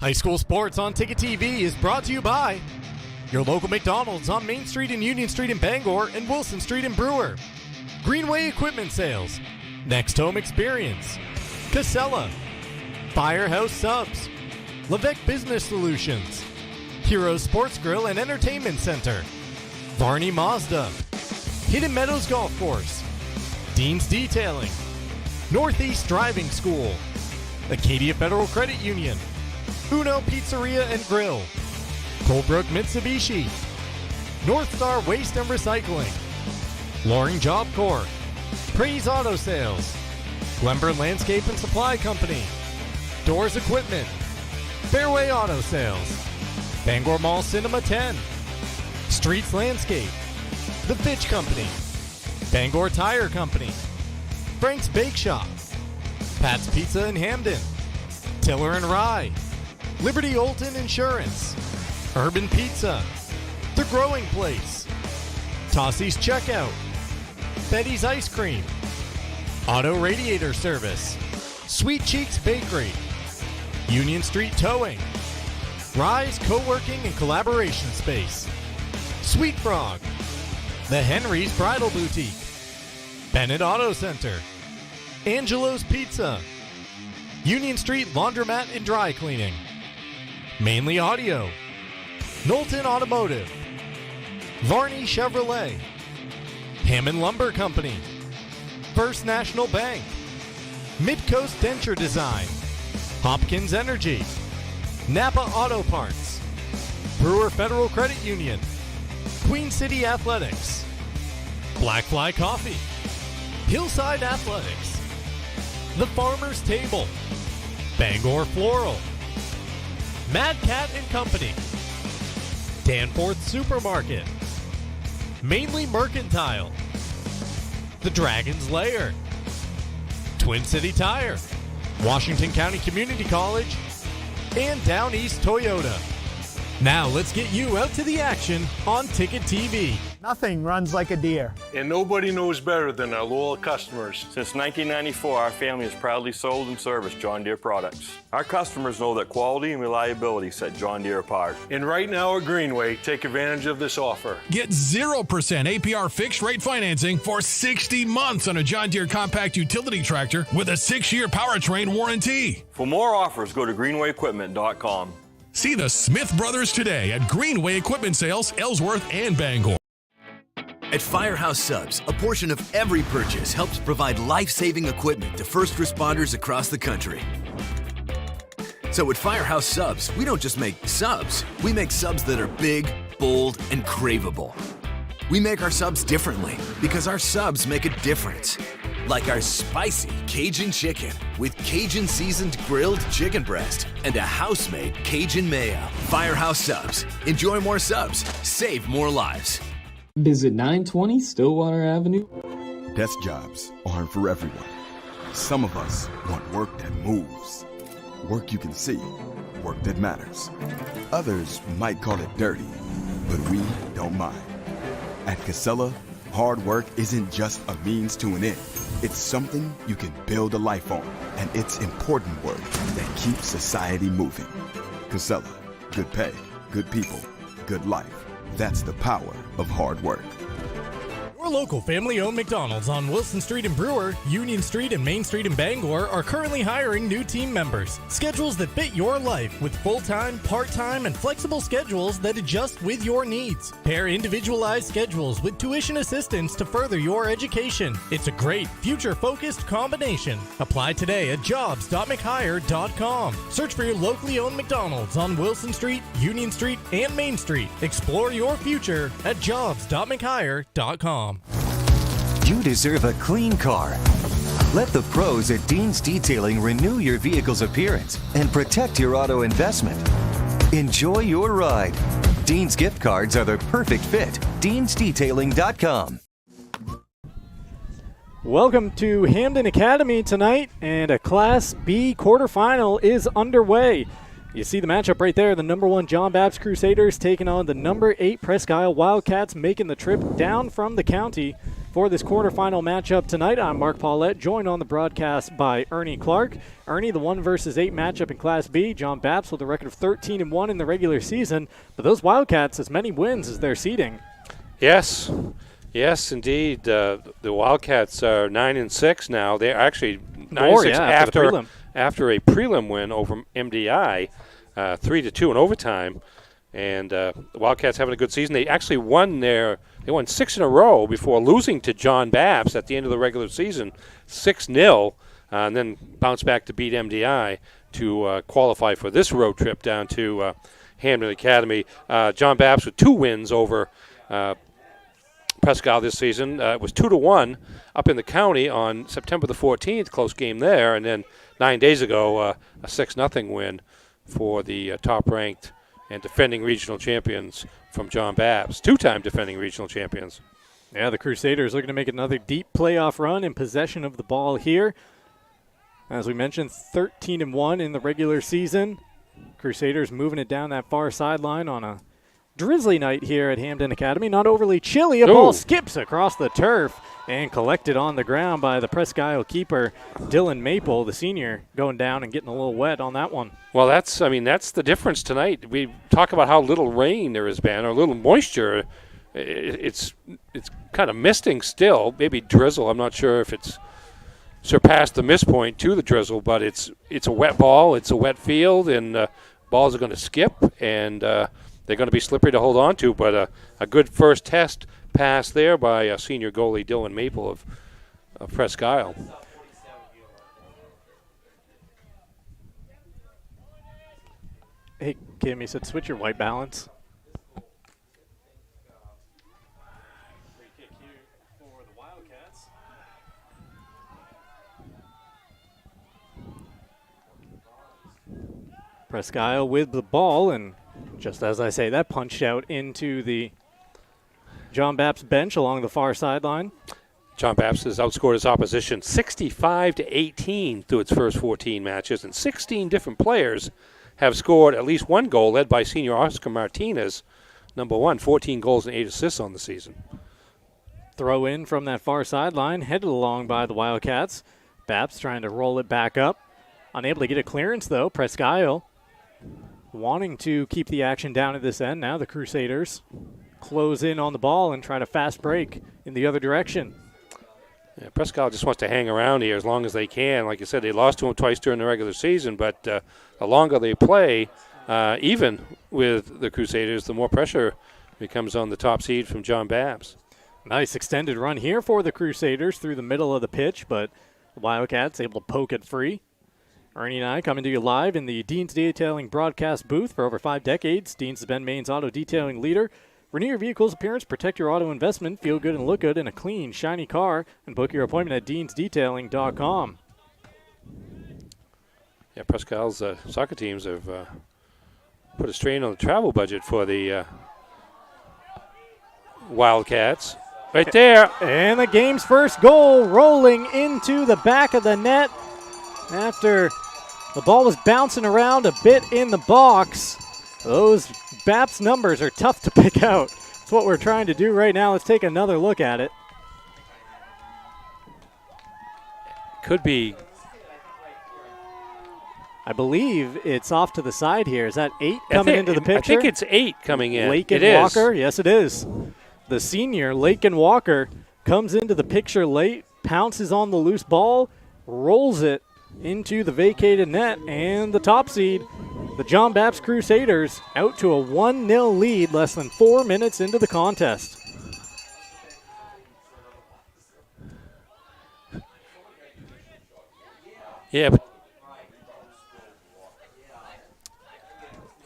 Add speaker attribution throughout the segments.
Speaker 1: High school sports on Ticket TV is brought to you by your local McDonald's on Main Street and Union Street in Bangor and Wilson Street in Brewer. Greenway Equipment Sales, Next Home Experience, Casella, Firehouse Subs, Levesque Business Solutions, Heroes Sports Grill and Entertainment Center, Varney Mazda, Hidden Meadows Golf Course, Dean's Detailing, Northeast Driving School, Acadia Federal Credit Union, Uno Pizzeria and Grill, Colebrook Mitsubishi, North Star Waste and Recycling, Loring Job Corps, Praise Auto Sales, Glenburn Landscape and Supply Company, Doors Equipment, Fairway Auto Sales, Bangor Mall Cinema 10, Streets Landscape, The Fitch Company, Bangor Tire Company, Frank's Bake Shop, Pat's Pizza in Hamden, Tiller and Rye, Liberty Olton Insurance, Urban Pizza, The Growing Place, Tossie's Checkout, Betty's Ice Cream, Auto Radiator Service, Sweet Cheeks Bakery, Union Street Towing, Rise Co-working and Collaboration Space, Sweet Frog, The Henry's Bridal Boutique, Bennett Auto Center, Angelo's Pizza, Union Street Laundromat and Dry Cleaning, Mainly Audio, Knowlton Automotive, Varney Chevrolet, Hammond Lumber Company, First National Bank, Midcoast Denture Design, Hopkins Energy, Napa Auto Parts, Brewer Federal Credit Union, Queen City Athletics, Blackfly Coffee, Hillside Athletics, The Farmer's Table, Bangor Floral, Mad Cat and Company, Danforth Supermarket, Mainly Mercantile, The Dragon's Lair, Twin City Tire, Washington County Community College, and Down East Toyota. Now let's get you out to the action on Ticket TV.
Speaker 2: Nothing runs like a deer.
Speaker 3: And nobody knows better than our loyal customers.
Speaker 4: Since 1994, our family has proudly sold and serviced John Deere products. Our customers know that quality and reliability set John Deere apart.
Speaker 3: And right now at Greenway, take advantage of this offer.
Speaker 5: Get 0% APR fixed rate financing for 60 months on a John Deere compact utility tractor with a 6-year powertrain warranty.
Speaker 4: For more offers, go to greenwayequipment.com.
Speaker 5: See the Smith Brothers today at Greenway Equipment Sales, Ellsworth, and Bangor.
Speaker 6: At Firehouse Subs, a portion of every purchase helps provide life-saving equipment to first responders across the country. So at Firehouse Subs, we don't just make subs, we make subs that are big, bold, and craveable. We make our subs differently because our subs make a difference. Like our spicy Cajun chicken with Cajun seasoned grilled chicken breast and a house-made Cajun mayo. Firehouse Subs. Enjoy more subs. Save more lives.
Speaker 7: Visit 920 Stillwater Avenue.
Speaker 8: Desk jobs aren't for everyone. Some of us want work that moves. Work you can see. Work that matters. Others might call it dirty, but we don't mind. At Casella, hard work isn't just a means to an end. It's something you can build a life on, and it's important work that keeps society moving. Casella, good pay, good people, good life. That's the power of hard work.
Speaker 1: Your local family-owned McDonald's on Wilson Street in Brewer, Union Street and Main Street in Bangor are currently hiring new team members. Schedules that fit your life with full-time, part-time, and flexible schedules that adjust with your needs. Pair individualized schedules with tuition assistance to further your education. It's a great, future-focused combination. Apply today at jobs.mchire.com. Search for your locally owned McDonald's on Wilson Street, Union Street, and Main Street. Explore your future at jobs.mchire.com.
Speaker 9: You deserve a clean car. Let the pros at Dean's Detailing renew your vehicle's appearance and protect your auto investment. Enjoy your ride. Dean's gift cards are the perfect fit. Dean'sDetailing.com.
Speaker 10: Welcome to Hamden Academy tonight, and a Class B quarterfinal is underway. You see the matchup right there, the number 1 John Bapst Crusaders taking on the number 8 Presque Isle Wildcats, making the trip down from the county for this quarterfinal matchup tonight. I'm Mark Paulette, joined on the broadcast by Ernie Clark. Ernie, the 1 versus 8 matchup in Class B. John Bapst with a record of 13-1 in the regular season, but those Wildcats as many wins as their seeding.
Speaker 11: Yes, indeed. The Wildcats are 9-6 now. They're actually 9-6 after a prelim win over MDI, 3-2 in overtime. And the Wildcats having a good season. They actually won 6 in a row before losing to John Bapst at the end of the regular season, 6-0, and then bounced back to beat MDI to qualify for this road trip down to Hamden Academy. John Bapst with 2 wins over Presque this season. It was 2-1 up in the county on September the 14th, close game there, and then 9 days ago a 6-0 win for the top-ranked and defending regional champions from John Bapst, 2-time defending regional champions.
Speaker 10: Yeah, the Crusaders looking to make another deep playoff run in possession of the ball here. As we mentioned, 13-1 in the regular season. Crusaders moving it down that far sideline on a drizzly night here at Hamden Academy. Not overly chilly. A ball skips across the turf and collected on the ground by the Presque keeper, Dylan Maple, the senior, going down and getting a little wet on that one.
Speaker 11: Well, that's the difference tonight. We talk about how little rain there has been, or little moisture. It's kind of misting still, maybe drizzle. I'm not sure if it's surpassed the mist point to the drizzle, but it's a wet ball. It's a wet field, and balls are going to skip, and they're going to be slippery to hold on to. But a good first test pass there by senior goalie Dylan Maple of Presque.
Speaker 10: Hey, Kim, you said switch your white balance. Presque with the ball, and just as I say, that punched out into the John Bapst bench along the far sideline.
Speaker 11: John Bapst has outscored his opposition 65-18 through its first 14 matches, and 16 different players have scored at least 1 goal, led by senior Oscar Martinez, number 1, 14 goals and 8 assists on the season.
Speaker 10: Throw in from that far sideline, headed along by the Wildcats. Bapst trying to roll it back up. Unable to get a clearance, though. Presque wanting to keep the action down at this end. Now the Crusaders close in on the ball and try to fast break in the other direction.
Speaker 11: Yeah, Presque just wants to hang around here as long as they can. Like I said, they lost to him twice during the regular season, but the longer they play, even with the Crusaders, the more pressure becomes on the top seed from John Bapst.
Speaker 10: Nice extended run here for the Crusaders through the middle of the pitch, but the Wildcats able to poke it free. Ernie and I coming to you live in the Dean's Detailing broadcast booth for over 5 decades. Dean's has been Maine's auto detailing leader. Renew your vehicle's appearance, protect your auto investment, feel good and look good in a clean, shiny car, and book your appointment at deansdetailing.com.
Speaker 11: Yeah, Presque's soccer teams have put a strain on the travel budget for the Wildcats. Right there.
Speaker 10: And the game's first goal rolling into the back of the net after the ball was bouncing around a bit in the box. Those Bapst numbers are tough to pick out. That's what we're trying to do right now. Let's take another look at it.
Speaker 11: Could be.
Speaker 10: I believe it's off to the side here. Is that 8 coming into the picture?
Speaker 11: I think it's 8 coming in.
Speaker 10: Lakin Walker, yes it is. The senior, Lakin Walker, comes into the picture late, pounces on the loose ball, rolls it into the vacated net, and the top seed, the John Bapst Crusaders, out to a 1-0 lead less than 4 minutes into the contest.
Speaker 11: Yeah,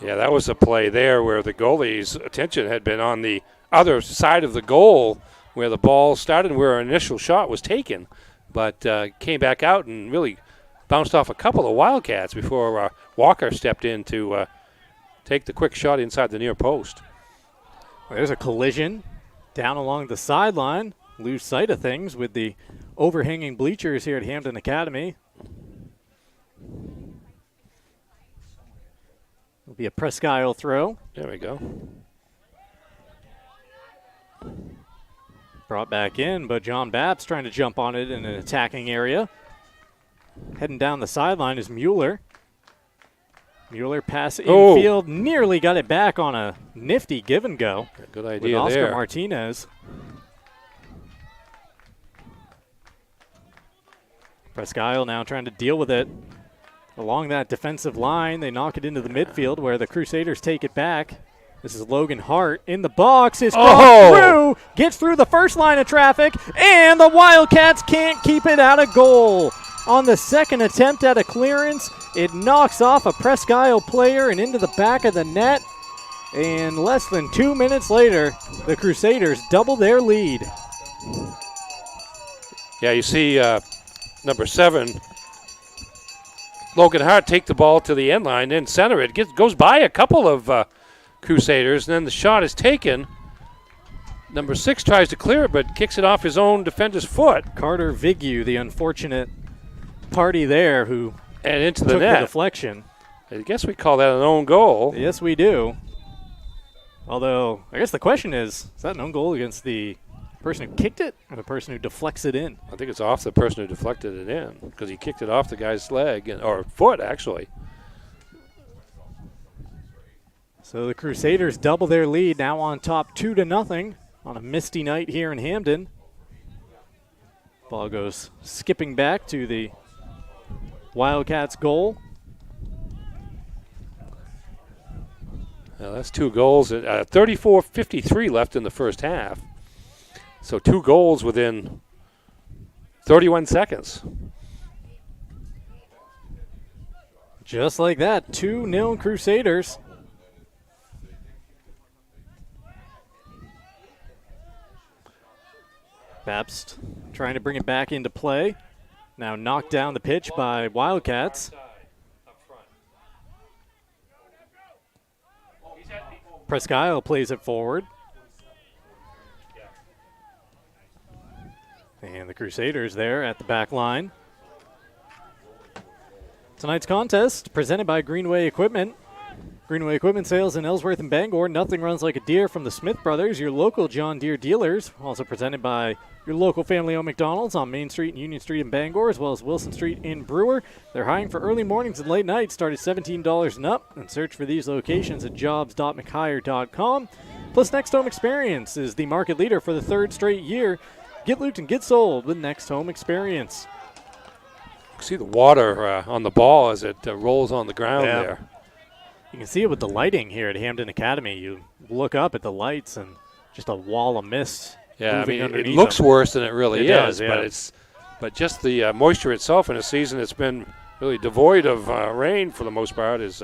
Speaker 11: that was a play there where the goalie's attention had been on the other side of the goal where the ball started and where our initial shot was taken, but came back out and really bounced off a couple of Wildcats before Walker stepped in to take the quick shot inside the near post.
Speaker 10: There's a collision down along the sideline. Lose sight of things with the overhanging bleachers here at Hamden Academy. It'll be a Presque throw.
Speaker 11: There we go.
Speaker 10: Brought back in, but John Bapst trying to jump on it in an attacking area. Heading down the sideline is Mueller. Mueller pass infield, nearly got it back on a nifty give and go.
Speaker 11: Good idea
Speaker 10: with Oscar
Speaker 11: there.
Speaker 10: Martinez. Presque now trying to deal with it along that defensive line. They knock it into the midfield where the Crusaders take it back. This is Logan Hart in the box. It's gone through, gets through the first line of traffic, and the Wildcats can't keep it out of goal. On the second attempt at a clearance, it knocks off a Presque player and into the back of the net. And less than 2 minutes later, the Crusaders double their lead.
Speaker 11: Yeah, you see number 7, Logan Hart, take the ball to the end line, then center it. Goes by a couple of Crusaders, and then the shot is taken. Number 6 tries to clear it, but kicks it off his own defender's foot.
Speaker 10: Carter Vigu, the unfortunate party there, who
Speaker 11: and into
Speaker 10: took
Speaker 11: the net.
Speaker 10: The deflection.
Speaker 11: I guess we call that an own goal.
Speaker 10: Yes, we do. Although, I guess the question is that an own goal against the person who kicked it or the person who deflects it in?
Speaker 11: I think it's off the person who deflected it in because he kicked it off the guy's leg, or foot, actually.
Speaker 10: So the Crusaders double their lead, now on top 2-0 on a misty night here in Hamden. Ball goes skipping back to the Wildcats' goal.
Speaker 11: Now that's 2 goals. 34:53 left in the first half. So 2 goals within 31 seconds.
Speaker 10: Just like that, 2-0 Crusaders. Bapst trying to bring it back into play. Now knocked down the pitch by Wildcats. Presque plays it forward. And the Crusaders there at the back line. Tonight's contest presented by Greenway Equipment. Greenway Equipment sales in Ellsworth and Bangor. Nothing runs like a deer from the Smith Brothers, your local John Deere dealers. Also presented by your local family-owned McDonald's on Main Street and Union Street in Bangor, as well as Wilson Street in Brewer. They're hiring for early mornings and late nights. Start at $17 and up. And search for these locations at jobs.mchire.com. Plus, Next Home Experience is the market leader for the 3rd straight year. Get looped and get sold with Next Home Experience.
Speaker 11: See the water on the ball as it rolls on the ground there.
Speaker 10: You can see it with the lighting here at Hamden Academy. You look up at the lights and just a wall of mist.
Speaker 11: Yeah, I mean, it
Speaker 10: them.
Speaker 11: looks worse than it really is,
Speaker 10: yeah.
Speaker 11: but just the moisture itself in a season that's been really devoid of rain for the most part is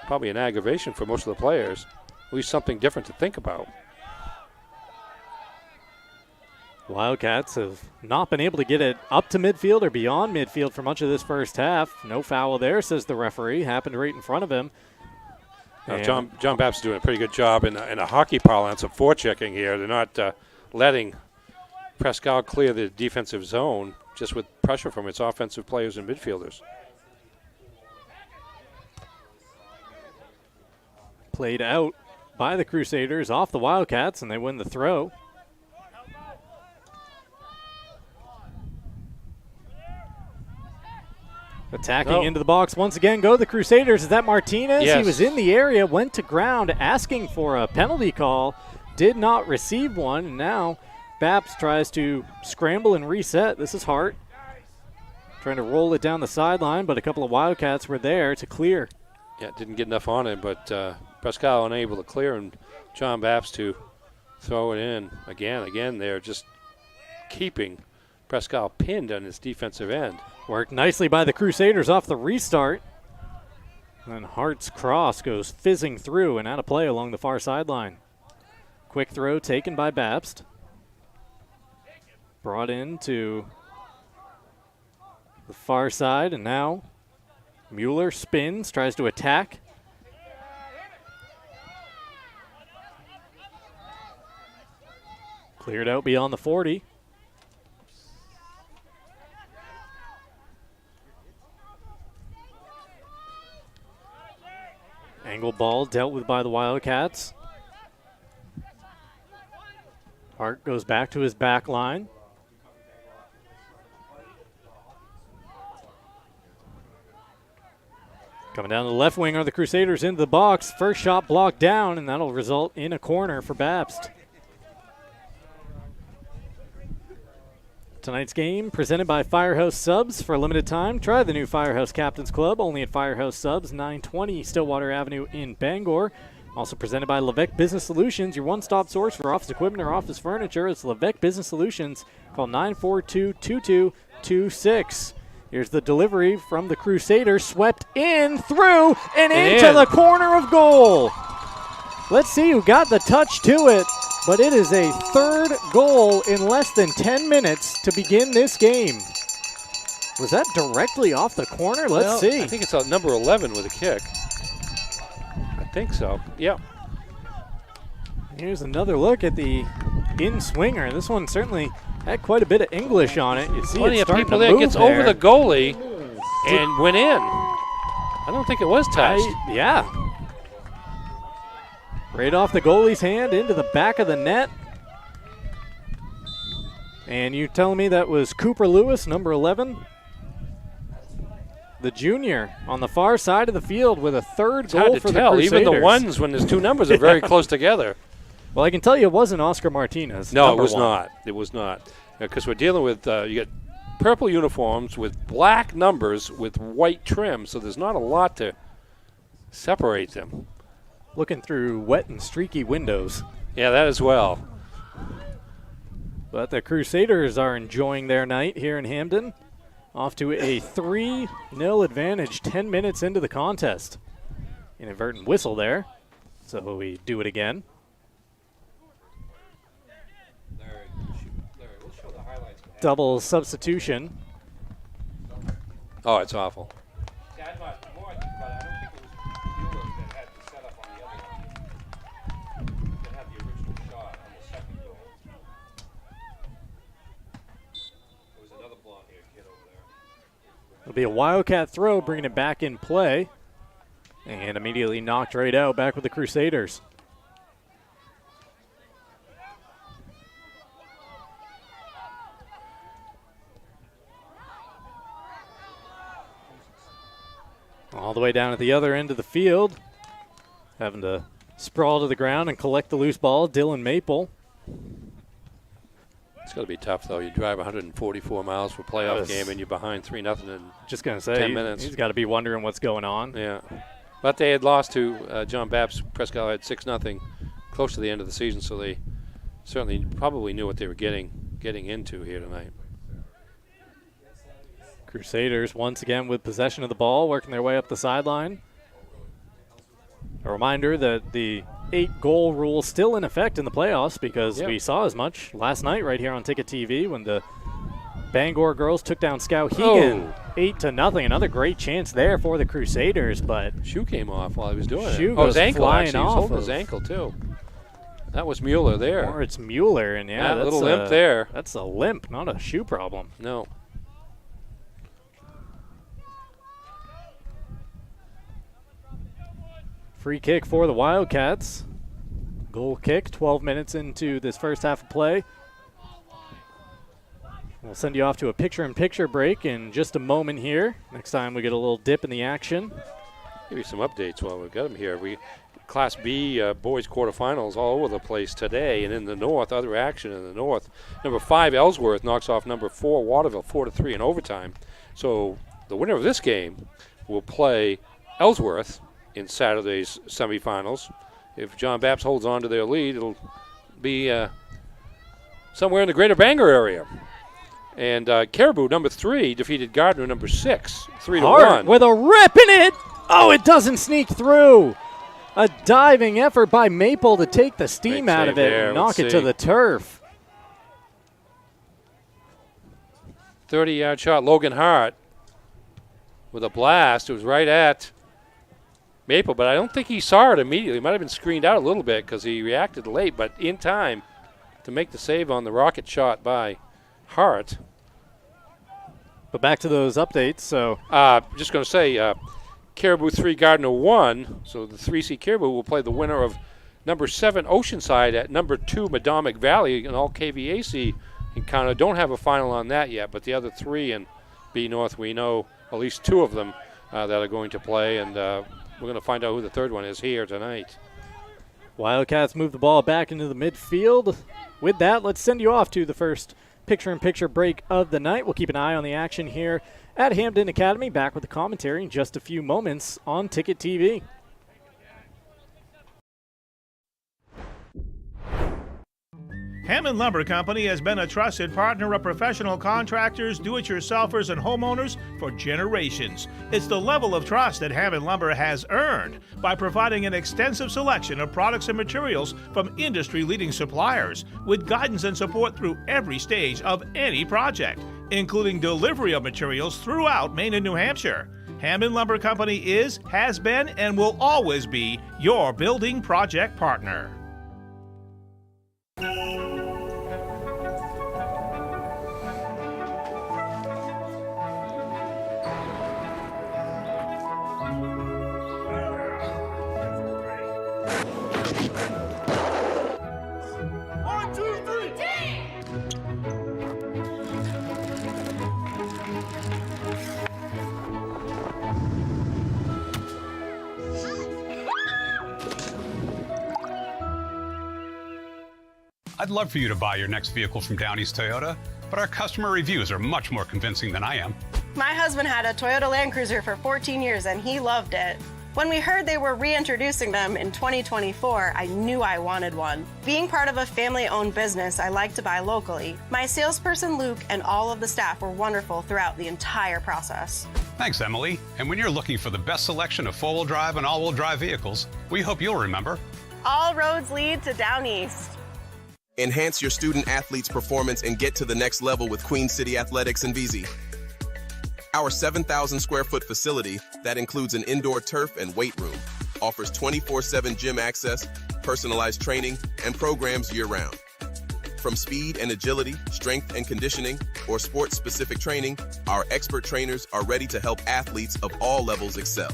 Speaker 11: probably an aggravation for most of the players. At least something different to think about.
Speaker 10: Wildcats have not been able to get it up to midfield or beyond midfield for much of this first half. No foul there, says the referee. Happened right in front of him.
Speaker 11: John Bapst is doing a pretty good job in a hockey parlance of forechecking here. They're not letting Presque clear the defensive zone just with pressure from its offensive players and midfielders.
Speaker 10: Played out by the Crusaders off the Wildcats, and they win the throw. Attacking into the box once again go the Crusaders. Is that Martinez?
Speaker 11: Yes.
Speaker 10: He was in the area, went to ground asking for a penalty call, did not receive one, and now Bapst tries to scramble and reset. This is Hart trying to roll it down the sideline, but a couple of Wildcats were there to clear.
Speaker 11: Yeah, didn't get enough on it, but Presque unable to clear, and John Bapst to throw it in again. Again, they're just keeping Presque pinned on his defensive end.
Speaker 10: Worked nicely by the Crusaders off the restart. And Hart's cross goes fizzing through and out of play along the far sideline. Quick throw taken by Bapst. Brought in to the far side, and now Mueller spins, tries to attack. Cleared out beyond the 40. Angle ball dealt with by the Wildcats. Hart goes back to his back line. Coming down the left wing are the Crusaders into the box. First shot blocked down, and that'll result in a corner for Bapst. Tonight's game presented by Firehouse Subs. For a limited time, try the new Firehouse Captain's Club, only at Firehouse Subs, 920 Stillwater Avenue in Bangor. Also presented by Levesque Business Solutions, your one-stop source for office equipment or office furniture. It's Levesque Business Solutions. Call 942-2226. Here's the delivery from the Crusaders, swept in, through, and into the corner of goal. Let's see who got the touch to it, but it is a third goal in less than 10 minutes to begin this game. Was that directly off the corner? Let's see.
Speaker 11: I think it's number 11 with a kick. I think so. Yep.
Speaker 10: Here's another look at the in-swinger. This one certainly had quite a bit of English on it. You see
Speaker 11: Plenty
Speaker 10: it
Speaker 11: of people there. Gets
Speaker 10: there.
Speaker 11: over the goalie and went in. I don't think it was touched.
Speaker 10: Yeah. Right off the goalie's hand into the back of the net. And you telling me that was Cooper Lewis, number 11? The junior on the far side of the field with a third goal for the Crusaders.
Speaker 11: Even the ones when there's two numbers are very close together.
Speaker 10: Well, I can tell you it wasn't Oscar Martinez.
Speaker 11: No, it was not. It was not. Because we're dealing with, you get purple uniforms with black numbers with white trim, so there's not a lot to separate them.
Speaker 10: Looking through wet and streaky windows.
Speaker 11: Yeah, that as well.
Speaker 10: But the Crusaders are enjoying their night here in Hamden. Off to a 3-0 advantage 10 minutes into the contest. Inadvertent whistle there, so we do it again. Double substitution.
Speaker 11: Oh, it's awful.
Speaker 10: It'll be a Wildcat throw, bringing it back in play. And immediately knocked right out, back with the Crusaders. All the way down at the other end of the field. Having to sprawl to the ground and collect the loose ball, Dylan Maple.
Speaker 11: It's going to be tough, though. You drive 144 miles for a playoff game, and you're behind 3-0 in
Speaker 10: just gonna say
Speaker 11: 10 minutes.
Speaker 10: He's got to be wondering what's going on.
Speaker 11: Yeah. But they had lost to John Bapst. Presque had 6-0 close to the end of the season, so they certainly probably knew what they were getting into here tonight.
Speaker 10: Crusaders once again with possession of the ball, working their way up the sideline. A reminder that the 8-goal rule still in effect in the playoffs, because we saw as much last night right here on Ticket TV when the Bangor girls took down Skowhegan 8-0. Another great chance there for the Crusaders, but
Speaker 11: shoe came off while he was doing
Speaker 10: it.
Speaker 11: His ankle,
Speaker 10: flying
Speaker 11: actually.
Speaker 10: Off
Speaker 11: he was holding his ankle too. That was Mueller there.
Speaker 10: Or it's Mueller, and yeah,
Speaker 11: that little limp there.
Speaker 10: That's a limp, not a shoe problem.
Speaker 11: No.
Speaker 10: Free kick for the Wildcats. Goal kick, 12 minutes into this first half of play. We'll send you off to a picture-in-picture break in just a moment here. Next time we get a little dip in the action.
Speaker 11: Give you some updates while we've got them here. Class B boys quarterfinals all over the place today, and in the north, other action in the north. Number 5 Ellsworth knocks off number 4 Waterville 4-3 in overtime. So the winner of this game will play Ellsworth in Saturday's semifinals. If John Bapst holds on to their lead, it'll be somewhere in the greater Bangor area. And Caribou, number 3, defeated Gardner, number 6, 3-1.
Speaker 10: With a rip in it. Oh, it doesn't sneak through. A diving effort by Maple to take the steam out of it and knock it to the turf.
Speaker 11: 30-yard shot, Logan Hart with a blast. It was right at Maple, but I don't think he saw it immediately. Might have been screened out a little bit because he reacted late, but in time to make the save on the rocket shot by Hart.
Speaker 10: But back to those updates. So
Speaker 11: just going to say Caribou 3, Gardner 1. So the 3C Caribou will play the winner of number 7 Oceanside at number 2 Madomic Valley, and all KVAC encounter don't have a final on that yet, but the other 3 in B North, we know at least 2 of them that are going to play, and we're going to find out who the third one is here tonight.
Speaker 10: Wildcats move the ball back into the midfield. With that, let's send you off to the first picture-in-picture break of the night. We'll keep an eye on the action here at Hampden Academy. Back with the commentary in just a few moments on Ticket TV.
Speaker 2: Hammond Lumber Company has been a trusted partner of professional contractors, do-it-yourselfers, and homeowners for generations. It's the level of trust that Hammond Lumber has earned by providing an extensive selection of products and materials from industry-leading suppliers, with guidance and support through every stage of any project, including delivery of materials throughout Maine and New Hampshire. Hammond Lumber Company is, has been, and will always be your building project partner.
Speaker 12: I'd love for you to buy your next vehicle from Downey's Toyota, but our customer reviews are much more convincing than I am.
Speaker 13: My husband had a Toyota Land Cruiser for 14 years and he loved it. When we heard they were reintroducing them in 2024, I knew I wanted one. Being part of a family-owned business, I like to buy locally. My salesperson, Luke, and all of the staff were wonderful throughout the entire process.
Speaker 12: Thanks, Emily. And when you're looking for the best selection of four-wheel drive and all-wheel drive vehicles, we hope you'll remember,
Speaker 13: all roads lead to Down East.
Speaker 14: Enhance your student-athlete's performance and get to the next level with Queen City Athletics and VZ. Our 7,000-square-foot facility that includes an indoor turf and weight room offers 24/7 gym access, personalized training, and programs year-round. From speed and agility, strength and conditioning, or sports-specific training, our expert trainers are ready to help athletes of all levels excel.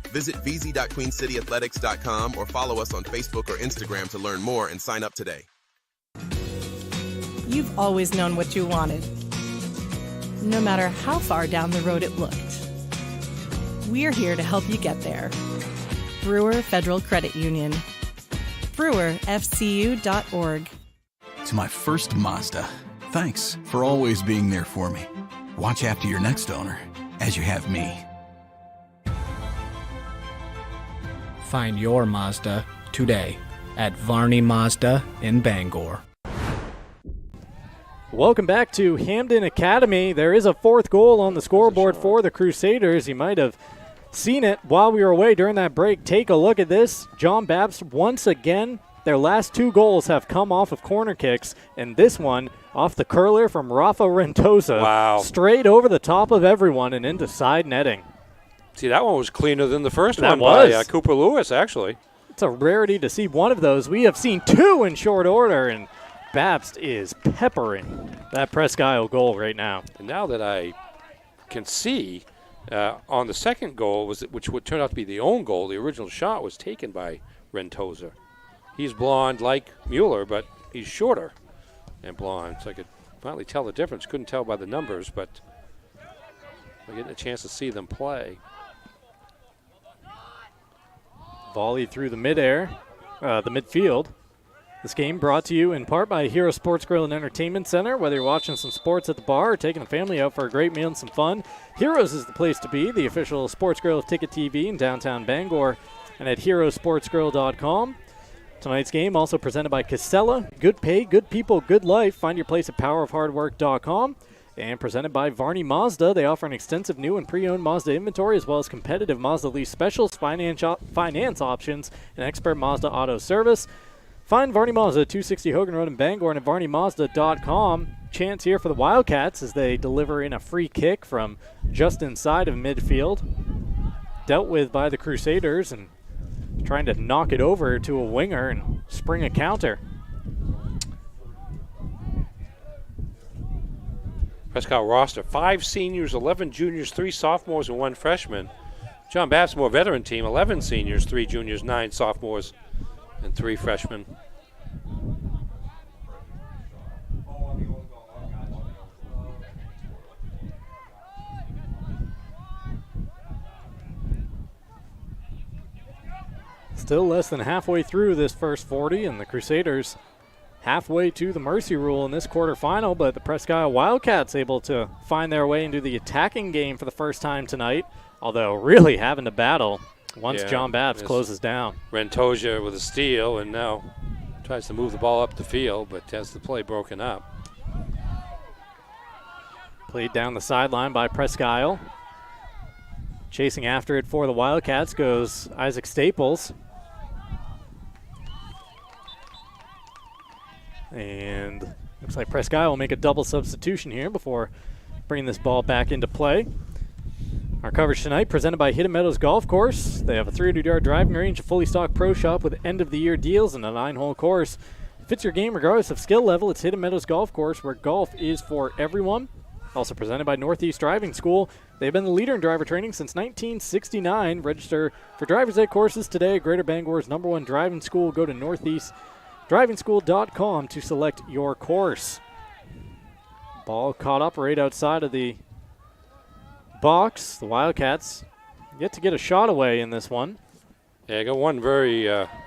Speaker 14: Visit vz.queencityathletics.com or follow us on Facebook or Instagram to learn more and sign up today.
Speaker 15: You've always known what you wanted, no matter how far down the road it looked. We're here to help you get there. Brewer Federal Credit Union. BrewerFCU.org.
Speaker 16: To my first Mazda, thanks for always being there for me. Watch after your next owner, as you have me.
Speaker 17: Find your Mazda today at Varney Mazda in Bangor.
Speaker 10: Welcome back to Hampden Academy. There is a fourth goal on the scoreboard for the Crusaders. You might have seen it while we were away during that break. Take a look at this. John Bapst, once again, their last 2 goals have come off of corner kicks, and this one off the curler from Rafa Rentosa.
Speaker 11: Wow.
Speaker 10: Straight over the top of everyone and into side netting.
Speaker 11: See, that one was cleaner than the first
Speaker 10: That
Speaker 11: one
Speaker 10: was.
Speaker 11: by Cooper Lewis, actually.
Speaker 10: It's a rarity to see one of those. We have seen 2 in short order, and Bapst is peppering that Presque Isle goal right now.
Speaker 11: And now that I can see on the second goal, which would turn out to be the own goal, the original shot was taken by Rentosa. He's blonde like Mueller, but he's shorter and blonde. So I could finally tell the difference. Couldn't tell by the numbers, but I'm getting a chance to see them play.
Speaker 10: Volley through the midair, the midfield. This game brought to you in part by Hero Sports Grill and Entertainment Center. Whether you're watching some sports at the bar or taking the family out for a great meal and some fun, Heroes is the place to be, the official sports grill of Ticket TV in downtown Bangor and at herosportsgrill.com. Tonight's game also presented by Casella. Good pay, good people, good life. Find your place at powerofhardwork.com. And presented by Varney Mazda. They offer an extensive new and pre-owned Mazda inventory as well as competitive Mazda lease specials, finance options, and expert Mazda auto service. Find Varney Mazda, 260 Hogan Road in Bangor and at varneymazda.com. Chance here for the Wildcats as they deliver in a free kick from just inside of midfield. Dealt with by the Crusaders and trying to knock it over to a winger and spring a counter.
Speaker 11: Presque Isle roster, 5 seniors, 11 juniors, 3 sophomores, and 1 freshman. John Bapst, more veteran team, 11 seniors, 3 juniors, 9 sophomores, and 3 freshmen.
Speaker 10: Still less than halfway through this first 40, and the Crusaders halfway to the mercy rule in this quarterfinal, but the Presque Wildcats able to find their way into the attacking game for the first time tonight, although really having to battle once John Bapst closes down.
Speaker 11: Rentoja with a steal, and now tries to move the ball up the field, but has the play broken up.
Speaker 10: Played down the sideline by Presque. Chasing after it for the Wildcats goes Isaac Staples. And looks like Presque will make a double substitution here before bringing this ball back into play. Our coverage tonight presented by Hidden Meadows Golf Course. They have a 300-yard driving range, a fully stocked pro shop with end-of-the-year deals, and a 9-hole course. Fits your game regardless of skill level. It's Hidden Meadows Golf Course, where golf is for everyone. Also presented by Northeast Driving School. They've been the leader in driver training since 1969. Register for driver's ed courses today at Greater Bangor's #1 driving school. Go to northeastdrivingschool.com to select your course. Ball caught up right outside of the box. The Wildcats yet to get a shot away in this one.
Speaker 11: Yeah, got one very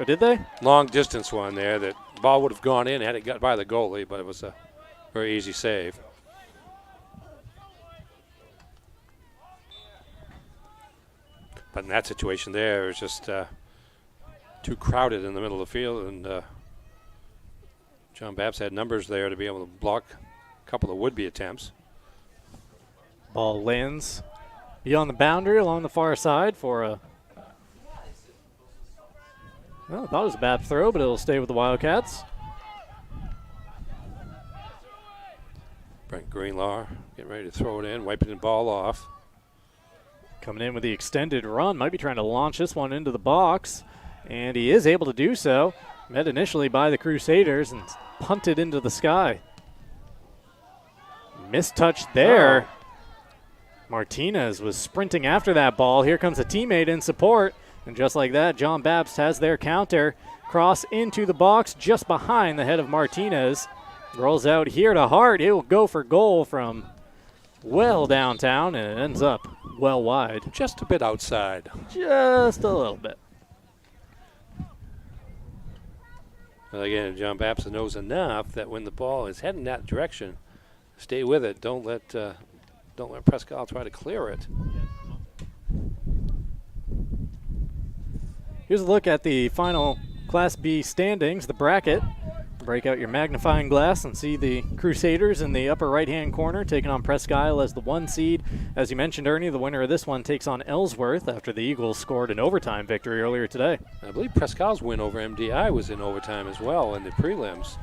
Speaker 10: did they?
Speaker 11: long distance one there that ball would have gone in had it got by the goalie, but it was a very easy save. But in that situation there, it was just too crowded in the middle of the field, and John Bapst had numbers there to be able to block a couple of would-be attempts.
Speaker 10: Ball lands beyond the boundary along the far side for a... Well, I thought it was a bad throw, but it'll stay with the Wildcats.
Speaker 11: Brent Greenlaw getting ready to throw it in, wiping the ball off.
Speaker 10: Coming in with the extended run, might be trying to launch this one into the box, and he is able to do so. Met initially by the Crusaders and punted into the sky. Mistouch there. Oh. Martinez was sprinting after that ball. Here comes a teammate in support, and just like that, John Bapst has their counter. Cross into the box just behind the head of Martinez. Rolls out here to Hart. It will go for goal from well downtown, and it ends up well wide.
Speaker 11: Just a bit outside.
Speaker 10: Just a little bit.
Speaker 11: And again, John Bapst knows enough that when the ball is heading that direction, stay with it. Don't let Presque try to clear it.
Speaker 10: Here's a look at the final Class B standings, the bracket. Break out your magnifying glass and see the Crusaders in the upper right-hand corner taking on Presque as the 1 seed. As you mentioned, Ernie, the winner of this one takes on Ellsworth after the Eagles scored an overtime victory earlier today.
Speaker 11: I believe Presque's win over MDI was in overtime as well in the prelims.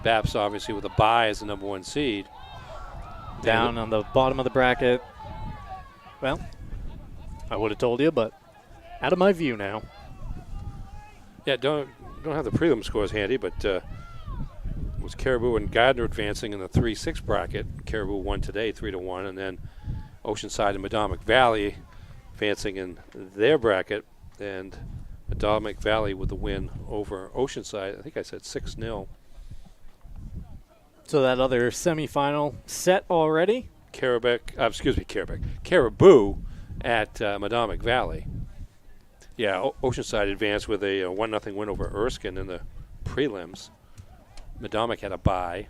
Speaker 11: Bapst obviously with a bye as the #1 seed.
Speaker 10: Down on the bottom of the bracket. Well, I would have told you, but out of my view now.
Speaker 11: Yeah, don't have the prelim scores handy, but it was Caribou and Gardner advancing in the 3-6 bracket. Caribou won today 3-1, and then Oceanside and Madomic Valley advancing in their bracket, and Madomic Valley with the win over Oceanside. I think I said 6-0.
Speaker 10: So that other semifinal set already?
Speaker 11: Caribou at Madomic Valley. Yeah, Oceanside advanced with a 1-0 win over Erskine in the prelims. Madomic had a bye.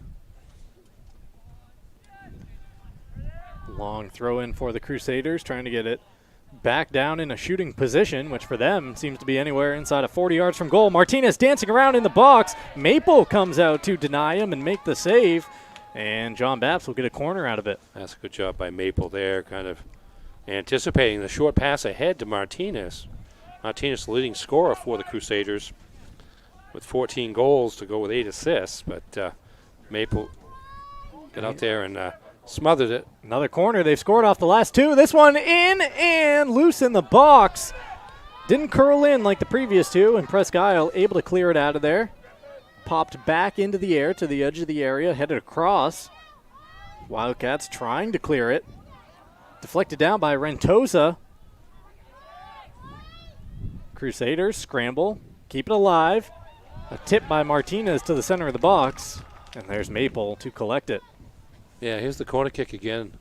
Speaker 10: Long throw in for the Crusaders, trying to get it back down in a shooting position, which for them seems to be anywhere inside of 40 yards from goal. Martinez dancing around in the box. Maple comes out to deny him and make the save, and John Bapst will get a corner out of it.
Speaker 11: That's a good job by Maple there, kind of anticipating the short pass ahead to Martinez. Martinez, the leading scorer for the Crusaders, with 14 goals to go with 8 assists, but Maple got out there and smothered it.
Speaker 10: Another corner. They've scored off the last 2. This one in and loose in the box. Didn't curl in like the previous 2, and Presque able to clear it out of there. Popped back into the air to the edge of the area, headed across. Wildcats trying to clear it. Deflected down by Rentosa. Crusaders scramble, keep it alive. A tip by Martinez to the center of the box, and there's Maple to collect it.
Speaker 11: Yeah, here's the corner kick again.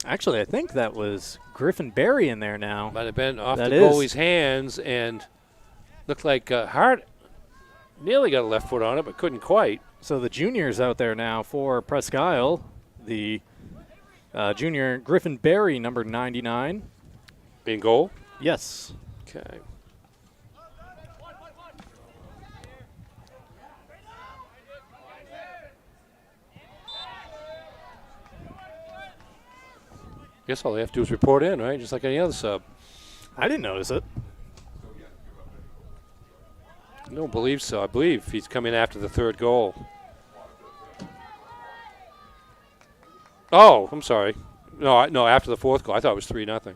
Speaker 10: Actually, I think that was Griffin Berry in there now.
Speaker 11: Might have been off the goalie's hands, and looked like Hart nearly got a left foot on it, but couldn't quite.
Speaker 10: So the juniors out there now for Presque. The junior Griffin Berry, number 99.
Speaker 11: In goal?
Speaker 10: Yes.
Speaker 11: Okay. Guess all they have to do is report in, right? Just like any other sub.
Speaker 10: I didn't notice it.
Speaker 11: I don't believe so. I believe he's coming after the third goal. Oh, I'm sorry. No, after the fourth goal. I thought it was 3-0.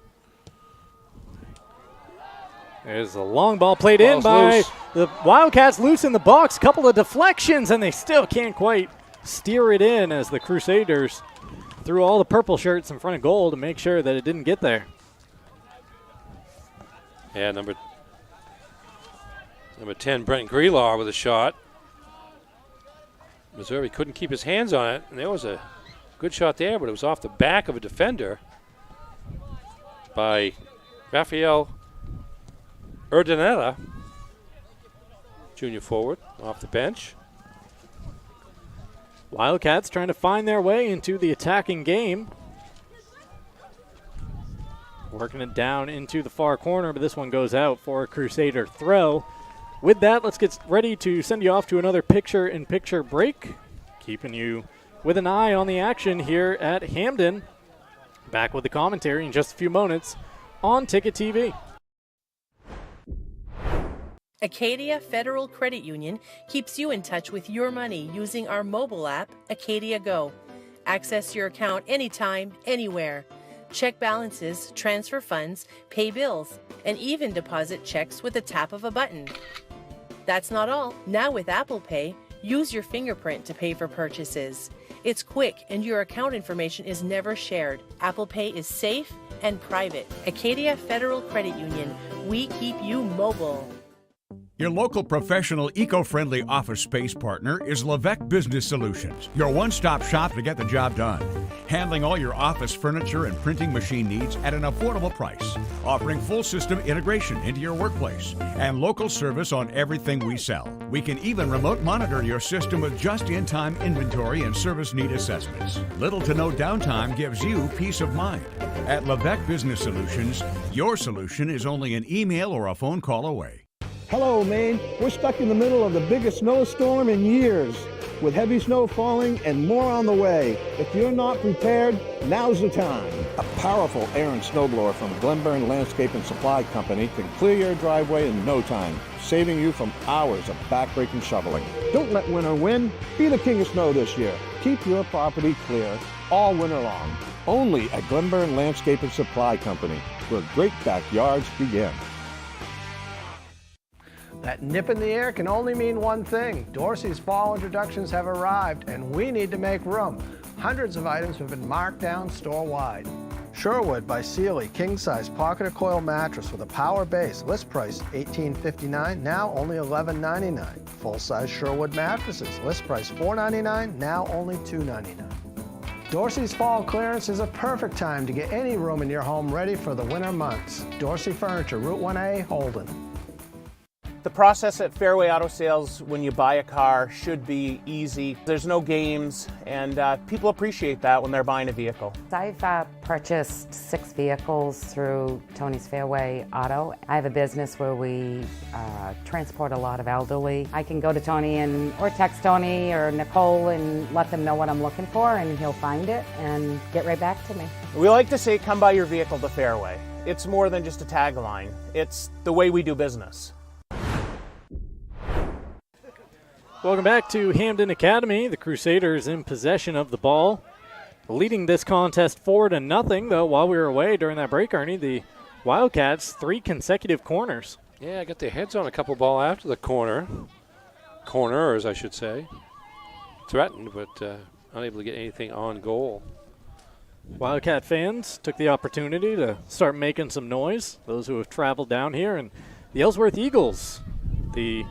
Speaker 10: There's a long ball played in by the Wildcats, loose in the box. Couple of deflections, and they still can't quite steer it in as the Crusaders threw all the purple shirts in front of goal to make sure that it didn't get there.
Speaker 11: Yeah, number 10, Brent Grelaw with a shot. Missouri couldn't keep his hands on it, and there was a good shot there, but it was off the back of a defender by Rafael Urdaneta, junior forward, off the bench.
Speaker 10: Wildcats trying to find their way into the attacking game. Working it down into the far corner, but this one goes out for a Crusader throw. With that, let's get ready to send you off to another picture-in-picture break, keeping you with an eye on the action here at Hamden. Back with the commentary in just a few moments on Ticket TV.
Speaker 18: Acadia Federal Credit Union keeps you in touch with your money using our mobile app, Acadia Go. Access your account anytime, anywhere. Check balances, transfer funds, pay bills, and even deposit checks with the tap of a button. That's not all. Now with Apple Pay, use your fingerprint to pay for purchases. It's quick and your account information is never shared. Apple Pay is safe and private. Acadia Federal Credit Union. We keep you mobile.
Speaker 19: Your local professional, eco-friendly office space partner is Levesque Business Solutions, your one-stop shop to get the job done. Handling all your office furniture and printing machine needs at an affordable price. Offering full system integration into your workplace and local service on everything we sell. We can even remote monitor your system with just-in-time inventory and service need assessments. Little to no downtime gives you peace of mind. At Levesque Business Solutions, your solution is only an email or a phone call away.
Speaker 20: Hello, Maine. We're stuck in the middle of the biggest snowstorm in years, with heavy snow falling and more on the way. If you're not prepared, now's the time. A powerful air and snowblower from Glenburn Landscape and Supply Company can clear your driveway in no time, saving you from hours of backbreaking shoveling. Don't let winter win. Be the king of snow this year. Keep your property clear all winter long. Only at Glenburn Landscape and Supply Company, where great backyards begin.
Speaker 21: That nip in the air can only mean one thing. Dorsey's fall introductions have arrived, and we need to make room. Hundreds of items have been marked down store-wide. Sherwood by Sealy king-size pocket coil mattress with a power base. List price $18.59, now only $11.99. Full-size Sherwood mattresses. List price $4.99, now only $2.99. Dorsey's fall clearance is a perfect time to get any room in your home ready for the winter months. Dorsey Furniture, Route 1A, Holden.
Speaker 22: The process at Fairway Auto Sales when you buy a car should be easy. There's no games, and people appreciate that when they're buying a vehicle.
Speaker 23: I've purchased 6 vehicles through Tony's Fairway Auto. I have a business where we transport a lot of elderly. I can go to Tony or text Tony or Nicole and let them know what I'm looking for, and he'll find it and get right back to me.
Speaker 22: We like to say, come buy your vehicle to Fairway. It's more than just a tagline. It's the way we do business.
Speaker 10: Welcome back to Hamden Academy. The Crusaders in possession of the ball, leading this contest 4-0. Though while we were away during that break, Arnie, the Wildcats 3 consecutive corners.
Speaker 11: Yeah, got their heads on a couple ball after the corners, I should say. Threatened, but unable to get anything on goal.
Speaker 10: Wildcat fans took the opportunity to start making some noise. Those who have traveled down here, and the Ellsworth Eagles The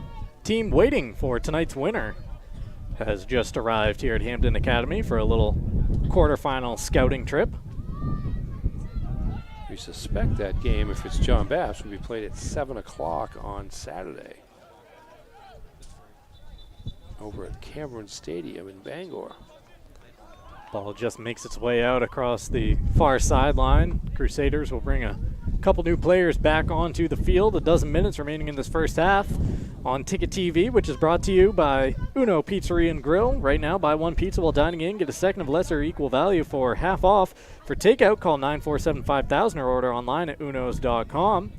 Speaker 10: team waiting for tonight's winner has just arrived here at Hampden Academy for a little quarterfinal scouting trip.
Speaker 11: We suspect that game, if it's John Bapst, will be played at 7 o'clock on Saturday over at Cameron Stadium in Bangor.
Speaker 10: Ball just makes its way out across the far sideline. Crusaders will bring a couple new players back onto the field. 12 minutes remaining in this first half on Ticket TV, which is brought to you by Uno Pizzeria and Grill. Right now, buy one pizza while dining in. Get a second of lesser or equal value for half off. For takeout, call 947-5000 or order online at unos.com.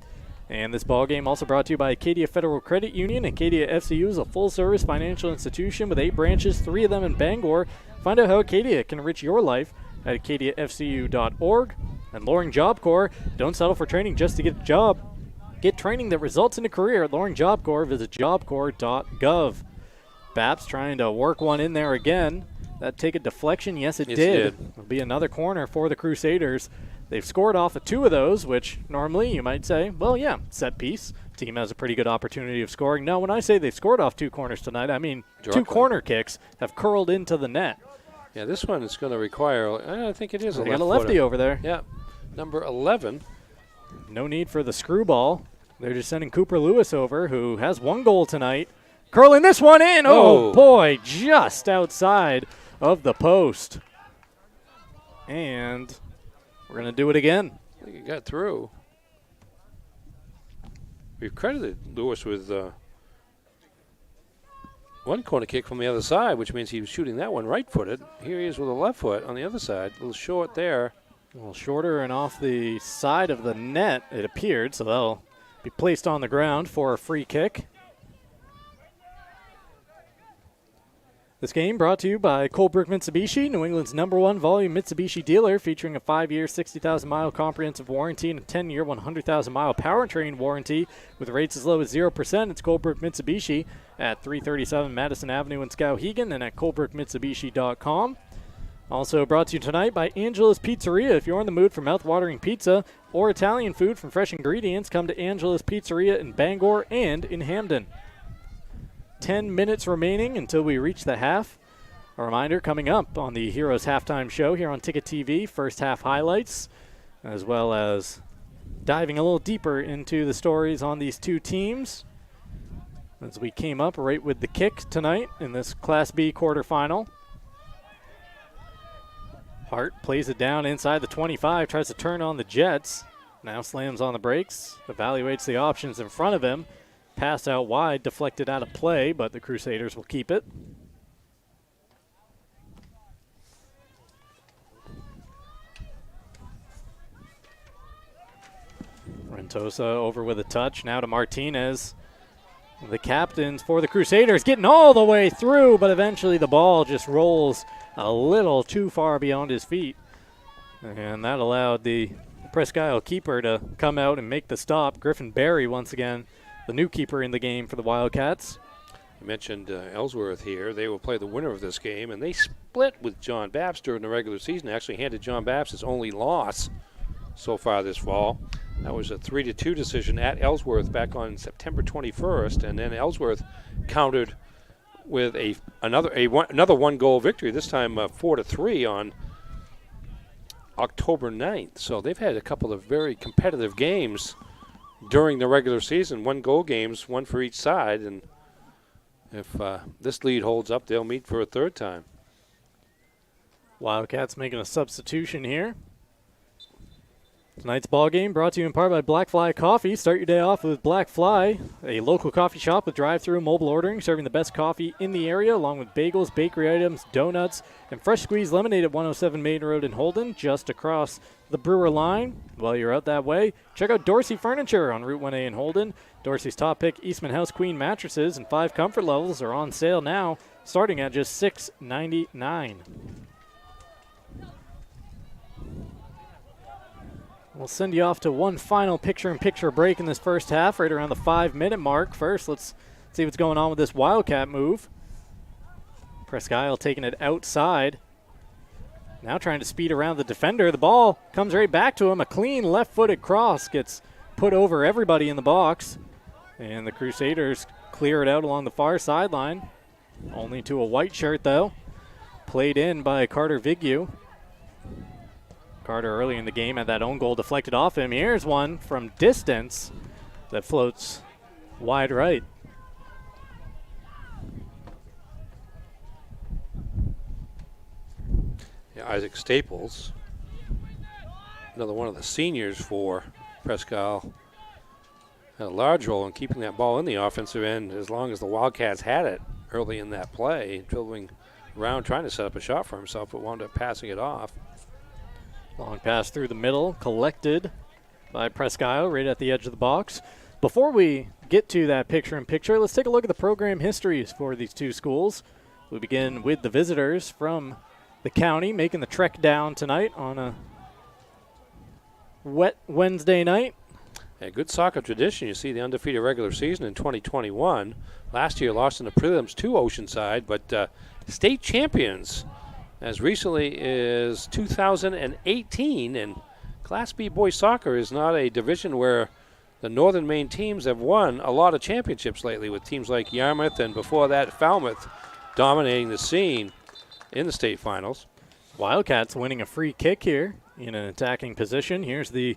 Speaker 10: And this ball game also brought to you by Acadia Federal Credit Union. Acadia FCU is a full-service financial institution with 8 branches, 3 of them in Bangor. Find out how Acadia can enrich your life at acadiafcu.org. And Loring Job Corps, don't settle for training just to get a job. Get training that results in a career at Loring Job Corps. Visit jobcorps.gov. Bapst trying to work one in there again. That take a deflection? Yes, it did. It'll be another corner for the Crusaders. They've scored off of 2 of those, which normally you might say, well, yeah, set piece. Team has a pretty good opportunity of scoring. No, when I say they've scored off 2 corners tonight, I mean directly. 2 corner kicks have curled into the net.
Speaker 11: Yeah, this one is going to require, I think it is
Speaker 10: they got a lefty over there.
Speaker 11: Yeah, number 11.
Speaker 10: No need for the screwball. They're just sending Cooper Lewis over, who has 1 goal tonight. Curling this one in. Oh, boy, just outside of the post. And we're going to do it again.
Speaker 11: I think it got through. We've credited Lewis with 1 corner kick from the other side, which means he was shooting that one right-footed. Here he is with a left foot on the other side. A little short there.
Speaker 10: A little shorter and off the side of the net, it appeared, so that'll be placed on the ground for a free kick. This game brought to you by Colebrook Mitsubishi, New England's #1 volume Mitsubishi dealer, featuring a 5-year, 60,000-mile comprehensive warranty and a 10-year, 100,000-mile powertrain warranty with rates as low as 0%. It's Colebrook Mitsubishi at 337 Madison Avenue in Skowhegan and at colebrookmitsubishi.com. Also brought to you tonight by Angela's Pizzeria. If you're in the mood for mouth-watering pizza or Italian food from fresh ingredients, come to Angela's Pizzeria in Bangor and in Hampden. 10 minutes remaining until we reach the half. A reminder coming up on the Heroes Halftime Show here on Ticket TV, first half highlights, as well as diving a little deeper into the stories on these 2 teams as we came up right with the kick tonight in this Class B quarterfinal. Hart plays it down inside the 25, tries to turn on the Jets. Now slams on the brakes, evaluates the options in front of him. Pass out wide, deflected out of play, but the Crusaders will keep it. Rentosa over with a touch, now to Martinez. The captains for the Crusaders getting all the way through, but eventually the ball just rolls a little too far beyond his feet. And that allowed the Presque keeper to come out and make the stop. Griffin Berry once again the new keeper in the game for the Wildcats.
Speaker 11: You mentioned Ellsworth here. They will play the winner of this game, and they split with John Bapst during the regular season. Actually handed John Bapst his only loss so far this fall. That was a 3-2 decision at Ellsworth back on September 21st, and then Ellsworth countered with another 1-goal victory, this time 4-3 on October 9th. So they've had a couple of very competitive games during the regular season, 1-goal games, 1 for each side, and if this lead holds up, they'll meet for a 3rd time.
Speaker 10: Wildcats making a substitution here. Tonight's ball game brought to you in part by Black Fly Coffee. Start your day off with Black Fly, a local coffee shop with drive-through mobile ordering, serving the best coffee in the area, along with bagels, bakery items, donuts, and fresh squeezed lemonade at 107 Main Road in Holden, just across the Brewer line. While you're out that way, check out Dorsey Furniture on Route 1A in Holden. Dorsey's top pick Eastman House Queen mattresses and 5 comfort levels are on sale now, starting at just $6.99. We'll send you off to one final picture-in-picture break in this first half, right around the 5-minute mark. First, let's see what's going on with this Wildcat move. Presque taking it outside. Now trying to speed around the defender. The ball comes right back to him. A clean left-footed cross gets put over everybody in the box. And the Crusaders clear it out along the far sideline. Only to a white shirt, though. Played in by Carter Vigu. Carter early in the game had that own goal deflected off him. Here's one from distance that floats wide right.
Speaker 11: Yeah, Isaac Staples, another one of the seniors for Presque, had a large role in keeping that ball in the offensive end as long as the Wildcats had it early in that play, dribbling around trying to set up a shot for himself, but wound up passing it off.
Speaker 10: Long pass through the middle, collected by Presque right at the edge of the box. Before we get to that picture-in-picture, let's take a look at the program histories for these two schools. We begin with the visitors from the county making the trek down tonight on a wet Wednesday night.
Speaker 11: A good soccer tradition. You see the undefeated regular season in 2021. Last year lost in the prelims to Oceanside, but state champions as recently as 2018. And Class B boys soccer is not a division where the Northern Maine teams have won a lot of championships lately, with teams like Yarmouth and before that Falmouth dominating the scene in the state finals.
Speaker 10: Wildcats winning a free kick here in an attacking position. Here's the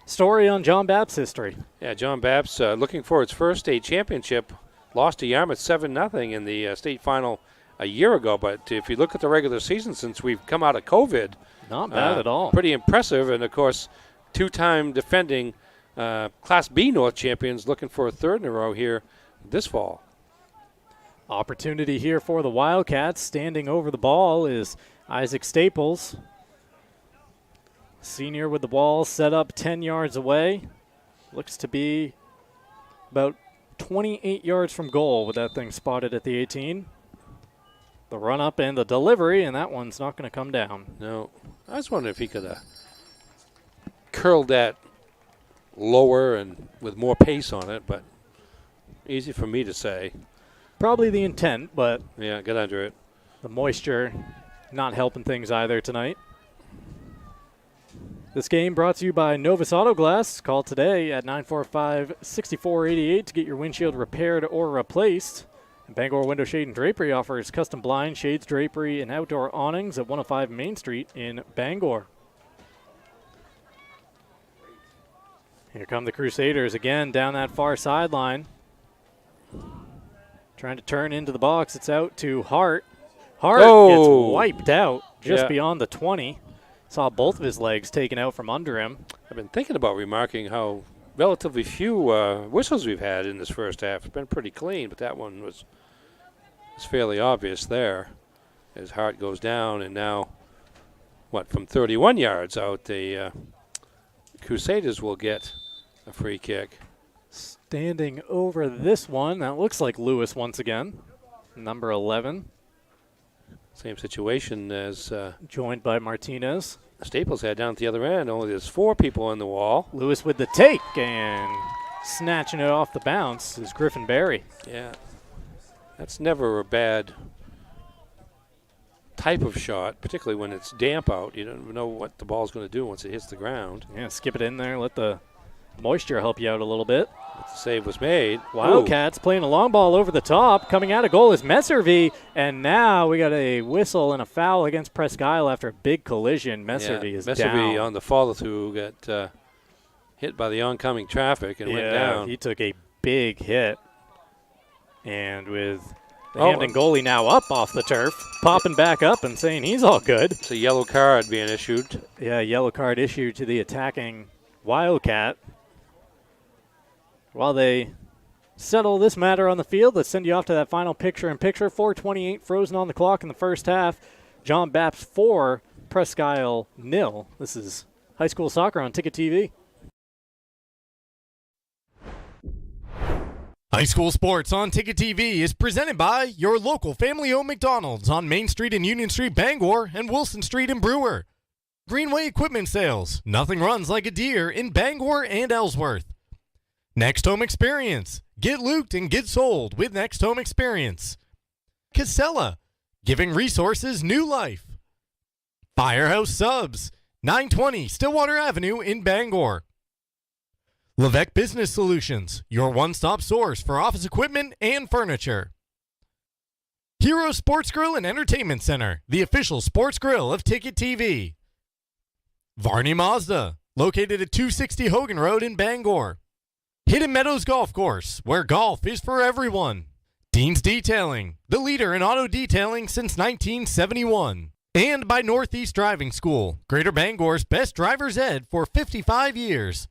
Speaker 10: story on John Bapst's history.
Speaker 11: Yeah, John Bapst looking for its first state championship. Lost to Yarmouth 7-0 in the state final a year ago. But if you look at the regular season since we've come out of COVID,
Speaker 10: not bad at all.
Speaker 11: Pretty impressive. And, of course, two-time defending Class B North champions looking for a third in a row here this fall.
Speaker 10: Opportunity here for the Wildcats. Standing over the ball is Isaac Staples. Senior with the ball set up 10 yards away. Looks to be about 28 yards from goal with that thing spotted at the 18. The run up and the delivery, and that one's not going to come down.
Speaker 11: No. I was wondering if he could have curled that lower and with more pace on it, but easy for me to say.
Speaker 10: Probably the intent, but
Speaker 11: yeah, get under it.
Speaker 10: The moisture not helping things either tonight. This game brought to you by Novus Auto Glass. Call today at 945-6488 to get your windshield repaired or replaced. And Bangor Window Shade and Drapery offers custom blinds, shades, drapery, and outdoor awnings at 105 Main Street in Bangor. Here come the Crusaders again down that far sideline. Trying to turn into the box. It's out to Hart. Hart gets wiped out just beyond the 20. Saw both of his legs taken out from under him.
Speaker 11: I've been thinking about remarking how relatively few whistles we've had in this first half. It's been pretty clean, but that one was fairly obvious there as Hart goes down. And now, from 31 yards out, the Crusaders will get a free kick.
Speaker 10: Standing over this one, that looks like Lewis once again, number 11.
Speaker 11: Same situation as
Speaker 10: joined by Martinez.
Speaker 11: Staples had down at the other end. Only there's 4 people on the wall.
Speaker 10: Lewis with the take and snatching it off the bounce is Griffin Berry.
Speaker 11: Yeah, that's never a bad type of shot, particularly when it's damp out. You don't know what the ball's going to do once it hits the ground.
Speaker 10: Yeah, skip it in there. Let the moisture help you out a little bit.
Speaker 11: But the save was made.
Speaker 10: Wildcats playing a long ball over the top. Coming out of goal is Messervy, and now we got a whistle and a foul against Presque Isle after a big collision. Messervy is down.
Speaker 11: Messervy on the follow-through got hit by the oncoming traffic and went down.
Speaker 10: He took a big hit. And with the Hampton goalie now up off the turf, popping back up and saying he's all good.
Speaker 11: It's a yellow card being issued.
Speaker 10: Yeah, yellow card issued to the attacking Wildcat. While they settle this matter on the field, let's send you off to that final picture-in-picture. 4:28 frozen on the clock in the first half. John Bapst 4, Presque Isle 0. This is high school soccer on Ticket TV.
Speaker 1: High school sports on Ticket TV is presented by your local family-owned McDonald's on Main Street and Union Street, Bangor, and Wilson Street in Brewer. Greenway Equipment Sales. Nothing runs like a deer in Bangor and Ellsworth. Next Home Experience. Get looped and get sold with Next Home Experience. Casella. Giving resources new life. Firehouse Subs. 920 Stillwater Avenue in Bangor. Levesque Business Solutions, your one-stop source for office equipment and furniture. Hero Sports Grill and Entertainment Center, the official sports grill of Ticket TV. Varney Mazda, located at 260 Hogan Road in Bangor. Hidden Meadows Golf Course, where golf is for everyone. Dean's Detailing, the leader in auto detailing since 1971. And by Northeast Driving School, Greater Bangor's best driver's ed for 55 years.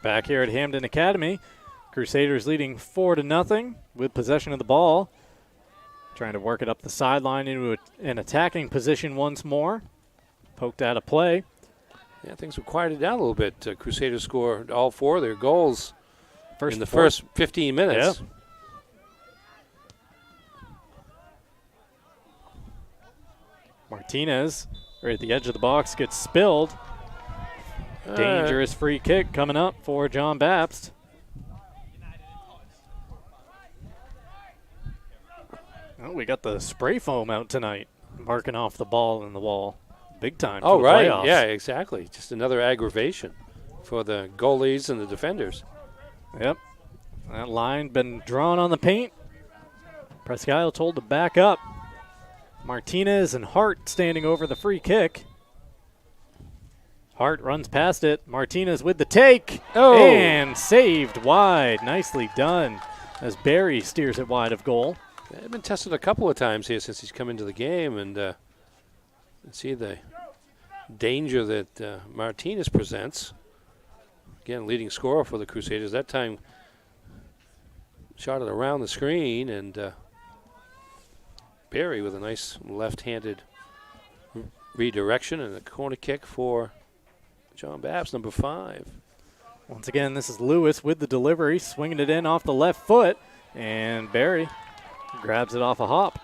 Speaker 10: Back here at Hamden Academy, Crusaders leading 4-0 with possession of the ball. Trying to work it up the sideline into an attacking position once more. Poked out of play.
Speaker 11: Yeah, things were quieted down a little bit. Crusaders scored all 4 of their goals in the first 15 minutes.
Speaker 10: Yeah. Martinez, right at the edge of the box, gets spilled. Dangerous free kick coming up for John Bapst. Oh, we got the spray foam out tonight, marking off the ball in the wall. Big time.
Speaker 11: Oh, right.
Speaker 10: Playoffs.
Speaker 11: Yeah, exactly. Just another aggravation for the goalies and the defenders.
Speaker 10: Yep. That line been drawn on the paint. Presque told to back up. Martinez and Hart standing over the free kick. Hart runs past it. Martinez with the take.
Speaker 11: Oh.
Speaker 10: And saved wide. Nicely done as Barry steers it wide of goal.
Speaker 11: They've been tested a couple of times here since he's come into the game, and see the danger that Martinez presents. Again, leading scorer for the Crusaders. That time shot it around the screen, and Barry with a nice left-handed redirection and a corner kick for John Bapst, number 5.
Speaker 10: Once again, this is Lewis with the delivery, swinging it in off the left foot, and Barry grabs it off a hop.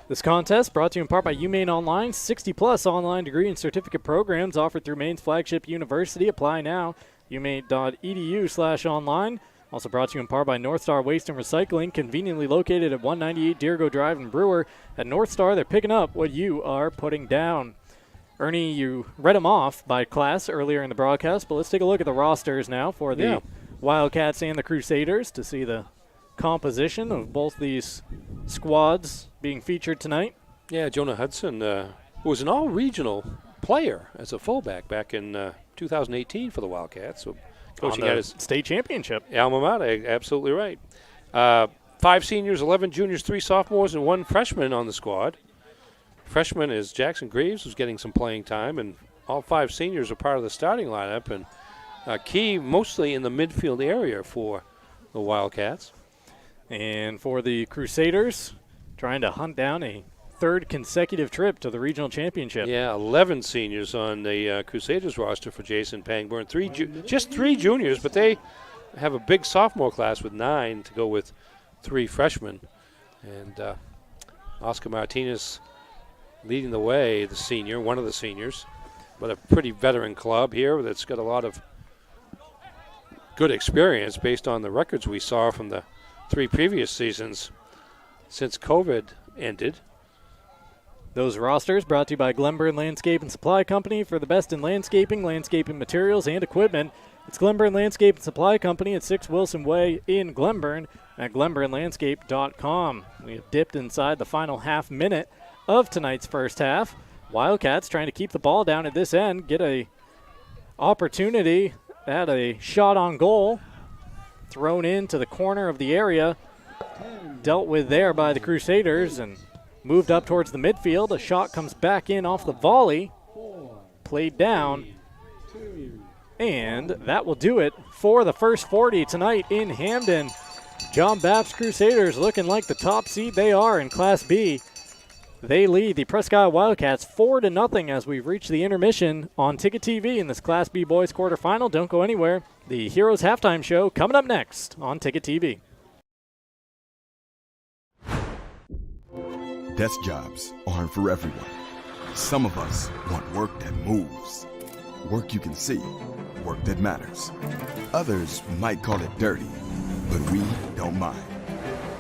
Speaker 10: This contest brought to you in part by UMaine Online, 60-plus online degree and certificate programs offered through Maine's flagship university. Apply now, umaine.edu/online. Also brought to you in part by North Star Waste and Recycling, conveniently located at 198 Deergo Drive in Brewer. At North Star, they're picking up what you are putting down. Ernie, you read them off by class earlier in the broadcast, but let's take a look at the rosters now for the Wildcats and the Crusaders to see the composition of both these squads being featured tonight.
Speaker 11: Yeah, Jonah Hudson, who was an all-regional player as a fullback back in 2018 for the Wildcats. So coaching at his
Speaker 10: state championship.
Speaker 11: Alma mater, absolutely right. 5 seniors, 11 juniors, 3 sophomores, and 1 freshman on the squad. Freshman is Jackson Greaves, who's getting some playing time, and all 5 seniors are part of the starting lineup, and key mostly in the midfield area for the Wildcats.
Speaker 10: And for the Crusaders, trying to hunt down a 3rd consecutive trip to the regional championship.
Speaker 11: Yeah, 11 seniors on the Crusaders roster for Jason Pangborn. Just 3 juniors, but they have a big sophomore class with 9 to go with 3 freshmen. And Oscar Martinez leading the way, the senior, one of the seniors, but a pretty veteran club here that's got a lot of good experience based on the records we saw from the 3 previous seasons since COVID ended.
Speaker 10: Those rosters brought to you by Glenburn Landscape and Supply Company for the best in landscaping materials, and equipment. It's Glenburn Landscape and Supply Company at 6 Wilson Way in Glenburn at glenburnlandscape.com. We have dipped inside the final half minute of tonight's first half. Wildcats trying to keep the ball down at this end, get a opportunity at a shot on goal, thrown into the corner of the area, dealt with there by the Crusaders and moved up towards the midfield. A shot comes back in off the volley, played down, and that will do it for the first 40 tonight in Hamden. John Bapst Crusaders looking like the top seed they are in Class B. They lead the Presque Wildcats 4-0 as we've reached the intermission on Ticket TV in this Class B boys quarterfinal. Don't go anywhere. The Heroes halftime show coming up next on Ticket TV.
Speaker 8: Desk jobs aren't for everyone. Some of us want work that moves. Work you can see. Work that matters. Others might call it dirty, but we don't mind.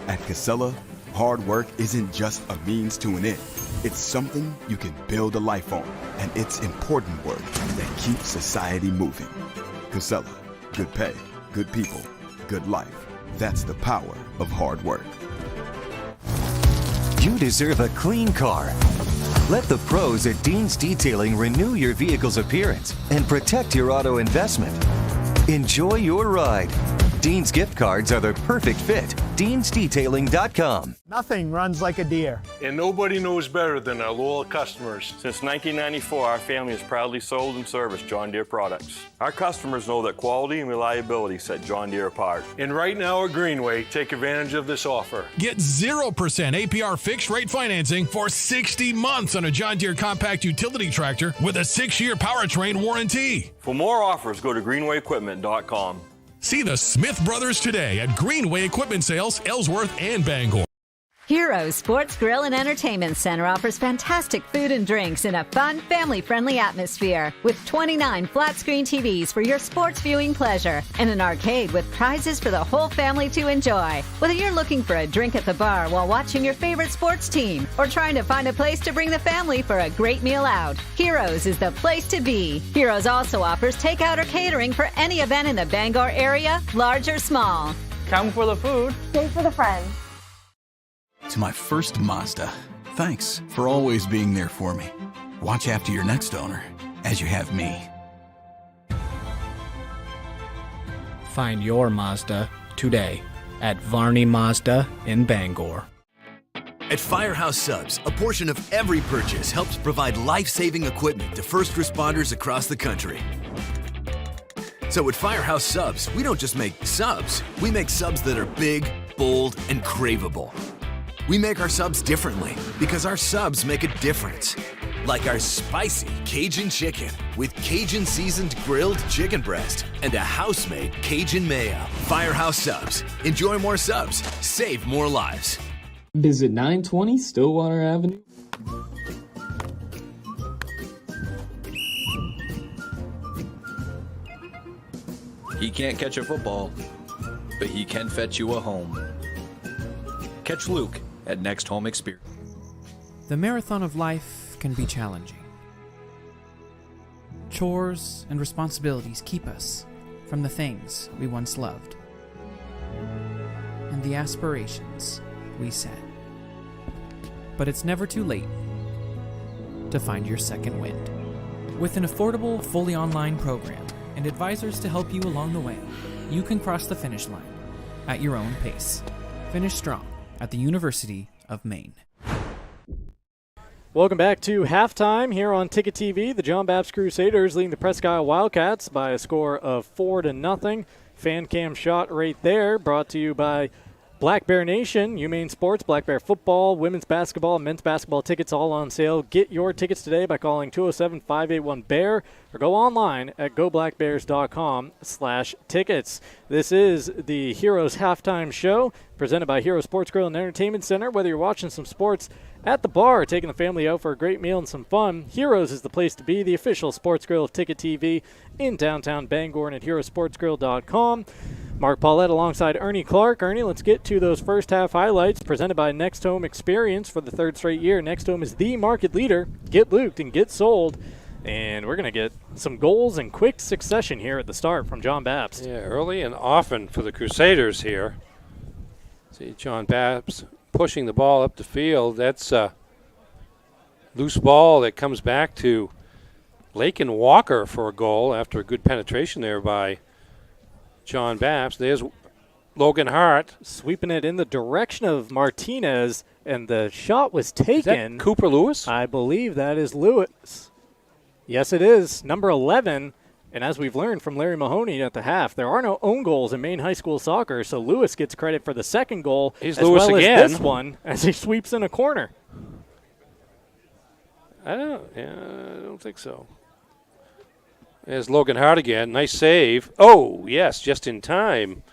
Speaker 8: At Casella, hard work isn't just a means to an end. It's something you can build a life on, and it's important work that keeps society moving. Casella, good pay, good people, good life. That's the power of hard work.
Speaker 9: You deserve a clean car. Let the pros at Dean's Detailing renew your vehicle's appearance and protect your auto investment. Enjoy your ride. Dean's gift cards are the perfect fit. Dean'sDetailing.com.
Speaker 3: Nothing runs like a deer.
Speaker 4: And nobody knows better than our loyal customers.
Speaker 5: Since 1994, our family has proudly sold and serviced John Deere products. Our customers know that quality and reliability set John Deere apart.
Speaker 4: And right now at Greenway, take advantage of this offer.
Speaker 24: Get 0% APR fixed rate financing for 60 months on a John Deere compact utility tractor with a 6-year powertrain warranty.
Speaker 5: For more offers, go to greenwayequipment.com.
Speaker 24: See the Smith Brothers today at Greenway Equipment Sales, Ellsworth, and Bangor.
Speaker 25: Heroes Sports Grill and Entertainment Center offers fantastic food and drinks in a fun, family-friendly atmosphere with 29 flat-screen TVs for your sports viewing pleasure and an arcade with prizes for the whole family to enjoy. Whether you're looking for a drink at the bar while watching your favorite sports team or trying to find a place to bring the family for a great meal out, Heroes is the place to be. Heroes also offers takeout or catering for any event in the Bangor area, large or small.
Speaker 21: Come for the food.
Speaker 26: Stay for the friends.
Speaker 16: To my first Mazda, thanks for always being there for me. Watch after your next owner, as you have me.
Speaker 17: Find your Mazda today at Varney Mazda in Bangor.
Speaker 6: At Firehouse Subs, a portion of every purchase helps provide life-saving equipment to first responders across the country. So at Firehouse Subs, we don't just make subs, we make subs that are big, bold, and craveable. We make our subs differently because our subs make a difference. Like our spicy Cajun chicken with Cajun seasoned grilled chicken breast and a house-made Cajun mayo. Firehouse Subs. Enjoy more subs. Save more lives.
Speaker 7: Visit 920 Stillwater Avenue.
Speaker 27: He can't catch a football, but he can fetch you a home. Catch Luke at Next Home Experience.
Speaker 28: The marathon of life can be challenging. Chores and responsibilities keep us from the things we once loved and the aspirations we set. But it's never too late to find your second wind. With an affordable, fully online program and advisors to help you along the way, you can cross the finish line at your own pace. Finish strong at the University of Maine.
Speaker 10: Welcome back to halftime here on Ticket TV. The John Bapst Crusaders leading the Presque Wildcats by a score of 4-0. Fan cam shot right there, brought to you by Black Bear Nation, UMaine Sports, Black Bear Football, women's basketball, men's basketball tickets all on sale. Get your tickets today by calling 207-581-BEAR or go online at goblackbears.com/tickets. This is the Heroes Halftime Show presented by Hero Sports Grill and Entertainment Center. Whether you're watching some sports at the bar or taking the family out for a great meal and some fun, Heroes is the place to be, the official sports grill of Ticket TV in downtown Bangor and at herosportsgrill.com. Mark Paulette alongside Ernie Clark. Ernie, let's get to those first half highlights presented by Next Home Experience for the third straight year. Next Home is the market leader. Get looped and get sold. And we're going to get some goals in quick succession here at the start from John Bapst.
Speaker 11: Yeah, early and often for the Crusaders here. See John Bapst pushing the ball up the field. That's a loose ball that comes back to Lakin Walker for a goal after a good penetration there by John Bapst. There's Logan Hart.
Speaker 10: Sweeping it in the direction of Martinez, and the shot was taken.
Speaker 11: Is that Cooper Lewis?
Speaker 10: I believe that is Lewis. Yes, it is. Number 11. And as we've learned from Larry Mahoney at the half, there are no own goals in Maine high school soccer, so Lewis gets credit for the second goal
Speaker 11: He's
Speaker 10: as
Speaker 11: Lewis
Speaker 10: well
Speaker 11: again.
Speaker 10: as this one as he sweeps in a corner.
Speaker 11: I don't think so. There's Logan Hart again. Nice save. Oh, yes, just in time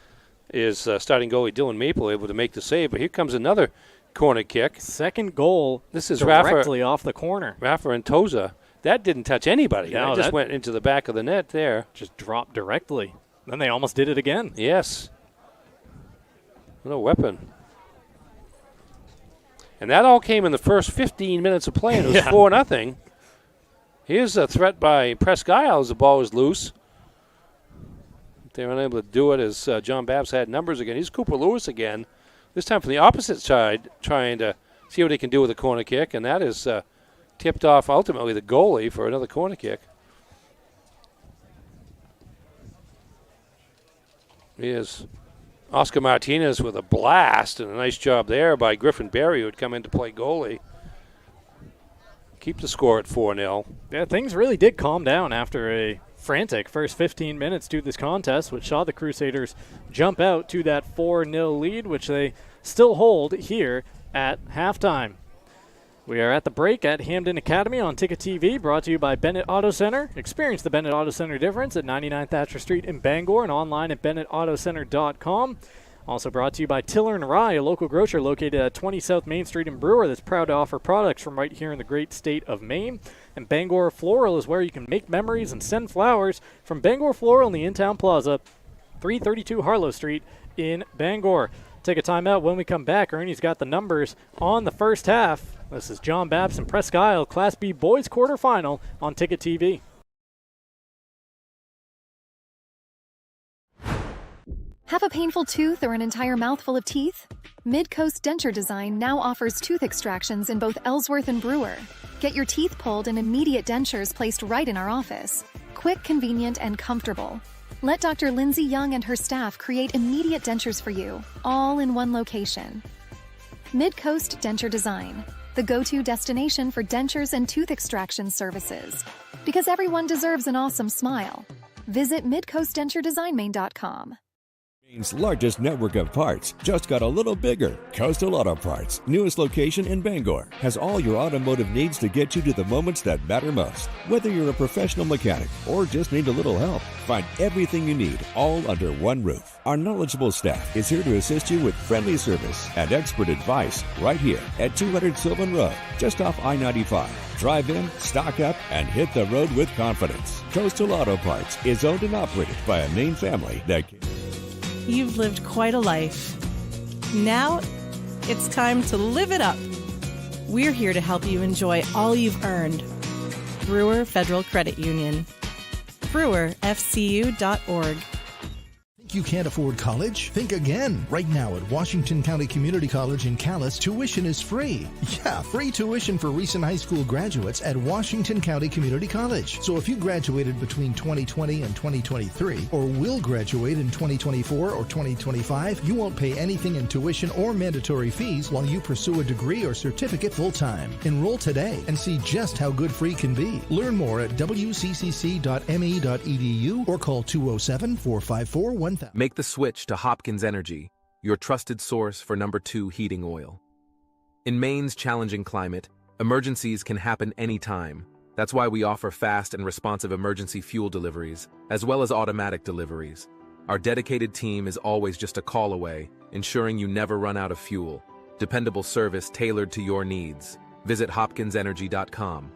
Speaker 11: is starting goalie Dylan Maple able to make the save. But here comes another corner kick.
Speaker 10: Second goal.
Speaker 11: This is
Speaker 10: directly off the corner.
Speaker 11: Rafa and Toza. That didn't touch anybody.
Speaker 10: No,
Speaker 11: that just went into the back of the net there.
Speaker 10: Just dropped directly. Then they almost did it again.
Speaker 11: Yes. What a weapon. And that all came in the first 15 minutes of play, and it was 4-0. Here's a threat by Presque as the ball was loose. They were unable to do it as John Bapst had numbers again. Here's Cooper Lewis again, this time from the opposite side, trying to see what he can do with a corner kick, and that is tipped off ultimately the goalie for another corner kick. Here's Oscar Martinez with a blast, and a nice job there by Griffin Berry, who had come in to play goalie. Keep the score at 4-0.
Speaker 10: Yeah, things really did calm down after a frantic first 15 minutes to this contest, which saw the Crusaders jump out to that 4-0 lead, which they still hold here at halftime. We are at the break at Hamden Academy on Ticket TV, brought to you by Bennett Auto Center. Experience the Bennett Auto Center difference at 99 Thatcher Street in Bangor and online at BennettAutoCenter.com. Also brought to you by Tiller & Rye, a local grocer located at 20 South Main Street in Brewer that's proud to offer products from right here in the great state of Maine. And Bangor Floral is where you can make memories and send flowers from Bangor Floral in the In-Town Plaza, 332 Harlow Street in Bangor. Take a timeout. When we come back, Ernie's got the numbers on the first half. This is John Bapst and Presque Class B Boys Quarterfinal on Ticket TV.
Speaker 2: Have a painful tooth or an entire mouthful of teeth? Mid-Coast Denture Design now offers tooth extractions in both Ellsworth and Brewer. Get your teeth pulled and immediate dentures placed right in our office. Quick, convenient, and comfortable. Let Dr. Lindsay Young and her staff create immediate dentures for you, all in one location. Mid-Coast Denture Design, the go-to destination for dentures and tooth extraction services. Because everyone deserves an awesome smile. Visit midcoastdenturedesignmain.com.
Speaker 12: Maine's largest network of parts just got a little bigger. Coastal Auto Parts, newest location in Bangor, has all your automotive needs to get you to the moments that matter most. Whether you're a professional mechanic or just need a little help, find everything you need all under one roof. Our knowledgeable staff is here to assist you with friendly service and expert advice right here at 200 Sylvan Road, just off I-95. Drive in, stock up, and hit the road with confidence. Coastal Auto Parts is owned and operated by a Maine family that...
Speaker 13: You've lived quite a life. Now, it's time to live it up. We're here to help you enjoy all you've earned. Brewer Federal Credit Union. BrewerFCU.org.
Speaker 14: Think you can't afford college? Think again. Right now at Washington County Community College in Calais, tuition is free. Yeah, free tuition for recent high school graduates at Washington County Community College. So if you graduated between 2020 and 2023, or will graduate in 2024 or 2025, you won't pay anything in tuition or mandatory fees while you pursue a degree or certificate full-time. Enroll today and see just how good free can be. Learn more at wccc.me.edu or call 207-454-1000.
Speaker 15: Make the switch to Hopkins Energy, your trusted source for number 2 heating oil. In Maine's challenging climate, emergencies can happen anytime. That's why we offer fast and responsive emergency fuel deliveries, as well as automatic deliveries. Our dedicated team is always just a call away, ensuring you never run out of fuel. Dependable service tailored to your needs. Visit hopkinsenergy.com.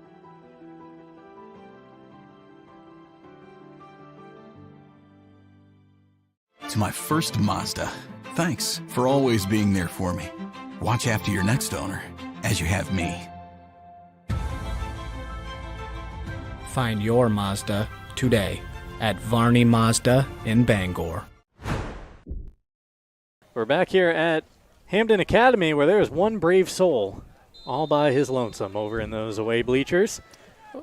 Speaker 16: To my first Mazda, thanks for always being there for me. Watch after your next owner, as you have me.
Speaker 17: Find your Mazda today at Varney Mazda in Bangor.
Speaker 10: We're back here at Hamden Academy, where there is one brave soul all by his lonesome over in those away bleachers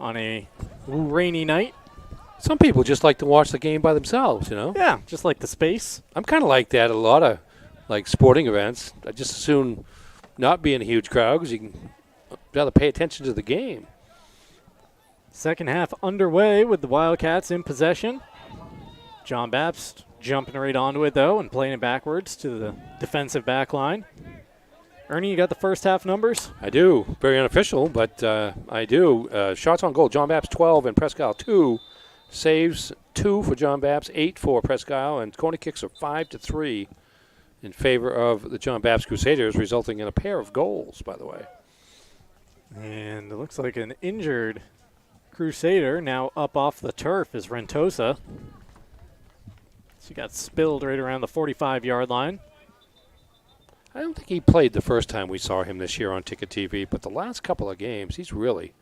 Speaker 10: on a rainy night.
Speaker 11: Some people just like to watch the game by themselves, you know?
Speaker 10: Yeah, just like the space.
Speaker 11: I'm kind of like that at a lot of like sporting events. I just as soon not be in a huge crowd because you can rather pay attention to the game.
Speaker 10: Second half underway with the Wildcats in possession. John Bapst jumping right onto it, though, and playing it backwards to the defensive back line. Ernie, you got the first half numbers?
Speaker 11: I do. Very unofficial, but I do. Shots on goal, John Bapst 12 and Presque 2. Saves 2 for John Bapst, 8 for Presque, and corner kicks are 5-3 in favor of the John Bapst Crusaders, resulting in a pair of goals, by the way.
Speaker 10: And it looks like an injured Crusader now up off the turf is Rentosa. She got spilled right around the 45-yard line.
Speaker 11: I don't think he played the first time we saw him this year on Ticket TV, but the last couple of games, he's really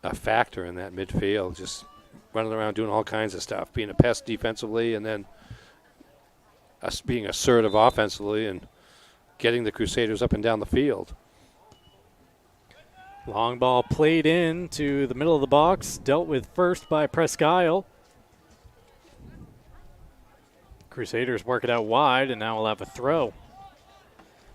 Speaker 11: a factor in that midfield, just running around doing all kinds of stuff, being a pest defensively and then being assertive offensively and getting the Crusaders up and down the field.
Speaker 10: Long ball played in to the middle of the box, dealt with first by Presque. Crusaders work it out wide, and now we'll have a throw.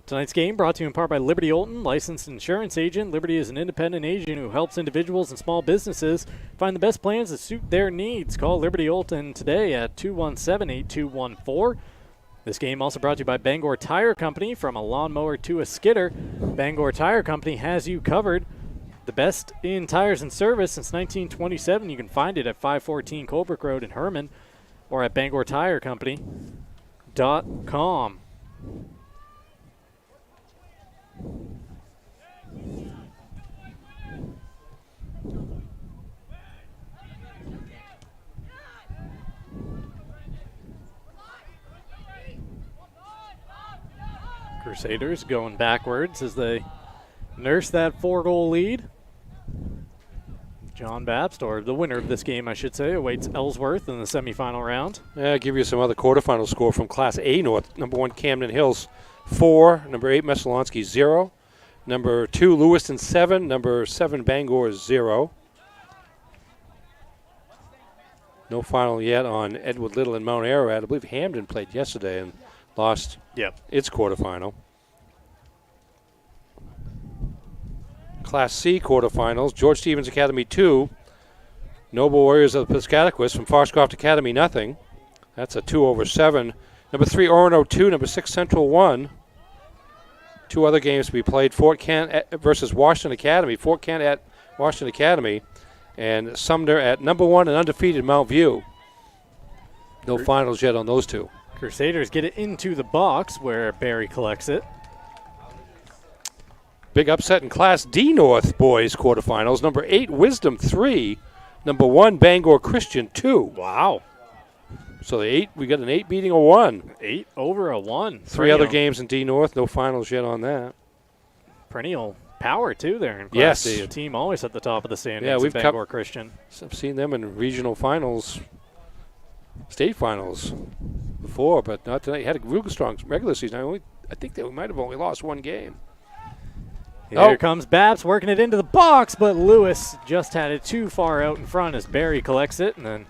Speaker 10: Tonight's game brought to you in part by Liberty Olton, licensed insurance agent. Liberty is an independent agent who helps individuals and small businesses find the best plans that suit their needs. Call Liberty Olton today at 217-8214. This game also brought to you by Bangor Tire Company. From a lawnmower to a skidder, Bangor Tire Company has you covered. The best in tires and service since 1927. You can find it at 514 Colebrook Road in Herman or at BangorTireCompany.com. Crusaders going backwards as they nurse that 4-goal lead. John Bapst, or the winner of this game, I should say, awaits Ellsworth in the semifinal round.
Speaker 11: Yeah, I'll give you some other quarterfinal score from Class A North. Number 1, Camden Hills, 4. Number 8, Messalonsky, 0. Number 2, Lewiston, 7. Number 7, Bangor, 0. No final yet on Edward Little and Mount Ararat. I believe Hamden played yesterday and lost its quarterfinal. Class C quarterfinals, George Stevens Academy 2, Noble Warriors of the Piscataquis from Foxcroft Academy, nothing. That's a 2/7. Number 3, Orono 2, number 6, Central 1. 2 other games to be played, Fort Kent versus Washington Academy, Fort Kent at Washington Academy, and Sumner at number 1 and undefeated Mount View. No finals yet on those two.
Speaker 10: Crusaders get it into the box where Barry collects it.
Speaker 11: Big upset in Class D North boys quarterfinals. Number 8, Wisdom 3. Number 1, Bangor Christian 2.
Speaker 10: Wow.
Speaker 11: So we got an 8 beating a 1.
Speaker 10: 8 over a 1.
Speaker 11: 3 other games in D North. No finals yet on that.
Speaker 10: Perennial power, too, there in Class D. A team always at the top of the standings.
Speaker 11: Yeah, we've
Speaker 10: Bangor Christian.
Speaker 11: I've seen them in regional finals, state finals before, but not tonight. Had a real strong regular season. I think they might have only lost 1 game.
Speaker 10: Here comes Bapst working it into the box, but Lewis just had it too far out in front as Barry collects it, and then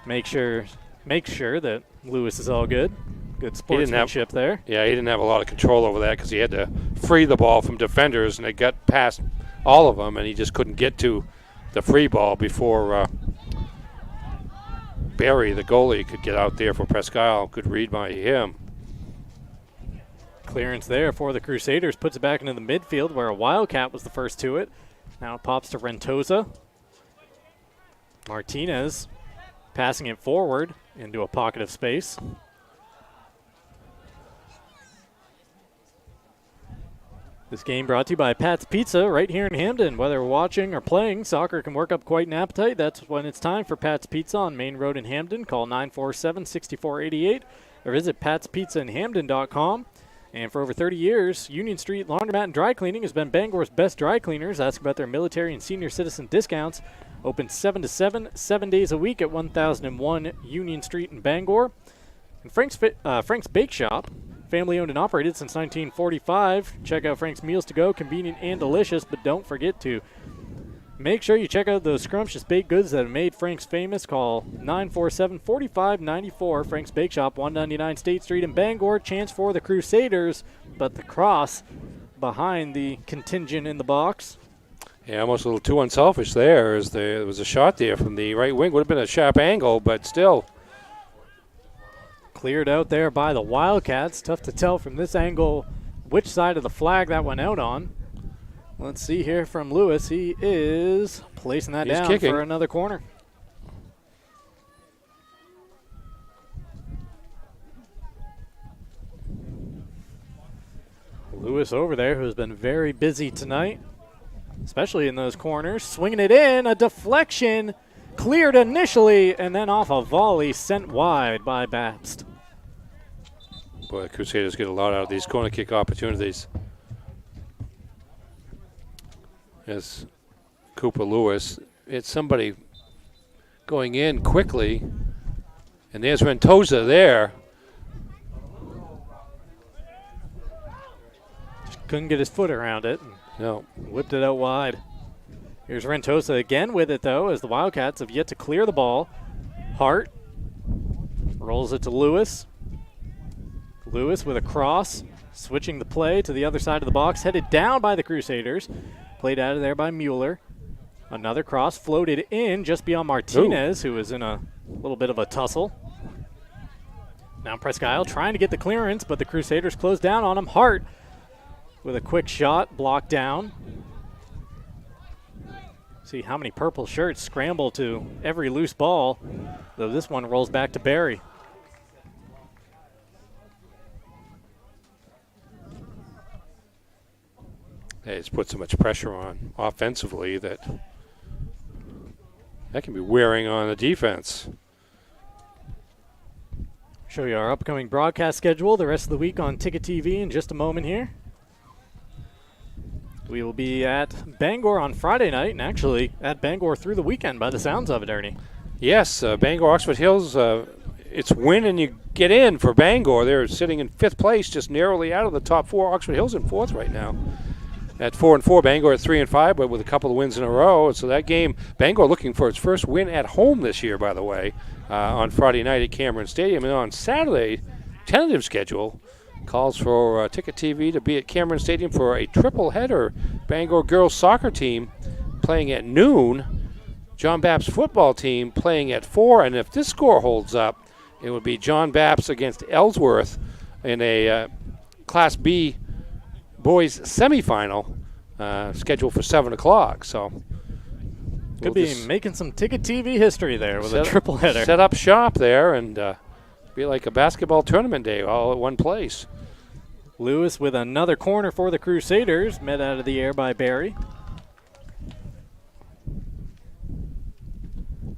Speaker 10: make sure that Lewis is all good. Good sportsmanship there.
Speaker 11: Yeah, he didn't have a lot of control over that because he had to free the ball from defenders, and it got past all of them, and he just couldn't get to the free ball before Barry, the goalie, could get out there for Presque. Good read by him.
Speaker 10: Clearance there for the Crusaders. Puts it back into the midfield where a Wildcat was the first to it. Now it pops to Rentosa. Martinez passing it forward into a pocket of space. This game brought to you by Pat's Pizza right here in Hamden. Whether watching or playing, soccer can work up quite an appetite. That's when it's time for Pat's Pizza on Main Road in Hamden. Call 947-6488 or visit patspizzainhamden.com. And for over 30 years, Union Street Laundromat and Dry Cleaning has been Bangor's best dry cleaners. Ask about their military and senior citizen discounts. Open 7 to 7, 7 days a week at 1001 Union Street in Bangor. And Frank's Bake Shop, family owned and operated since 1945. Check out Frank's Meals to Go, convenient and delicious, but don't forget to make sure you check out those scrumptious baked goods that have made Frank's famous. Call 947-4594. Frank's Bake Shop, 199 State Street in Bangor. Chance for the Crusaders, but the cross behind the contingent in the box.
Speaker 11: Yeah, almost a little too unselfish there. As there was a shot there from the right wing. Would have been a sharp angle, but still.
Speaker 10: Cleared out there by the Wildcats. Tough to tell from this angle which side of the flag that went out on. Let's see here from Lewis. He is placing that down
Speaker 11: kicking
Speaker 10: for another corner. Lewis over there, who's been very busy tonight, especially in those corners. Swinging it in, a deflection, cleared initially, and then off a volley sent wide by Bapst.
Speaker 11: Boy, the Crusaders get a lot out of these corner kick opportunities. As Cooper Lewis, it's somebody going in quickly, and there's Rentosa there.
Speaker 10: Couldn't get his foot around it.
Speaker 11: No.
Speaker 10: Whipped it out wide. Here's Rentosa again with it, though, as the Wildcats have yet to clear the ball. Hart rolls it to Lewis. Lewis with a cross, switching the play to the other side of the box, headed down by the Crusaders. Played out of there by Mueller. Another cross floated in just beyond Martinez, who was in a little bit of a tussle. Now Presque trying to get the clearance, but the Crusaders close down on him. Hart with a quick shot, blocked down. See how many purple shirts scramble to every loose ball, though this one rolls back to Barry.
Speaker 11: Hey, it's put so much pressure on offensively that can be wearing on the defense.
Speaker 10: Show you our upcoming broadcast schedule the rest of the week on Ticket TV in just a moment here. We will be at Bangor on Friday night, and actually at Bangor through the weekend by the sounds of it, Ernie.
Speaker 11: Yes, Bangor, Oxford Hills, it's win and you get in for Bangor. They're sitting in 5th place, just narrowly out of the top 4. Oxford Hills in 4th right now. At 4-4, Bangor at 3-5, but with a couple of wins in a row. So that game, Bangor looking for its first win at home this year, by the way, on Friday night at Cameron Stadium. And on Saturday, tentative schedule calls for Ticket TV to be at Cameron Stadium for a triple header. Bangor girls soccer team playing at noon. John Bapst football team playing at 4. And if this score holds up, it would be John Bapst against Ellsworth in a Class B boys semifinal scheduled for 7 o'clock. So
Speaker 10: could be making some Ticket TV history there with a triple header.
Speaker 11: Set up shop there and be like a basketball tournament day all at one place.
Speaker 10: Lewis with another corner for the Crusaders, met out of the air by Barry.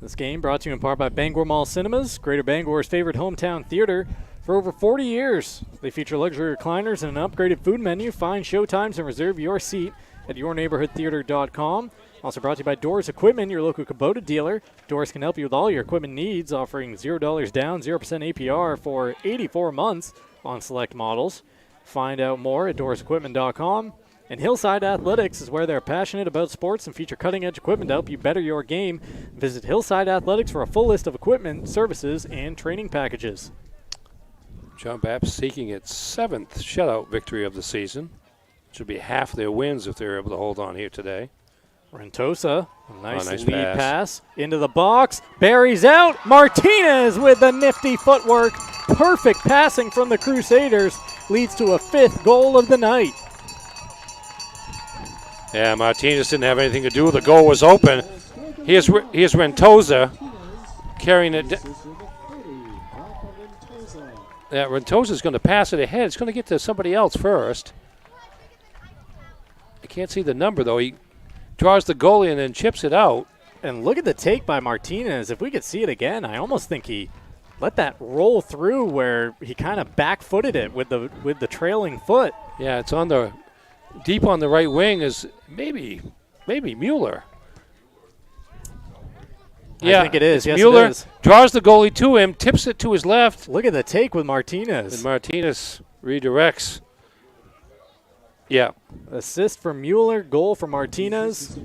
Speaker 10: This game brought to you in part by Bangor Mall Cinemas, Greater Bangor's favorite hometown theater. For over 40 years, they feature luxury recliners and an upgraded food menu. Find showtimes and reserve your seat at yourneighborhoodtheater.com. Also brought to you by Doors Equipment, your local Kubota dealer. Doors can help you with all your equipment needs, offering $0 down, 0% APR for 84 months on select models. Find out more at doorsequipment.com. And Hillside Athletics is where they're passionate about sports and feature cutting-edge equipment to help you better your game. Visit Hillside Athletics for a full list of equipment, services, and training packages.
Speaker 11: John Bapst seeking its 7th shutout victory of the season. Should be half their wins if they're able to hold on here today.
Speaker 10: Rentosa, a nice lead pass into the box. Barry's out. Martinez with the nifty footwork. Perfect passing from the Crusaders leads to a 5th goal of the night.
Speaker 11: Yeah, Martinez didn't have anything to do. The goal was open. Here's Rentosa carrying it. Rentosa's going to pass it ahead. It's going to get to somebody else first. I can't see the number, though. He draws the goalie and then chips it out.
Speaker 10: And look at the take by Martinez. If we could see it again, I almost think he let that roll through where he kind of back-footed it with the trailing foot.
Speaker 11: Yeah, it's on the deep on the right wing is maybe Mueller.
Speaker 10: I think it is. Yes,
Speaker 11: Mueller
Speaker 10: it is.
Speaker 11: Draws the goalie to him, tips it to his left.
Speaker 10: Look at the take with Martinez.
Speaker 11: And Martinez redirects. Yeah.
Speaker 10: Assist from Mueller, goal for Martinez.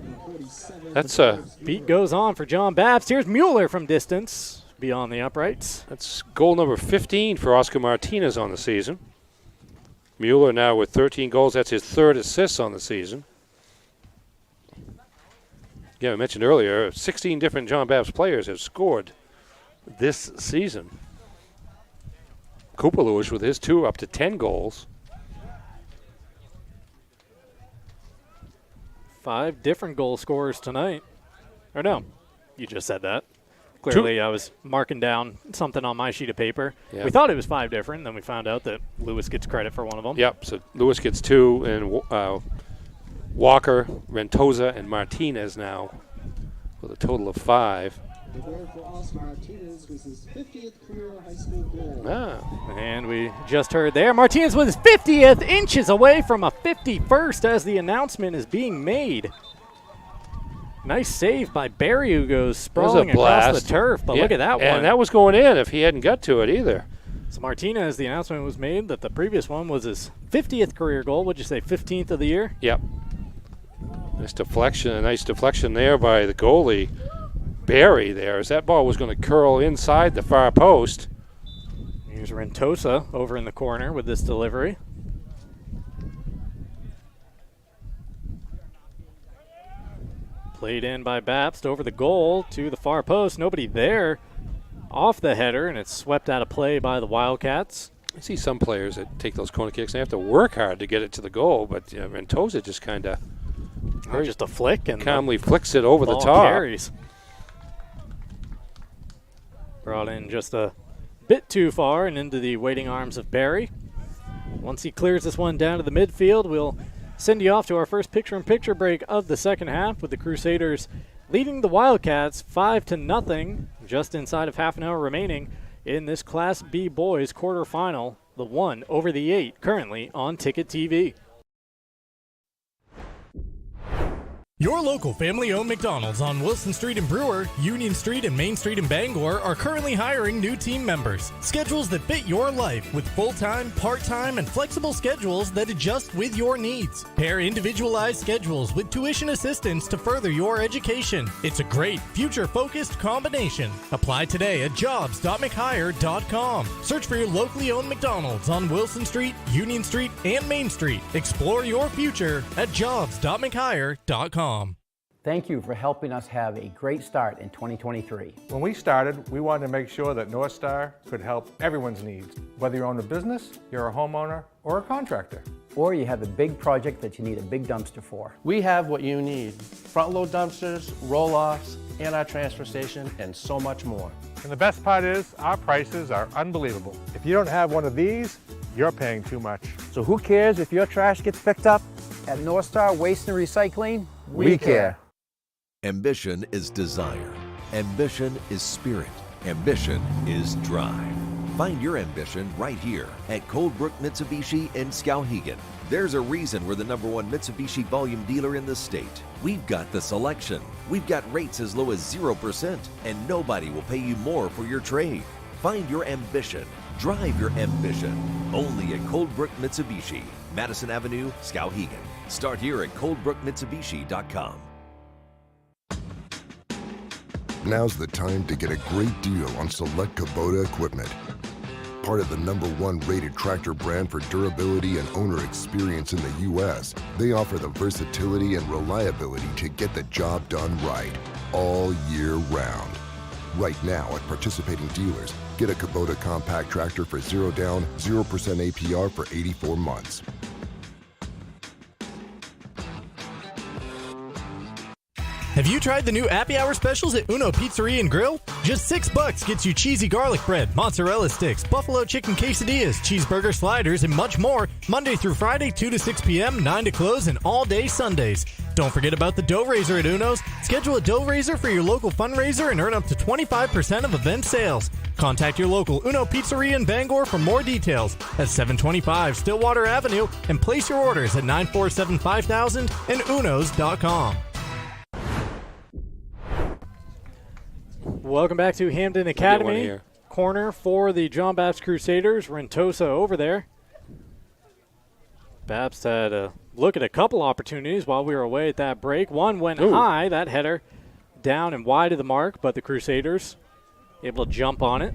Speaker 11: That's a
Speaker 10: beat goes on for John Bapst. Here's Mueller from distance beyond the uprights.
Speaker 11: That's goal number 15 for Oscar Martinez on the season. Mueller now with 13 goals. That's his 3rd assist on the season. Yeah, I mentioned earlier, 16 different John Bapst players have scored this season. Cooper Lewis with his 2 up to 10 goals.
Speaker 10: 5 different goal scorers tonight. Or no, you just said that. Clearly, I was marking down something on my sheet of paper.
Speaker 11: Yeah.
Speaker 10: We thought it was 5 different, then we found out that Lewis gets credit for one of them.
Speaker 11: Yep, so Lewis gets 2, and Walker, Rentosa, and Martinez now with a total of 5.
Speaker 1: Martinez was his 50th career high school goal.
Speaker 10: And we just heard there, Martinez with his 50th, inches away from a 51st as the announcement is being made. Nice save by Barry, who goes sprawling across the turf, but look at that one.
Speaker 11: And that was going in if he hadn't got to it either.
Speaker 10: So Martinez, the announcement was made that the previous one was his 50th career goal. Would you say 15th of the year?
Speaker 11: Yep. Nice deflection, a nice deflection there by the goalie, Barry there, as that ball was going to curl inside the far post.
Speaker 10: Here's Rentosa over in the corner with this delivery. Played in by Bapst over the goal to the far post. Nobody there off the header, and it's swept out of play by the Wildcats.
Speaker 11: I see some players that take those corner kicks and they have to work hard to get it to the goal, but Rentosa just kind of
Speaker 10: just a flick and
Speaker 11: calmly flicks it over the
Speaker 10: ball
Speaker 11: top.
Speaker 10: Carries. Brought in just a bit too far and into the waiting arms of Barry. Once he clears this one down to the midfield, we'll send you off to our first picture-in-picture break of the second half with the Crusaders leading the Wildcats 5-0, just inside of half an hour remaining in this Class B boys quarterfinal, the 1 over the 8, currently on Ticket TV.
Speaker 8: Your local family-owned McDonald's on Wilson Street in Brewer, Union Street and Main Street in Bangor are currently hiring new team members. Schedules that fit your life with full-time, part-time, and flexible schedules that adjust with your needs. Pair individualized schedules with tuition assistance to further your education. It's a great, future-focused combination. Apply today at jobs.mchire.com. Search for your locally owned McDonald's on Wilson Street, Union Street, and Main Street. Explore your future at jobs.mchire.com.
Speaker 18: Thank you for helping us have a great start in 2023.
Speaker 19: When we started, we wanted to make sure that North Star could help everyone's needs, whether you own a business, you're a homeowner, or a contractor.
Speaker 18: Or you have a big project that you need a big dumpster for.
Speaker 21: We have what you need: front-load dumpsters, roll-offs, and our transfer station, and so much more.
Speaker 19: And the best part is, our prices are unbelievable. If you don't have one of these, you're paying too much.
Speaker 18: So who cares if your trash gets picked up? At North Star Waste and Recycling, we care.
Speaker 20: Ambition is desire. Ambition is spirit. Ambition is drive. Find your ambition right here at Coldbrook Mitsubishi in Skowhegan. There's a reason we're the #1 Mitsubishi volume dealer in the state. We've got the selection. We've got rates as low as 0%, and nobody will pay you more for your trade. Find your ambition. Drive your ambition. Only at Coldbrook Mitsubishi, Madison Avenue, Skowhegan. Start here at coldbrookmitsubishi.com.
Speaker 22: Now's the time to get a great deal on select Kubota equipment. Part of the #1 rated tractor brand for durability and owner experience in the U.S., they offer the versatility and reliability to get the job done right, all year round. Right now at participating dealers, get a Kubota compact tractor for 0 down, 0% APR for 84 months.
Speaker 8: Have you tried the new happy hour specials at Uno Pizzeria and Grill? Just $6 gets you cheesy garlic bread, mozzarella sticks, buffalo chicken quesadillas, cheeseburger sliders, and much more, Monday through Friday, 2 to 6 p.m., 9 to close, and all day Sundays. Don't forget about the dough raiser at Uno's. Schedule a dough raiser for your local fundraiser and earn up to 25% of event sales. Contact your local Uno Pizzeria in Bangor for more details at 725 Stillwater Avenue and place your orders at 947-5000 and unos.com.
Speaker 10: Welcome back to Hampden Academy. Corner for the John Bapst Crusaders. Rentosa over there. Bapst had a look at a couple opportunities while we were away at that break. One went high, that header down and wide of the mark, but the Crusaders able to jump on it.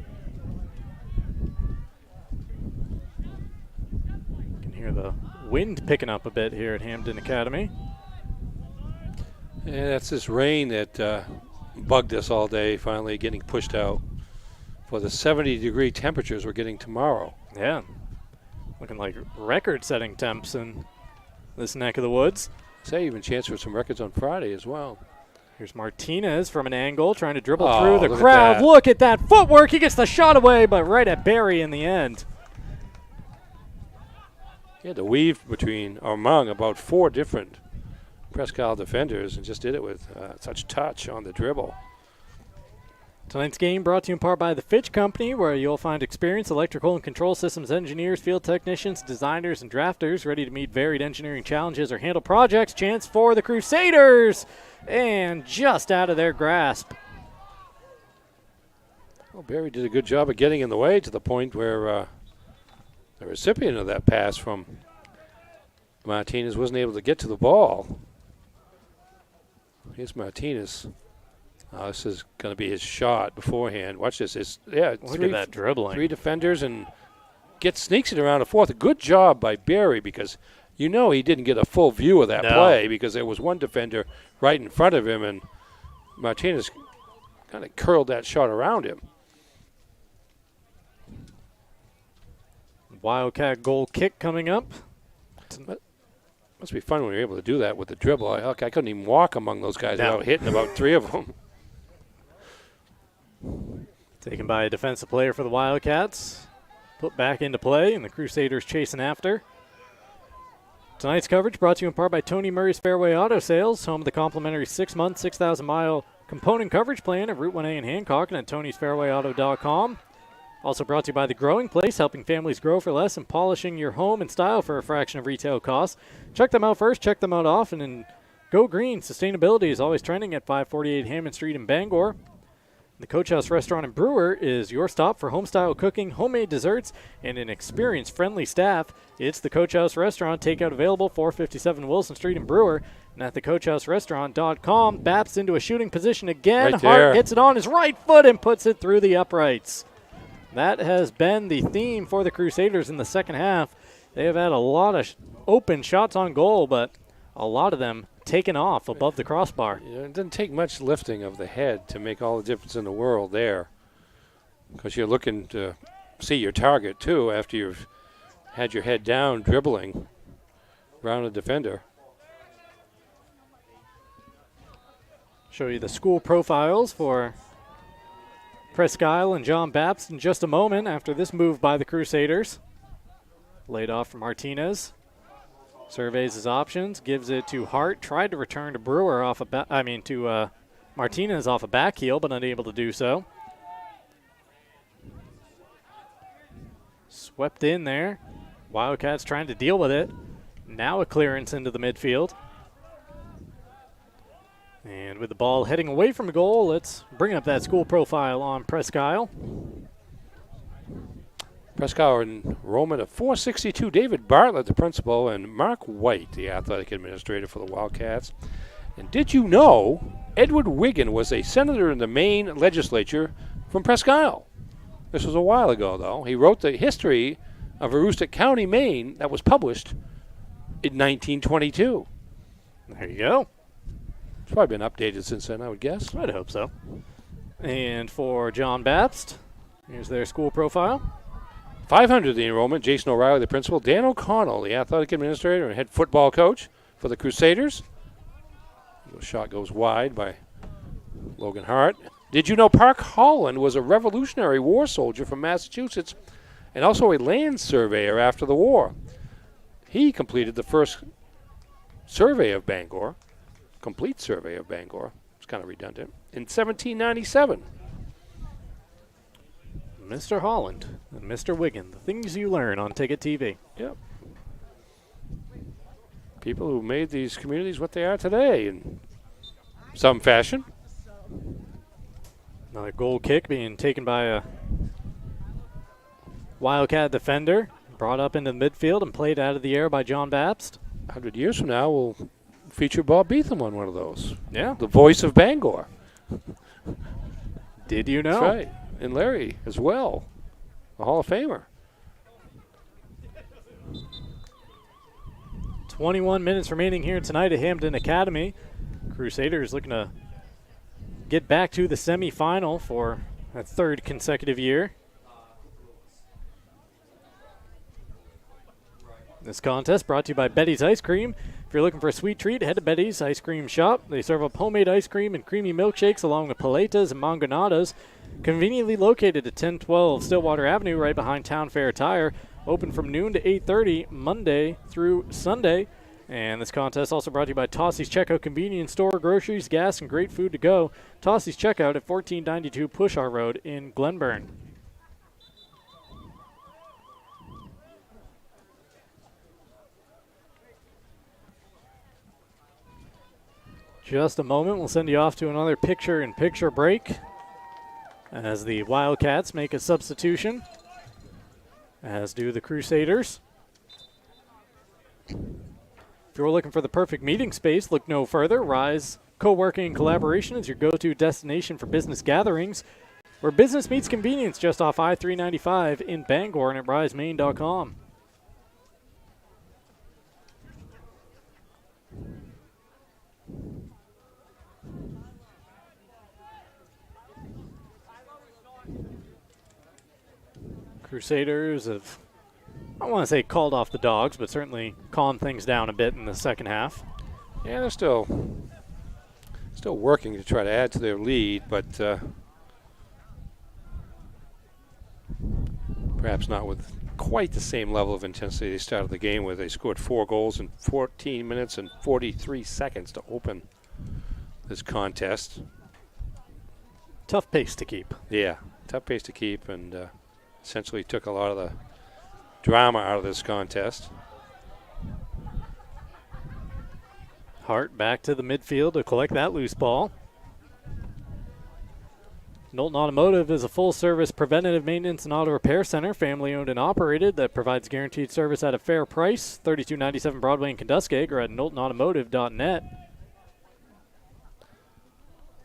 Speaker 10: You can hear the wind picking up a bit here at Hampden Academy.
Speaker 11: Yeah, that's this rain that bugged us all day, finally getting pushed out for the 70-degree temperatures we're getting tomorrow.
Speaker 10: Yeah, looking like record-setting temps in this neck of the woods.
Speaker 11: Say even chance for some records on Friday as well.
Speaker 10: Here's Martinez from an angle, trying to dribble
Speaker 11: Oh,
Speaker 10: through the
Speaker 11: look at
Speaker 10: crowd.
Speaker 11: that.
Speaker 10: Look at that footwork. He gets the shot away, but right at Barry in the end.
Speaker 11: He had to weave between or among about 4 different Presque defenders and just did it with such touch on the dribble.
Speaker 10: Tonight's game brought to you in part by the Fitch Company, where you'll find experienced electrical and control systems engineers, field technicians, designers, and drafters ready to meet varied engineering challenges or handle projects. Chance for the Crusaders, and just out of their grasp.
Speaker 11: Well, Barry did a good job of getting in the way to the point where the recipient of that pass from Martinez wasn't able to get to the ball. Here's Martinez. This is going to be his shot beforehand. Watch this.
Speaker 10: Look at that dribbling.
Speaker 11: 3 defenders and sneaks it around a 4th. A good job by Barry, because you know he didn't get a full view of that play, because there was one defender right in front of him, and Martinez kind of curled that shot around him.
Speaker 10: Wildcat goal kick coming up.
Speaker 11: Must be fun when you're able to do that with the dribble. I couldn't even walk among those guys without hitting about 3 of them.
Speaker 10: Taken by a defensive player for the Wildcats. Put back into play, and the Crusaders chasing after. Tonight's coverage brought to you in part by Tony Murray's Fairway Auto Sales, home of the complimentary 6-month, 6,000-mile component coverage plan at Route 1A in Hancock and at tonysfairwayauto.com. Also brought to you by The Growing Place, helping families grow for less and polishing your home and style for a fraction of retail costs. Check them out first, check them out often, and go green. Sustainability is always trending at 548 Hammond Street in Bangor. The Coach House Restaurant and Brewer is your stop for home-style cooking, homemade desserts, and an experienced, friendly staff. It's the Coach House Restaurant. Takeout available, 457 Wilson Street in Brewer. And at thecoachhouserestaurant.com, Bapst into a shooting position again.
Speaker 11: Right there.
Speaker 10: Hart gets it on his right foot and puts it through the uprights. That has been the theme for the Crusaders in the second half. They have had a lot of open shots on goal, but a lot of them taken off above the crossbar.
Speaker 11: You know, it doesn't take much lifting of the head to make all the difference in the world there, because you're looking to see your target, too, after you've had your head down dribbling around a defender.
Speaker 10: Show you the school profiles for Presque and John Bapst in just a moment after this move by the Crusaders. Laid off from Martinez. Surveys his options, gives it to Hart. Tried to return to Brewer off a Martinez off a back heel, but unable to do so. Swept in there. Wildcats trying to deal with it. Now a clearance into the midfield. And with the ball heading away from the goal, let's bring up that school profile on Presque.
Speaker 11: Presque enrollment of 462. David Bartlett, the principal, and Mark White, the athletic administrator for the Wildcats. And did you know Edward Wiggin was a senator in the Maine legislature from Presque Isle? This was a while ago, though. He wrote the history of Aroostook County, Maine, that was published in 1922.
Speaker 10: There you go.
Speaker 11: It's probably been updated since then, I would guess.
Speaker 10: I'd hope so. And for John Bapst, here's their school profile.
Speaker 11: 500 the enrollment. Jason O'Reilly, the principal. Dan O'Connell, the athletic administrator and head football coach for the Crusaders. The shot goes wide by Logan Hart. Did you know Park Holland was a Revolutionary War soldier from Massachusetts and also a land surveyor after the war? He completed the first survey of Bangor, complete survey of Bangor. It's kind of redundant. In 1797.
Speaker 10: Mr. Holland and Mr. Wiggin, the things you learn on Ticket TV.
Speaker 11: Yep. People who made these communities what they are today in some fashion.
Speaker 10: Another goal kick being taken by a Wildcat defender, brought up into the midfield and played out of the air by John Bapst.
Speaker 11: 100 years from now, we'll feature Bob Beetham on one of those.
Speaker 10: Yeah.
Speaker 11: The voice of Bangor.
Speaker 10: Did you know?
Speaker 11: That's right. And Larry as well, a Hall of Famer.
Speaker 10: 21 minutes remaining here tonight at Hampden Academy. Crusaders looking to get back to the semifinal for a third consecutive year. This contest brought to you by Betty's Ice Cream. If you're looking for a sweet treat, head to Betty's Ice Cream Shop. They serve up homemade ice cream and creamy milkshakes along with paletas and mangonadas. Conveniently located at 1012 Stillwater Avenue right behind Town Fair Tire. Open from noon to 8:30 Monday through Sunday. And this contest also brought to you by Tossie's Checkout Convenience Store, groceries, gas, and great food to go. Tossie's Checkout at 1492 Pushar Road in Glenburn. Just a moment, we'll send you off to another picture-in-picture break as the Wildcats make a substitution, as do the Crusaders. If you're looking for the perfect meeting space, look no further. Rise Co-working and Collaboration is your go-to destination for business gatherings, where business meets convenience just off I-395 in Bangor and at risemain.com. Crusaders have, I don't want to say called off the dogs, but certainly calmed things down a bit in the second half.
Speaker 11: Yeah, they're still working to try to add to their lead, but perhaps not with quite the same level of intensity they started the game with. They scored 4 goals in 14 minutes and 43 seconds to open this contest.
Speaker 10: Tough pace to keep.
Speaker 11: Yeah, tough pace to keep, and essentially took a lot of the drama out of this contest.
Speaker 10: Hart back to the midfield to collect that loose ball. Knowlton Automotive is a full-service preventative maintenance and auto repair center, family-owned and operated, that provides guaranteed service at a fair price. 3297 Broadway in Kentuskeg or at knowltonautomotive.net.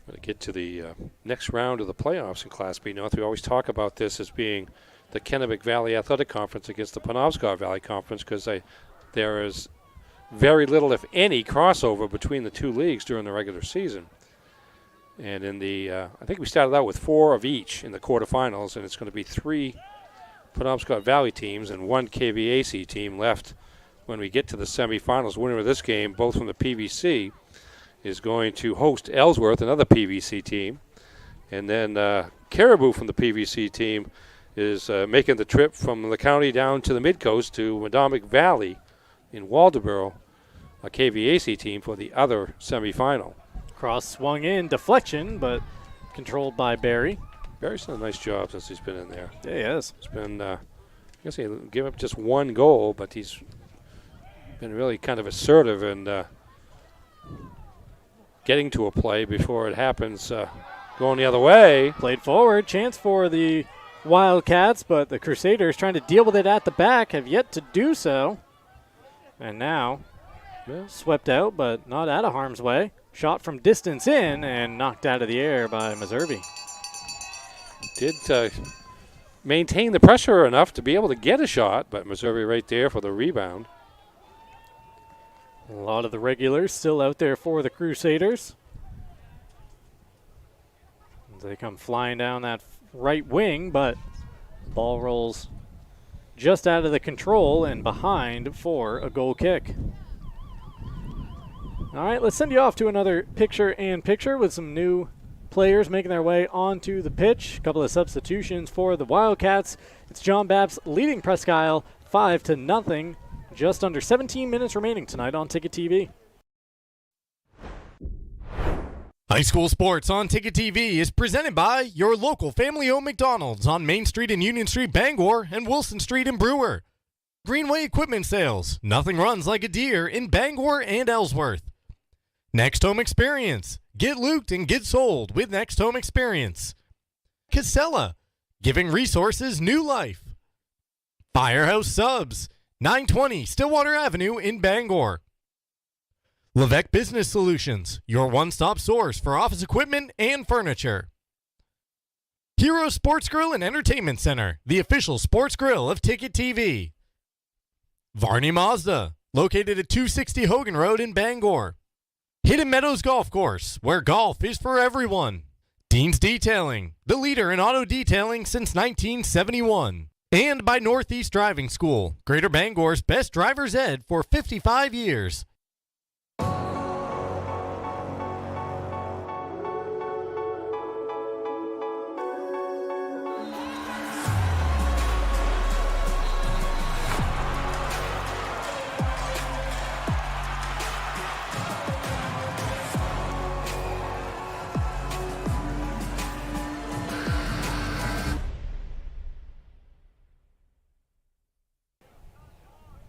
Speaker 11: Going to get to the next round of the playoffs in Class B North. We always talk about this as being the Kennebec Valley Athletic Conference against the Penobscot Valley Conference, because there is very little, if any, crossover between the two leagues during the regular season. And in the, I think we started out with 4 of each in the quarterfinals, and it's going to be 3 Penobscot Valley teams and 1 KVAC team left when we get to the semifinals. Winner of this game, both from the PVC, is going to host Ellsworth, another PVC team. And then Caribou from the PVC team is making the trip from the county down to the mid-coast to Madomic Valley in Waldoboro, a KVAC team, for the other semifinal.
Speaker 10: Cross swung in, deflection, but controlled by Barry.
Speaker 11: Barry's done a nice job since he's been in there.
Speaker 10: Yeah, he has.
Speaker 11: It's been, I guess he gave up just 1 goal, but he's been really kind of assertive and getting to a play before it happens, going the other way.
Speaker 10: Played forward, chance for the Wildcats, but the Crusaders, trying to deal with it at the back, have yet to do so. And now swept out, but not out of harm's way. Shot from distance in and knocked out of the air by Meservey.
Speaker 11: Did maintain the pressure enough to be able to get a shot, but Meservey right there for the rebound.
Speaker 10: A lot of the regulars still out there for the Crusaders. They come flying down that right wing, but ball rolls just out of the control and behind for a goal kick. All right, let's send you off to another picture-in-picture with some new players making their way onto the pitch. A couple of substitutions for the Wildcats. It's John Bapst leading Presque 5-0. Just under 17 minutes remaining tonight on Ticket TV.
Speaker 8: High school sports on Ticket TV is presented by your local family-owned McDonald's on Main Street and Union Street, Bangor, and Wilson Street in Brewer. Greenway Equipment Sales. Nothing runs like a deer in Bangor and Ellsworth. Next Home Experience. Get looped and get sold with Next Home Experience. Casella. Giving resources new life. Firehouse Subs. 920 Stillwater Avenue in Bangor. Levesque Business Solutions, your one-stop source for office equipment and furniture. Hero Sports Grill and Entertainment Center, the official sports grill of Ticket TV. Varney Mazda, located at 260 Hogan Road in Bangor. Hidden Meadows Golf Course, where golf is for everyone. Dean's Detailing, the leader in auto detailing since 1971. And by Northeast Driving School, Greater Bangor's best driver's ed for 55 years.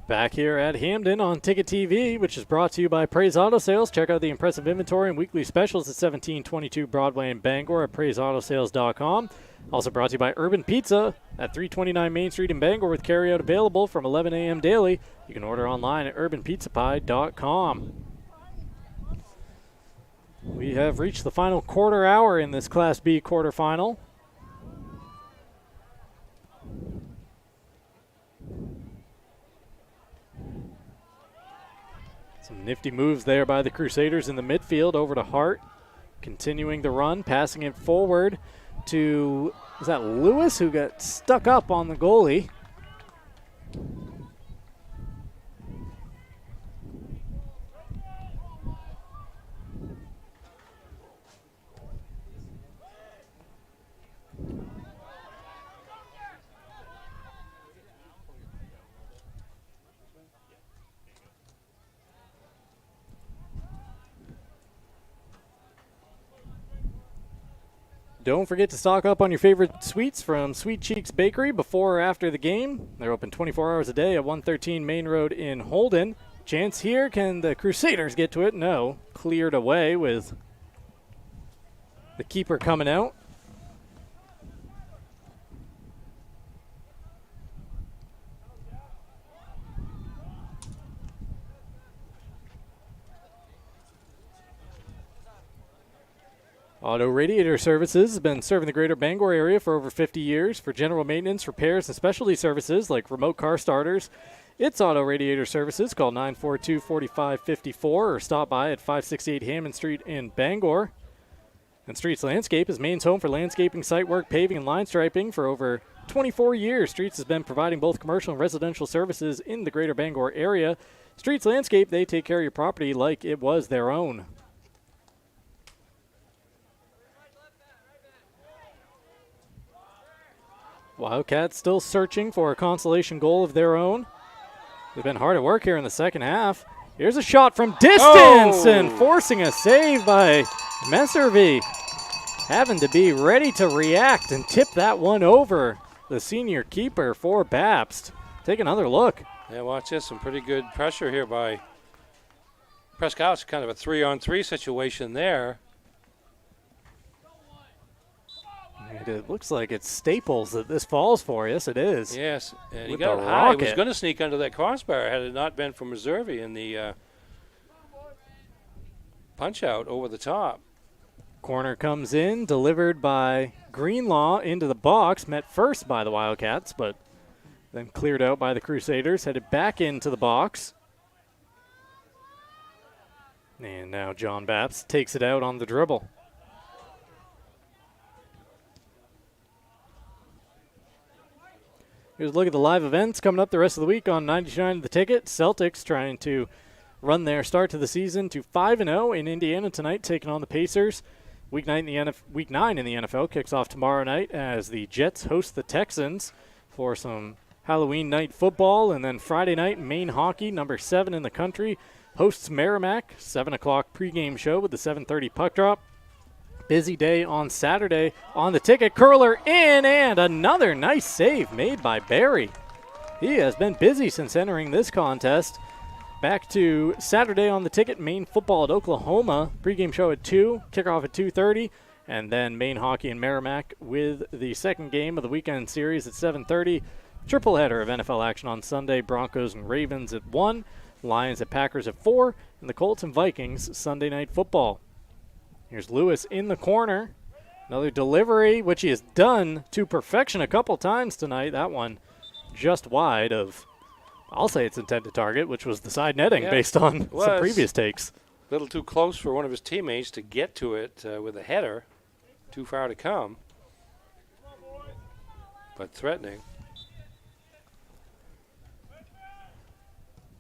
Speaker 10: Back here at Hamden on Ticket TV, which is brought to you by Praise Auto Sales. Check out the impressive inventory and weekly specials at 1722 Broadway in Bangor at praiseautosales.com. Also brought to you by Urban Pizza at 329 Main Street in Bangor with carryout available from 11 a.m. daily. You can order online at urbanpizzapie.com. We have reached the final quarter hour in this Class B quarterfinal. Some nifty moves there by the Crusaders in the midfield over to Hart. Continuing the run, passing it forward to, is that Lewis, who got stuck up on the goalie? Don't forget to stock up on your favorite sweets from Sweet Cheeks Bakery before or after the game. They're open 24 hours a day at 113 Main Road in Holden. Chance here, can the Crusaders get to it? No. Cleared away with the keeper coming out. Auto Radiator Services has been serving the greater Bangor area for over 50 years. For general maintenance, repairs, and specialty services like remote car starters, it's Auto Radiator Services. Call 942-4554 or stop by at 568 Hammond Street in Bangor. And Streets Landscape is Maine's home for landscaping, site work, paving, and line striping. For over 24 years, Streets has been providing both commercial and residential services in the greater Bangor area. Streets Landscape, they take care of your property like it was their own. Wildcats still searching for a consolation goal of their own. They've been hard at work here in the second half. Here's a shot from distance and forcing a save by Messervy. Having to be ready to react and tip that one over the senior keeper for Bapst. Take another look.
Speaker 11: Yeah, watch this. Some pretty good pressure here by Presque. It's kind of a 3-on-3 situation there.
Speaker 10: It looks like it's Staples that this falls for. Yes, it is.
Speaker 11: Yes, and he got it high. He was going to sneak under that crossbar had it not been for Messervy in the punch-out over the top.
Speaker 10: Corner comes in, delivered by Greenlaw into the box. Met first by the Wildcats, but then cleared out by the Crusaders. Headed back into the box. And now John Bapst takes it out on the dribble. Here's a look at the live events coming up the rest of the week on 99 The Ticket. Celtics trying to run their start to the season to 5-0 in Indiana tonight, taking on the Pacers. Week 9 in the NFL kicks off tomorrow night as the Jets host the Texans for some Halloween night football. And then Friday night, Maine hockey, number 7 in the country, hosts Merrimack. 7 o'clock pregame show with the 7:30 puck drop. Busy day on Saturday on the Ticket. Curler in, and another nice save made by Barry. He has been busy since entering this contest. Back to Saturday on the Ticket. Maine football at Oklahoma. Pregame show at 2, kickoff at 2:30, and then Maine hockey in Merrimack with the second game of the weekend series at 7:30. Triple header of NFL action on Sunday. Broncos and Ravens at 1, Lions at Packers at 4, and the Colts and Vikings Sunday night football. Here's Lewis in the corner. Another delivery, which he has done to perfection a couple times tonight. That one just wide of, I'll say it's intended target, which was the side netting based on some previous takes.
Speaker 11: A little too close for one of his teammates to get to it with a header. Too far to come. But threatening.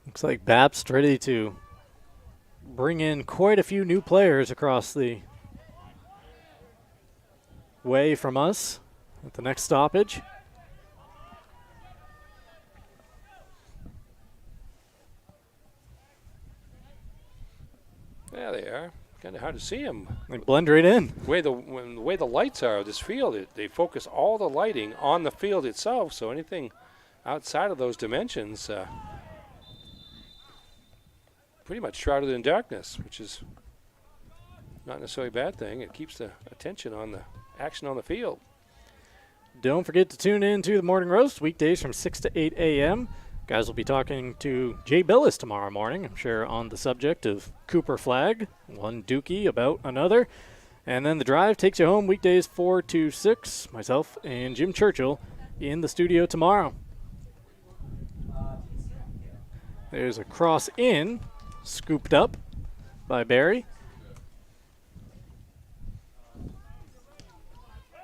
Speaker 10: Looks like Bapst ready to bring in quite a few new players across the way from us at the next stoppage.
Speaker 11: There they are. Kind of hard to see them.
Speaker 10: They blend right in.
Speaker 11: The way the lights are, this field, they focus all the lighting on the field itself, so anything outside of those dimensions pretty much shrouded in darkness, which is not necessarily a bad thing. It keeps the attention on the action on the field.
Speaker 10: Don't forget to tune in to the Morning Roast weekdays from 6 to 8 a.m. Guys will be talking to Jay Billis tomorrow morning, I'm sure, on the subject of Cooper Flag, one Dookie about another. And then the drive takes you home weekdays 4 to 6. Myself and Jim Churchill in the studio tomorrow. There's a cross in, scooped up by Barry.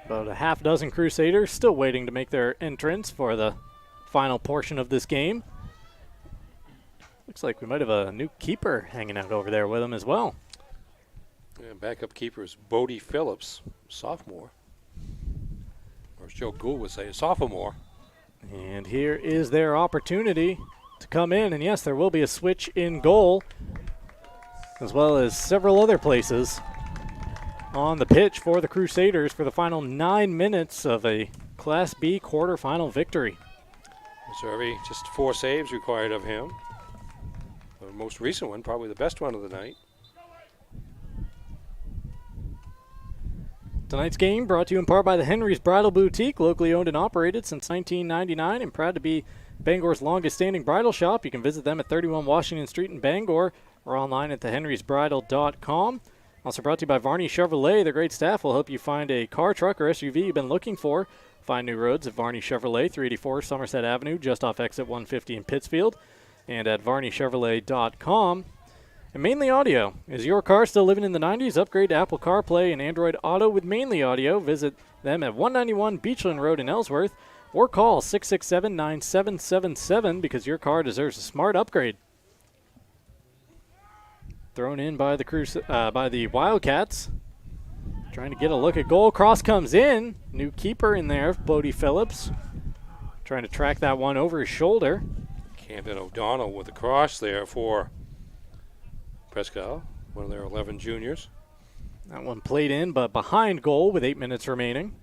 Speaker 10: About a half dozen Crusaders still waiting to make their entrance for the final portion of this game. Looks like we might have a new keeper hanging out over there with them as well.
Speaker 11: Yeah, backup keeper is Bodie Phillips, sophomore. Or as Joe Gould would say, a sophomore.
Speaker 10: And here is their opportunity to come in. And yes, there will be a switch in goal, as well as several other places on the pitch for the Crusaders for the final 9 minutes of a Class B quarterfinal victory.
Speaker 11: Missouri, just 4 saves required of him. The most recent one, probably the best one of the night.
Speaker 10: Tonight's game brought to you in part by the Henry's Bridal Boutique, locally owned and operated since 1999 and proud to be Bangor's longest standing bridal shop. You can visit them at 31 Washington Street in Bangor or online at thehenrysbridal.com. Also brought to you by Varney Chevrolet. Their great staff will help you find a car, truck, or SUV you've been looking for. Find new roads at Varney Chevrolet, 384 Somerset Avenue, just off exit 150 in Pittsfield, and at varneychevrolet.com. And Mainly Audio. Is your car still living in the 90s? Upgrade to Apple CarPlay and Android Auto with Mainly Audio. Visit them at 191 Beachland Road in Ellsworth, or call 667-9777 because your car deserves a smart upgrade. Thrown in by the Wildcats. Trying to get a look at goal. Cross comes in. New keeper in there, Bodie Phillips. Trying to track that one over his shoulder.
Speaker 11: Camden O'Donnell with a cross there for Presque, one of their 11 juniors.
Speaker 10: That one played in, but behind goal with 8 minutes remaining.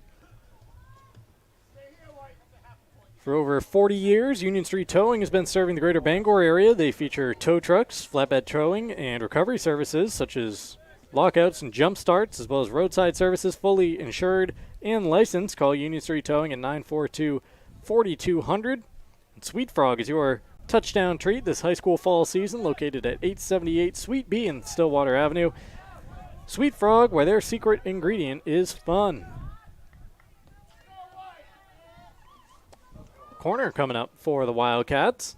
Speaker 10: For over 40 years, Union Street Towing has been serving the greater Bangor area. They feature tow trucks, flatbed towing, and recovery services such as lockouts and jump starts, as well as roadside services, fully insured and licensed. Call Union Street Towing at 942-4200. And Sweet Frog is your touchdown treat this high school fall season, located at 878 Suite B in Stillwater Avenue. Sweet Frog, where their secret ingredient is fun. Corner coming up for the Wildcats.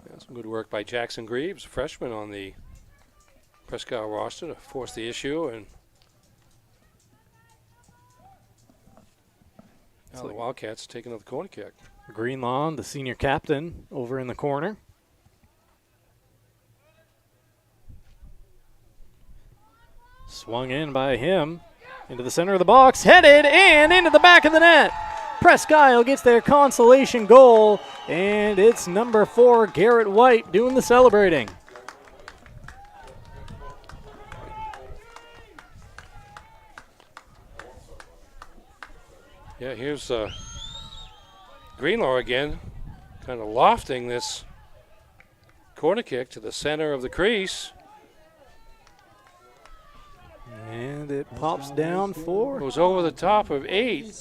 Speaker 11: Yeah, some good work by Jackson Greaves, a freshman on the Presque roster, to force the issue. And now the Wildcats take another corner kick.
Speaker 10: Greenlaw, the senior captain, over in the corner. Swung in by him into the center of the box, headed and into the back of the net. Presque gets their consolation goal, and it's number 4, Garrett White, doing the celebrating.
Speaker 11: Yeah, here's Greenlaw again, kind of lofting this corner kick to the center of the crease.
Speaker 10: And it pops down for.
Speaker 11: Goes over the top of 8.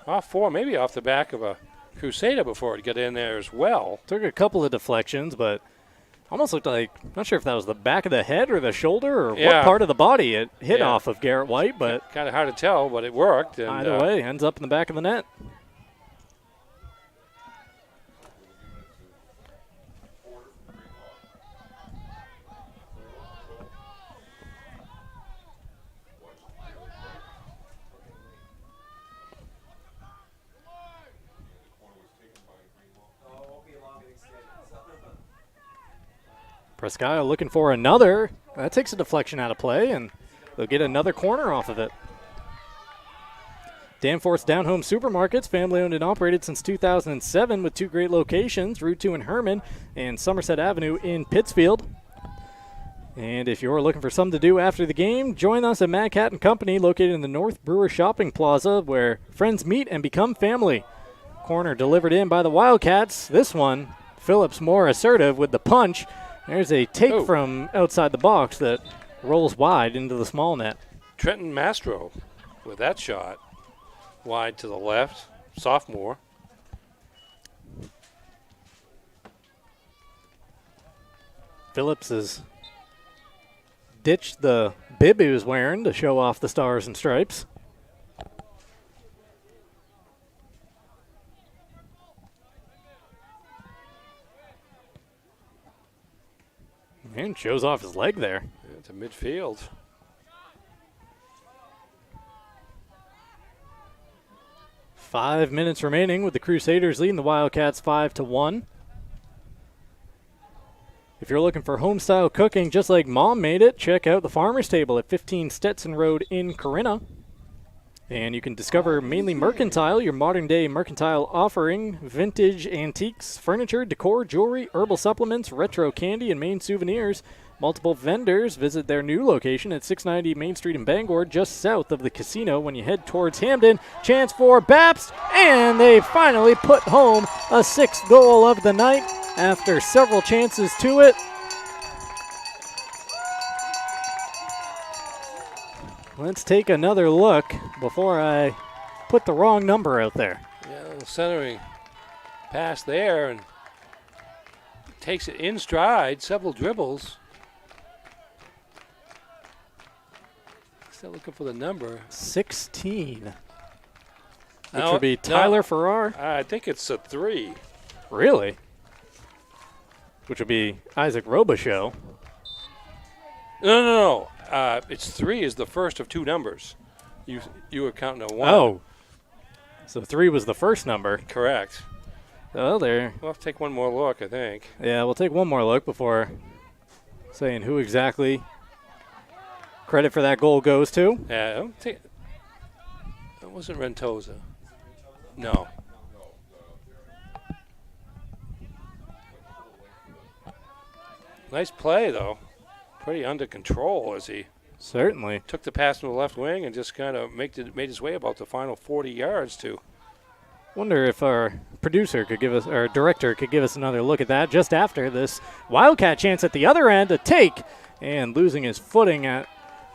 Speaker 11: Off 4, maybe off the back of a Crusader before it got in there as well.
Speaker 10: Took a couple of deflections, but almost looked like, not sure if that was the back of the head or the shoulder or what part of the body it hit off of Garrett White, but
Speaker 11: kind of hard to tell, but it worked. And
Speaker 10: either way, ends up in the back of the net. Presque looking for another. That takes a deflection out of play, and they'll get another corner off of it. Danforth's Down Home Supermarkets, family-owned and operated since 2007 with 2 great locations, Route 2 in Herman and Somerset Avenue in Pittsfield. And if you're looking for something to do after the game, join us at Mad Cat & Company, located in the North Brewer Shopping Plaza, where friends meet and become family. corner delivered in by the Wildcats. This one, Phillips more assertive with the punch. There's a take from outside the box that rolls wide into the small net.
Speaker 11: Trenton Mastro with that shot. Wide to the left, sophomore.
Speaker 10: Phillips has ditched the bib he was wearing to show off the stars and stripes. And shows off his leg there.
Speaker 11: Yeah, to midfield.
Speaker 10: Five minutes remaining with the Crusaders leading the Wildcats 5-1. If you're looking for home-style cooking just like Mom made it, check out the Farmer's Table at 15 Stetson Road in Corinna. And you can discover mainly mercantile, your modern-day mercantile offering, vintage antiques, furniture, decor, jewelry, herbal supplements, retro candy, and Maine souvenirs. Multiple vendors. Visit their new location at 690 Main Street in Bangor, just south of the casino when you head towards Hamden. Chance for Bapst, and they finally put home a sixth goal of the night after several chances to it. Let's take another look before I put the wrong number out there.
Speaker 11: Yeah, centering pass there and takes it in stride, several dribbles. Still looking for the number.
Speaker 10: 16. Which would be Tyler Farrar.
Speaker 11: I think it's a 3.
Speaker 10: Really? Which would be Isaac Robichaux.
Speaker 11: No. It's 3 is the first of 2 numbers. You were counting a 1.
Speaker 10: Oh. So 3 was the first number.
Speaker 11: Correct.
Speaker 10: Oh, there.
Speaker 11: We'll have to take one more look, I think.
Speaker 10: Yeah, we'll take one more look before saying who exactly credit for that goal goes to.
Speaker 11: Yeah, it wasn't Rentosa. No. Nice play, though. Pretty under control as he
Speaker 10: certainly
Speaker 11: took the pass from the left wing and just kind of made his way about the final 40 yards to.
Speaker 10: Wonder if our producer could give us, our director could give us another look at that just after this Wildcat chance at the other end, a take, and losing his footing at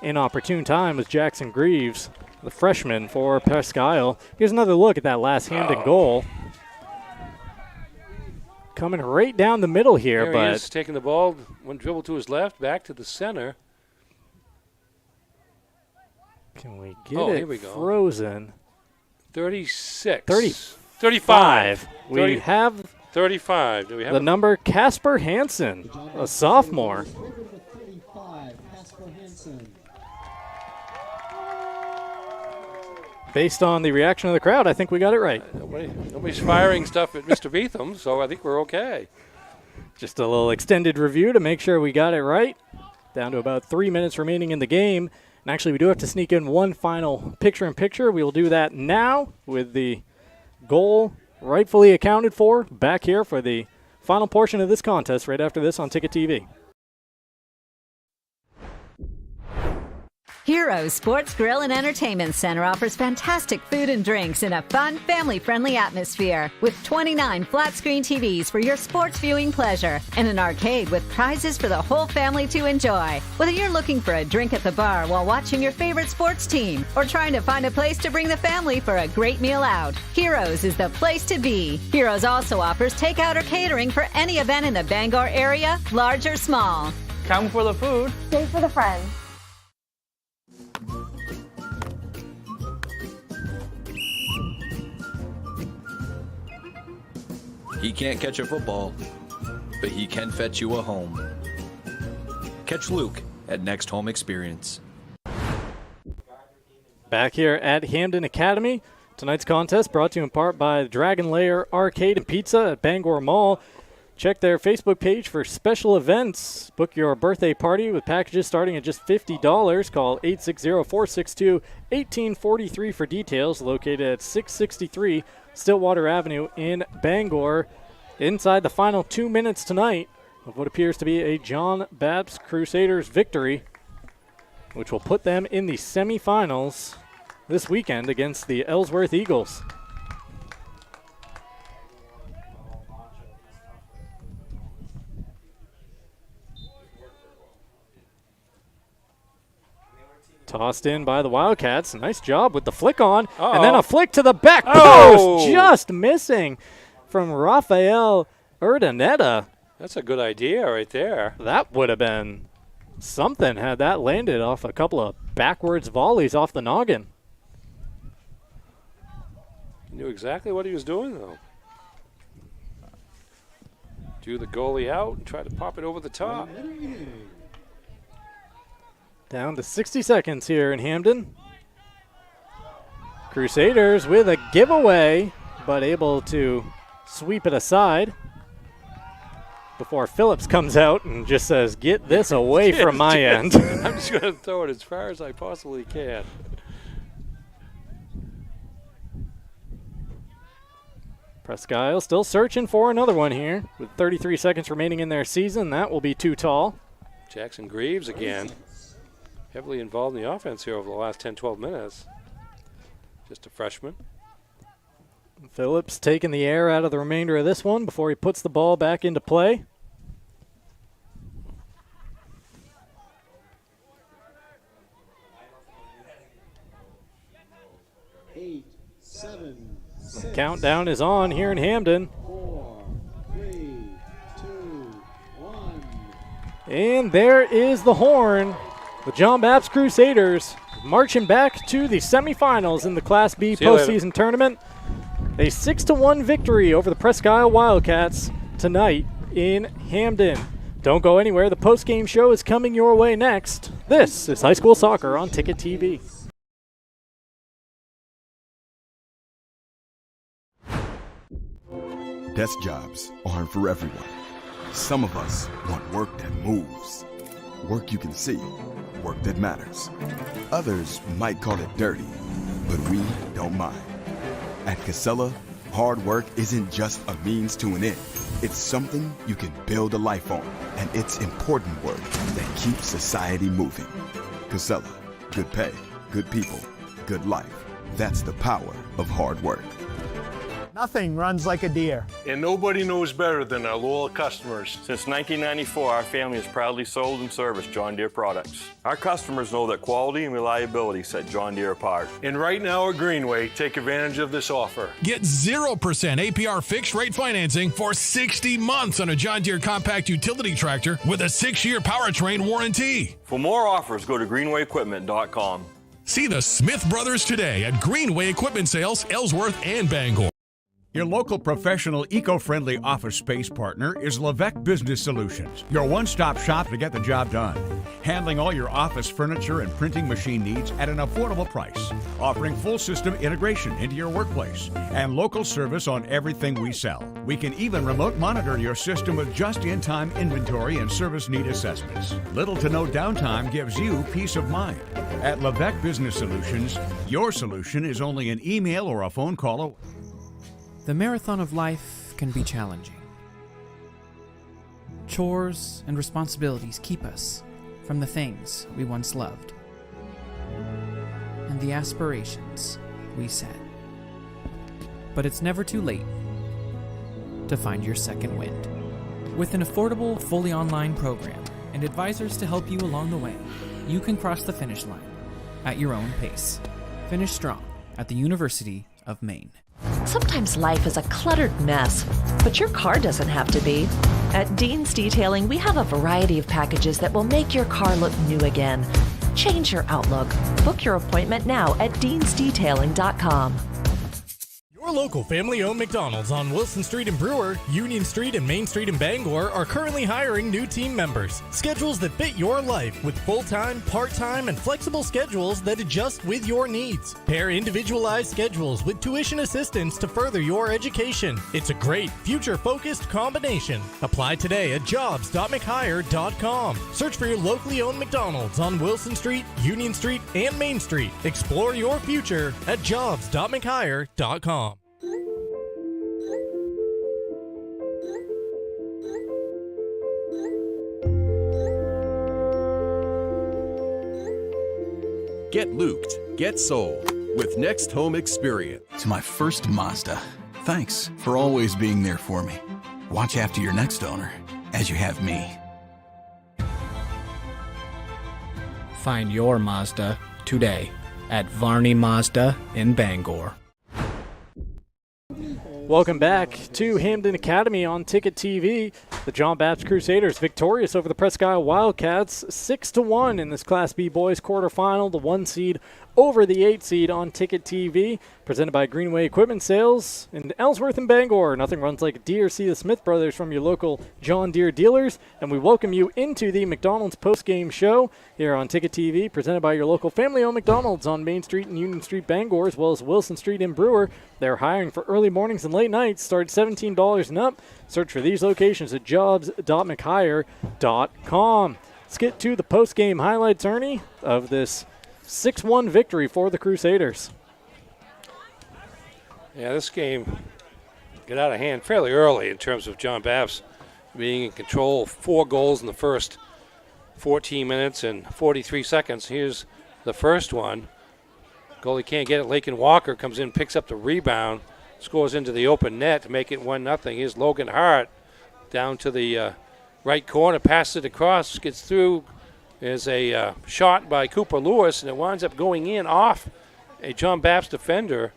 Speaker 10: inopportune time was Jackson Greaves, the freshman for Presque. Here's another look at that last Hamden goal. Coming right down the middle here,
Speaker 11: He is taking the ball, one dribble to his left, back to the center.
Speaker 10: Can we get it
Speaker 11: here we go.
Speaker 10: frozen?
Speaker 11: 36.
Speaker 10: 35. We have
Speaker 11: 35. Do we have
Speaker 10: the number Casper Hansen, a sophomore. Based on the reaction of the crowd, I think we got it right.
Speaker 11: Nobody's firing stuff at Mr. Beetham, so I think we're okay.
Speaker 10: Just a little extended review to make sure we got it right. Down to about 3 minutes remaining in the game. And actually, we do have to sneak in one final picture-in-picture. We will do that now with the goal rightfully accounted for back here for the final portion of this contest right after this on Ticket TV.
Speaker 3: Heroes Sports Grill and Entertainment Center offers fantastic food and drinks in a fun, family-friendly atmosphere with 29 flat-screen TVs for your sports viewing pleasure and an arcade with prizes for the whole family to enjoy. Whether you're looking for a drink at the bar while watching your favorite sports team or trying to find a place to bring the family for a great meal out, Heroes is the place to be. Heroes also offers takeout or catering for any event in the Bangor area, large or small.
Speaker 4: Come for the food.
Speaker 5: Stay for the friends.
Speaker 27: He can't catch a football, but he can fetch you a home. Catch Luke at Next Home Experience.
Speaker 10: Back here at Hamden Academy. Tonight's contest brought to you in part by Dragon Lair Arcade and Pizza at Bangor Mall. Check their Facebook page for special events. Book your birthday party with packages starting at just $50. Call 860-462-1843 for details. Located at 663 Stillwater Avenue in Bangor. Inside the final 2 minutes tonight of what appears to be a John Bapst Crusaders victory, which will put them in the semifinals this weekend against the Ellsworth Eagles. Tossed in by the Wildcats. Nice job with the flick on.
Speaker 11: Uh-oh.
Speaker 10: And then a flick to the back
Speaker 11: Oh!
Speaker 10: post. Just missing from Rafael Urdaneta.
Speaker 11: That's a good idea right there.
Speaker 10: That would have been something had that landed off a couple of backwards volleys off the noggin.
Speaker 11: He knew exactly what he was doing, though. Drew the goalie out and tried to pop it over the top.
Speaker 10: Down to 60 seconds here in Hamden. Crusaders with a giveaway, but able to sweep it aside before Phillips comes out and just says, get this away from my end.
Speaker 11: I'm just going to throw it as far as I possibly can.
Speaker 10: Presque still searching for another one here. With 33 seconds remaining in their season, that will be too tall.
Speaker 11: Jackson Greaves again. Heavily involved in the offense here over the last 10, 12 minutes. Just a freshman.
Speaker 10: Phillips taking the air out of the remainder of this one before he puts the ball back into play.
Speaker 1: Eight, seven, six,
Speaker 10: Countdown is on here in Hamden.
Speaker 1: 4, 3, 2, 1.
Speaker 10: And there is the horn. The John Bapst Crusaders marching back to the semifinals in the Class B postseason tournament. A 6-1 victory over the Presque Wildcats tonight in Hamden. Don't go anywhere. The postgame show is coming your way next. This is High School Soccer on Ticket TV.
Speaker 4: Desk jobs aren't for everyone. Some of us want work that moves, work you can see, work that matters. Others might call it dirty, but we don't mind. At Casella, hard work isn't just a means to an end. It's something you can build a life on, and it's important work that keeps society moving. Casella, good pay, good people, good life. That's the power of hard work.
Speaker 5: Nothing runs like a deer.
Speaker 6: And nobody knows better than our loyal customers.
Speaker 9: Since 1994, our family has proudly sold and serviced John Deere products. Our customers know that quality and reliability set John Deere apart.
Speaker 6: And right now at Greenway, take advantage of this offer.
Speaker 23: Get 0% APR fixed rate financing for 60 months on a John Deere compact utility tractor with a 6-year powertrain warranty.
Speaker 9: For more offers, go to greenwayequipment.com.
Speaker 23: See the Smith brothers today at Greenway Equipment Sales, Ellsworth and Bangor.
Speaker 24: Your local professional, eco-friendly office space partner is Levesque Business Solutions, your one-stop shop to get the job done. Handling all your office furniture and printing machine needs at an affordable price. Offering full system integration into your workplace and local service on everything we sell. We can even remote monitor your system with just-in-time inventory and service need assessments. Little to no downtime gives you peace of mind. At Levesque Business Solutions, your solution is only an email or a phone call away.
Speaker 28: The marathon of life can be challenging. Chores and responsibilities keep us from the things we once loved and the aspirations we set. But it's never too late to find your second wind. With an affordable, fully online program and advisors to help you along the way, you can cross the finish line at your own pace. Finish strong at the University of Maine.
Speaker 25: Sometimes life is a cluttered mess, but your car doesn't have to be. At Dean's Detailing, we have a variety of packages that will make your car look new again. Change your outlook. Book your appointment now at deansdetailing.com.
Speaker 8: Your local family-owned McDonald's on Wilson Street in Brewer, Union Street and Main Street in Bangor are currently hiring new team members. Schedules that fit your life with full-time, part-time, and flexible schedules that adjust with your needs. Pair individualized schedules with tuition assistance to further your education. It's a great, future-focused combination. Apply today at jobs.mchire.com. Search for your locally owned McDonald's on Wilson Street, Union Street, and Main Street. Explore your future at jobs.mchire.com.
Speaker 26: Get looped, get sold with Next Home Experience.
Speaker 16: To my first Mazda, thanks for always being there for me. Watch after your next owner, as you have me.
Speaker 17: Find your Mazda today at Varney Mazda in Bangor.
Speaker 10: Welcome back to Hamden Academy on Ticket TV. The John Bapst Crusaders victorious over the Presque Wildcats 6-1 in this Class B boys quarterfinal. The 1 seed over the 8 seed on Ticket TV, presented by Greenway Equipment Sales in Ellsworth and Bangor. Nothing runs like a deer. See the Smith brothers from your local John Deere dealers. And we welcome you into the McDonald's post-game show here on Ticket TV, presented by your local family-owned McDonald's on Main Street and Union Street, Bangor, as well as Wilson Street in Brewer. They're hiring for early mornings and late nights. Start $17 and up. Search for these locations at jobs.mchire.com. Let's get to the post-game highlights, Ernie, of this 6-1 victory for the Crusaders.
Speaker 11: Yeah, this game got out of hand fairly early in terms of John Bapst being in control. 4 goals in the first 14 minutes and 43 seconds. Here's the first one. Goalie can't get it. Lakin Walker comes in, picks up the rebound, scores into the open net to make it 1-0. Here's Logan Hart down to the right corner, passes it across, gets through. There's a shot by Cooper Lewis, and it winds up going in off a John Bapst defender.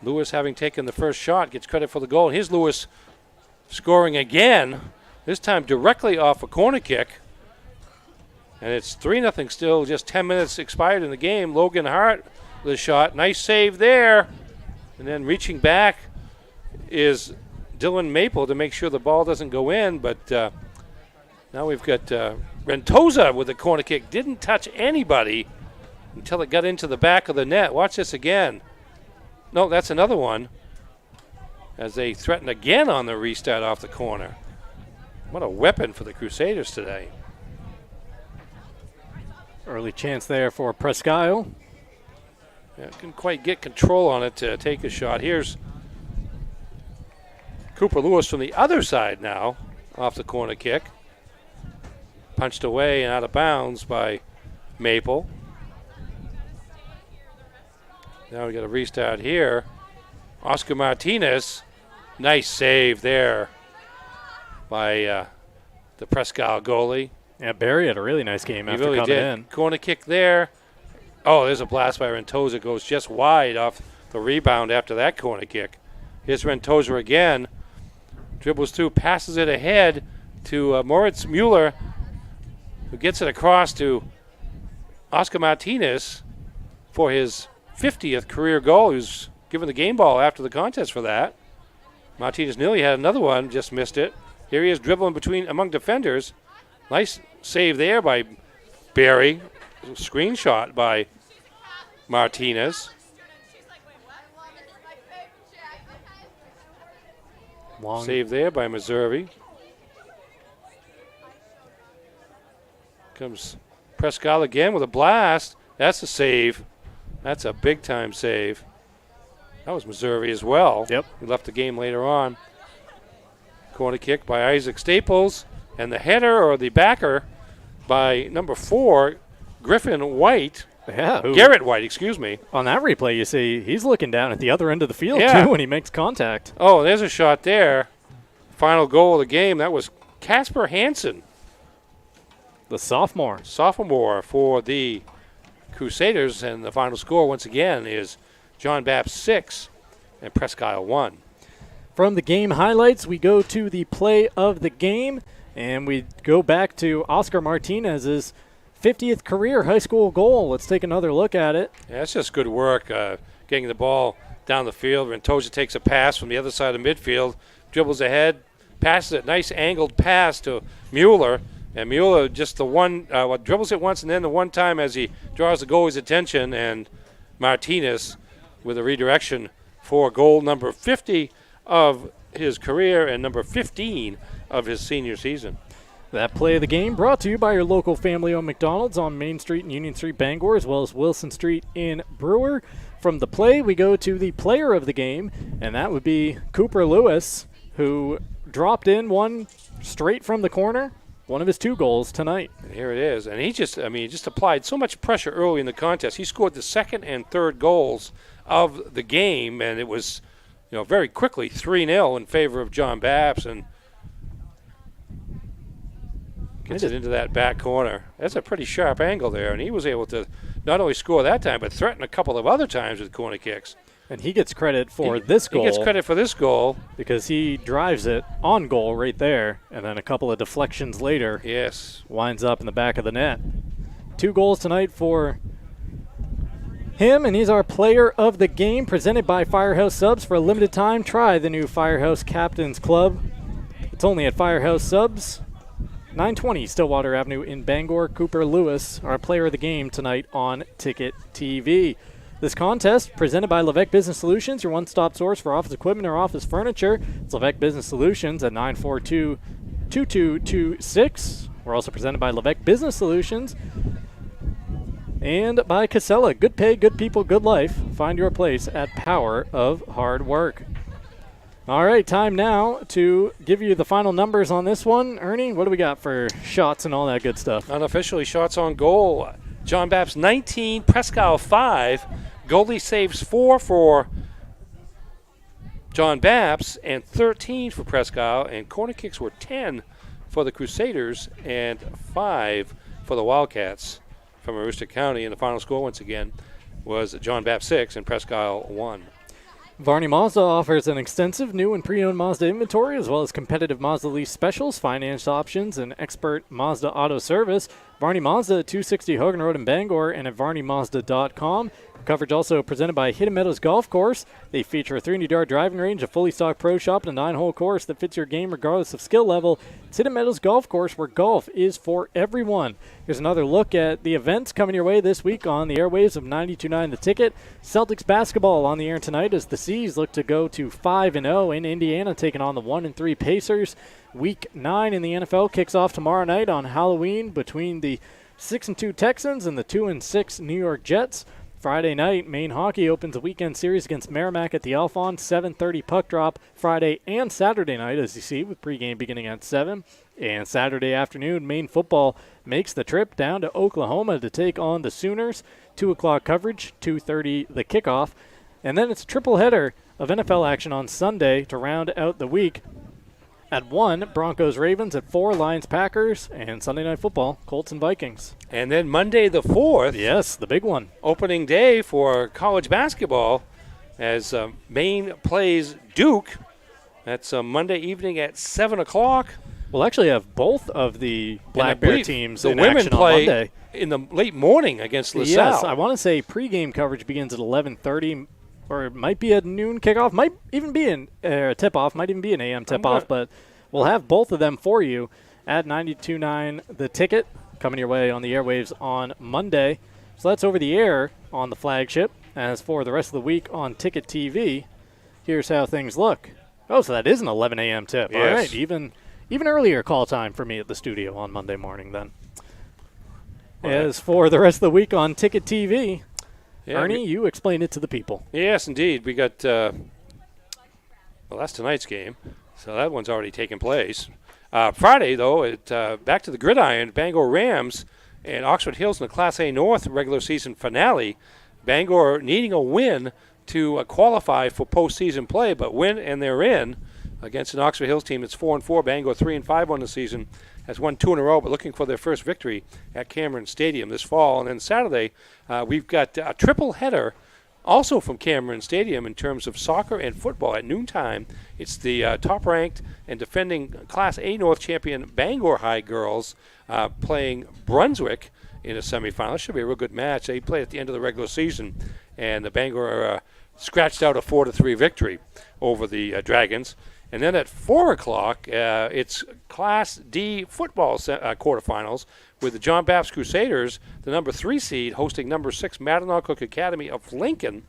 Speaker 11: Lewis, having taken the first shot, gets credit for the goal. Here's Lewis scoring again, this time directly off a corner kick. And it's 3-0 still, just 10 minutes expired in the game. Logan Hart with a shot. Nice save there. And then reaching back is Dylan Maple to make sure the ball doesn't go in. But now we've got Rentoza with a corner kick. Didn't touch anybody until it got into the back of the net. Watch this again. No, that's another one. As they threaten again on the restart off the corner. What a weapon for the Crusaders today.
Speaker 10: Early chance there for Presque. Yeah,
Speaker 11: couldn't quite get control on it to take a shot. Here's Cooper Lewis from the other side now off the corner kick. Punched away and out of bounds by Maple. Now we got a restart here. Oscar Martinez, nice save there by the Presque goalie.
Speaker 10: Yeah, Barry had a really nice game after
Speaker 11: really
Speaker 10: coming
Speaker 11: did.
Speaker 10: in.
Speaker 11: Corner kick there. Oh, there's a blast by Rentoza. Goes just wide off the rebound after that corner kick. Here's Rentoza again. Dribbles through, passes it ahead to Moritz Mueller, who gets it across to Oscar Martinez for his 50th career goal. He was given the game ball after the contest for that. Martinez nearly had another one, just missed it. Here he is dribbling among defenders. Nice save there by Barry. Screenshot by Martinez.
Speaker 10: Long
Speaker 11: save there by Missouri. Comes Presque again with a blast. That's a save. That's a big-time save. That was Missouri as well.
Speaker 10: Yep.
Speaker 11: He left the game later on. Corner kick by Isaac Staples. And the header or the backer by number 4, Griffin White.
Speaker 10: Yeah.
Speaker 11: Garrett White, excuse me.
Speaker 10: On that replay, you see he's looking down at the other end of the field, too, when he makes contact.
Speaker 11: Oh, there's a shot there. Final goal of the game. That was Casper Hansen.
Speaker 10: The sophomore.
Speaker 11: Sophomore for the Crusaders. And the final score, once again, is John Bapst 6 and Presque 1.
Speaker 10: From the game highlights, we go to the play of the game. And we go back to Oscar Martinez's 50th career high school goal. Let's take another look at it.
Speaker 11: Yeah, it's just good work getting the ball down the field. Rentoza takes a pass from the other side of midfield, dribbles ahead, passes it, nice angled pass to Mueller. And Mueller just dribbles it once and then the one time as he draws the goalie's attention. And Martinez with a redirection for goal number 50 of his career and number 15 of his senior season.
Speaker 10: That play of the game brought to you by your local family-owned McDonald's on Main Street and Union Street, Bangor, as well as Wilson Street in Brewer. From the play, we go to the player of the game, and that would be Cooper Lewis, who dropped in one straight from the corner, one of his 2 goals tonight.
Speaker 11: And here it is. And he just applied so much pressure early in the contest. He scored the second and third goals of the game, and it was, very quickly 3-0 in favor of John Bapst, and gets it into that back corner. That's a pretty sharp angle there, and he was able to not only score that time, but threaten a couple of other times with corner kicks.
Speaker 10: And he gets credit for this goal.
Speaker 11: He gets credit for this goal.
Speaker 10: Because he drives it on goal right there, and then a couple of deflections later.
Speaker 11: Yes.
Speaker 10: Winds up in the back of the net. 2 goals tonight for him, and he's our player of the game, presented by Firehouse Subs. For a limited time, try the new Firehouse Captain's Club. It's only at Firehouse Subs, 920 Stillwater Avenue in Bangor. Cooper Lewis, our player of the game tonight on Ticket TV. This contest, presented by Levesque Business Solutions, your one-stop source for office equipment or office furniture. It's Levesque Business Solutions at 942-2226. We're also presented by Levesque Business Solutions and by Casella. Good pay, good people, good life. Find your place at Power of Hard Work. All right, time now to give you the final numbers on this one. Ernie, what do we got for shots and all that good stuff?
Speaker 11: Unofficially, shots on goal. John Bapst 19, Presque 5. Goalie saves 4 for John Bapst and 13 for Presque. And corner kicks were 10 for the Crusaders and 5 for the Wildcats from Aroostook County. And the final score, once again, was John Bapst 6 and Presque 1.
Speaker 10: Varney Mazda offers an extensive new and pre-owned Mazda inventory, as well as competitive Mazda lease specials, finance options, and expert Mazda auto service. Varney Mazda at 260 Hogan Road in Bangor and at varneymazda.com. Coverage also presented by Hidden Meadows Golf Course. They feature a 300-yard driving range, a fully stocked pro shop, and a 9-hole course that fits your game regardless of skill level. It's Hidden Meadows Golf Course, where golf is for everyone. Here's another look at the events coming your way this week on the airwaves of 92.9 The Ticket. Celtics basketball on the air tonight as the Seas look to go to 5-0 in Indiana, taking on the 1-3 Pacers. Week 9 in the NFL kicks off tomorrow night on Halloween between the 6-2 Texans and the 2-6 New York Jets. Friday night, Maine Hockey opens a weekend series against Merrimack at the Alphon. 7:30 puck drop Friday and Saturday night, as you see, with pregame beginning at 7. And Saturday afternoon, Maine football makes the trip down to Oklahoma to take on the Sooners. 2 o'clock coverage, 2:30 the kickoff. And then it's a triple header of NFL action on Sunday to round out the week. At 1, Broncos-Ravens. At 4, Lions-Packers. And Sunday Night Football, Colts and Vikings.
Speaker 11: And then Monday the 4th.
Speaker 10: Yes, the big one.
Speaker 11: Opening day for college basketball as Maine plays Duke. That's Monday evening at 7 o'clock.
Speaker 10: We'll actually have both of the Black Bear teams
Speaker 11: the
Speaker 10: in
Speaker 11: women
Speaker 10: action
Speaker 11: play
Speaker 10: on Monday.
Speaker 11: In the late morning against LaSalle.
Speaker 10: Yes, I want to say pregame coverage begins at 11:30. Or it might be a noon kickoff, might even be a tip-off, might even be an AM tip-off, but we'll have both of them for you at 92.9 The Ticket, coming your way on the airwaves on Monday. So that's over the air on the flagship. As for the rest of the week on Ticket TV, here's how things look. Oh, so that is an 11 a.m. tip.
Speaker 11: Yes.
Speaker 10: All right, even earlier call time for me at the studio on Monday morning then. As for the rest of the week on Ticket TV,
Speaker 11: yeah,
Speaker 10: Ernie, you explain it to the people.
Speaker 11: Yes, indeed. We got, well, that's tonight's game, so that one's already taken place. Friday, though, back to the gridiron, Bangor Rams and Oxford Hills in the Class A North regular season finale. Bangor needing a win to qualify for postseason play, but win and they're in against an Oxford Hills team that's 4-4. Bangor 3-5 on the season, has won 2 in a row, but looking for their first victory at Cameron Stadium this fall. And then Saturday, we've got a triple header also from Cameron Stadium in terms of soccer and football at noontime. It's the top-ranked and defending Class A North champion Bangor High girls playing Brunswick in a semifinal. It should be a real good match. They play at the end of the regular season, and the Bangor scratched out a 4-3 victory over the Dragons. And then at 4 o'clock, it's Class D football quarterfinals with the John Bapst Crusaders, the number 3 seed, hosting number 6 Mattinock Academy of Lincoln.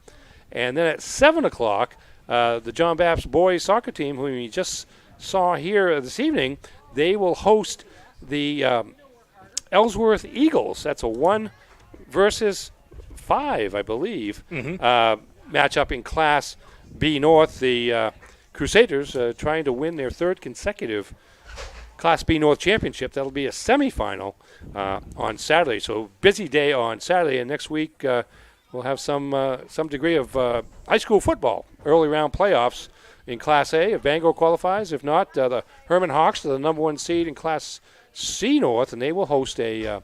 Speaker 11: And then at 7 o'clock, the John Bapst boys soccer team, whom we just saw here this evening, they will host the Ellsworth Eagles. That's a 1 versus 5, I believe, matchup in Class B North. The Crusaders trying to win their 3rd consecutive Class B North championship. That'll be a semifinal on Saturday. So busy day on Saturday, and next week we'll have some degree of high school football, early round playoffs in Class A. If Bangor qualifies, if not, the Herman Hawks are the number 1 seed in Class C North, and they will host a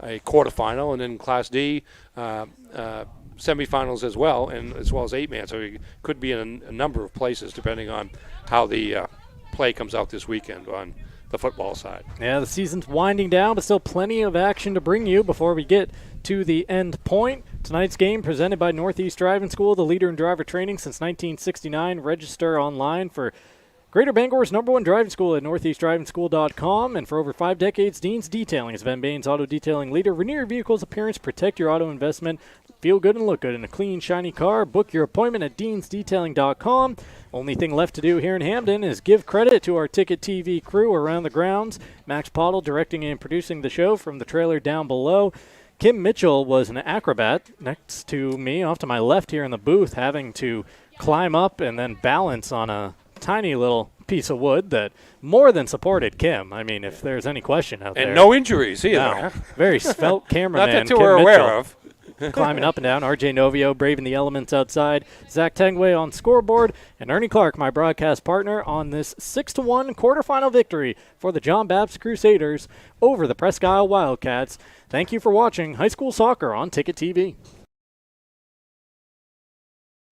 Speaker 11: a quarterfinal, and then Class D semifinals as well, and as well as 8-man. So he could be in a number of places depending on how the play comes out this weekend on the football side.
Speaker 10: Yeah, the season's winding down, but still plenty of action to bring you before we get to the end point. Tonight's game presented by Northeast Driving School, the leader in driver training since 1969. Register online for Greater Bangor's #1 driving school at northeastdrivingschool.com. And for over 5 decades, Dean's Detailing is Ben Bain's auto detailing leader. Renew your vehicle's appearance, protect your auto investment, feel good and look good in a clean, shiny car. Book your appointment at deansdetailing.com. Only thing left to do here in Hamden is give credit to our Ticket TV crew around the grounds. Max Pottle directing and producing the show from the trailer down below. Kim Mitchell was an acrobat next to me off to my left here in the booth, having to climb up and then balance on a tiny little piece of wood that more than supported Kim. I mean, if there's any question out there.
Speaker 11: And no injuries either.
Speaker 10: No. Very svelte cameraman.
Speaker 11: Not that
Speaker 10: Kim
Speaker 11: we're
Speaker 10: Mitchell.
Speaker 11: aware of.
Speaker 10: Climbing up and down. RJ Novio braving the elements outside. Zach Tengway on scoreboard. And Ernie Clark, my broadcast partner, on this 6-1 quarterfinal victory for the John Bapst Crusaders over the Presque Wildcats. Thank you for watching high school soccer on Ticket TV.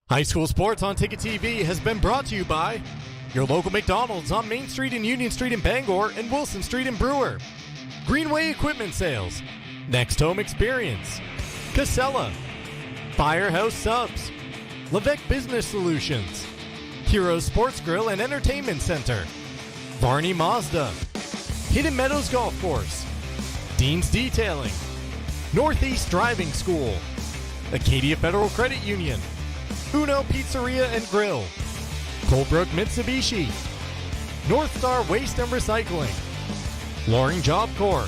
Speaker 8: High school sports on Ticket TV has been brought to you by your local McDonald's on Main Street and Union Street in Bangor and Wilson Street in Brewer. Greenway Equipment Sales. Next Home Experience. Casella. Firehouse Subs. Levesque Business Solutions. Heroes Sports Grill and Entertainment Center. Varney Mazda. Hidden Meadows Golf Course. Dean's Detailing. Northeast Driving School. Acadia Federal Credit Union. Uno Pizzeria and Grill. Colebrook Mitsubishi. North Star Waste and Recycling. Loring Job Corps.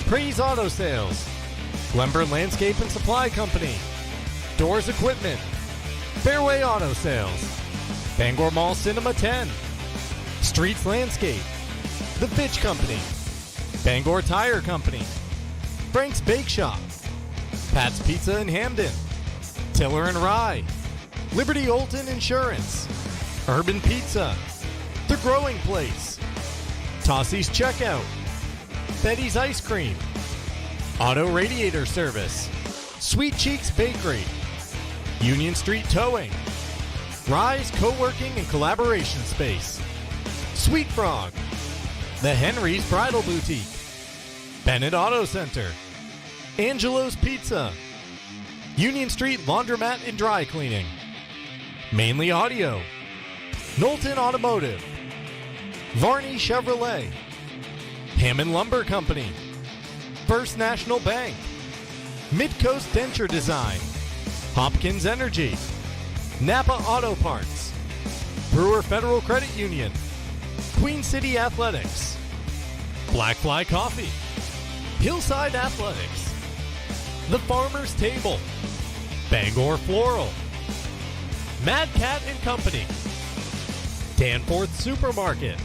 Speaker 8: Praise Auto Sales. Glenburn Landscape and Supply Company. Doors Equipment. Fairway Auto Sales. Bangor Mall Cinema 10. Streets Landscape. The Fitch Company. Bangor Tire Company. Frank's Bake Shop. Pat's Pizza in Hamden. Tiller and Rye. Liberty Olton Insurance. Urban Pizza. The Growing Place. Tossie's Checkout. Betty's Ice Cream. Auto Radiator Service. Sweet Cheeks Bakery. Union Street Towing. Rise Co-working and Collaboration Space. Sweet Frog. The Henry's Bridal Boutique. Bennett Auto Center. Angelo's Pizza. Union Street Laundromat and Dry Cleaning. Mainly Audio. Knowlton Automotive. Varney Chevrolet. Hammond Lumber Company. First National Bank. Midcoast Denture Design. Hopkins Energy. Napa Auto Parts. Brewer Federal Credit Union. Queen City Athletics. Blackfly Coffee. Hillside Athletics. The Farmer's Table. Bangor Floral. Mad Cat and Company. Danforth Supermarket.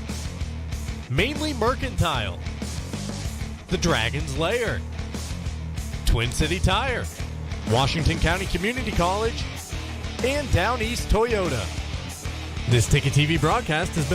Speaker 8: Mainly Mercantile. The Dragon's Lair. Twin City Tire. Washington County Community College. And Down East Toyota. This Ticket TV broadcast has been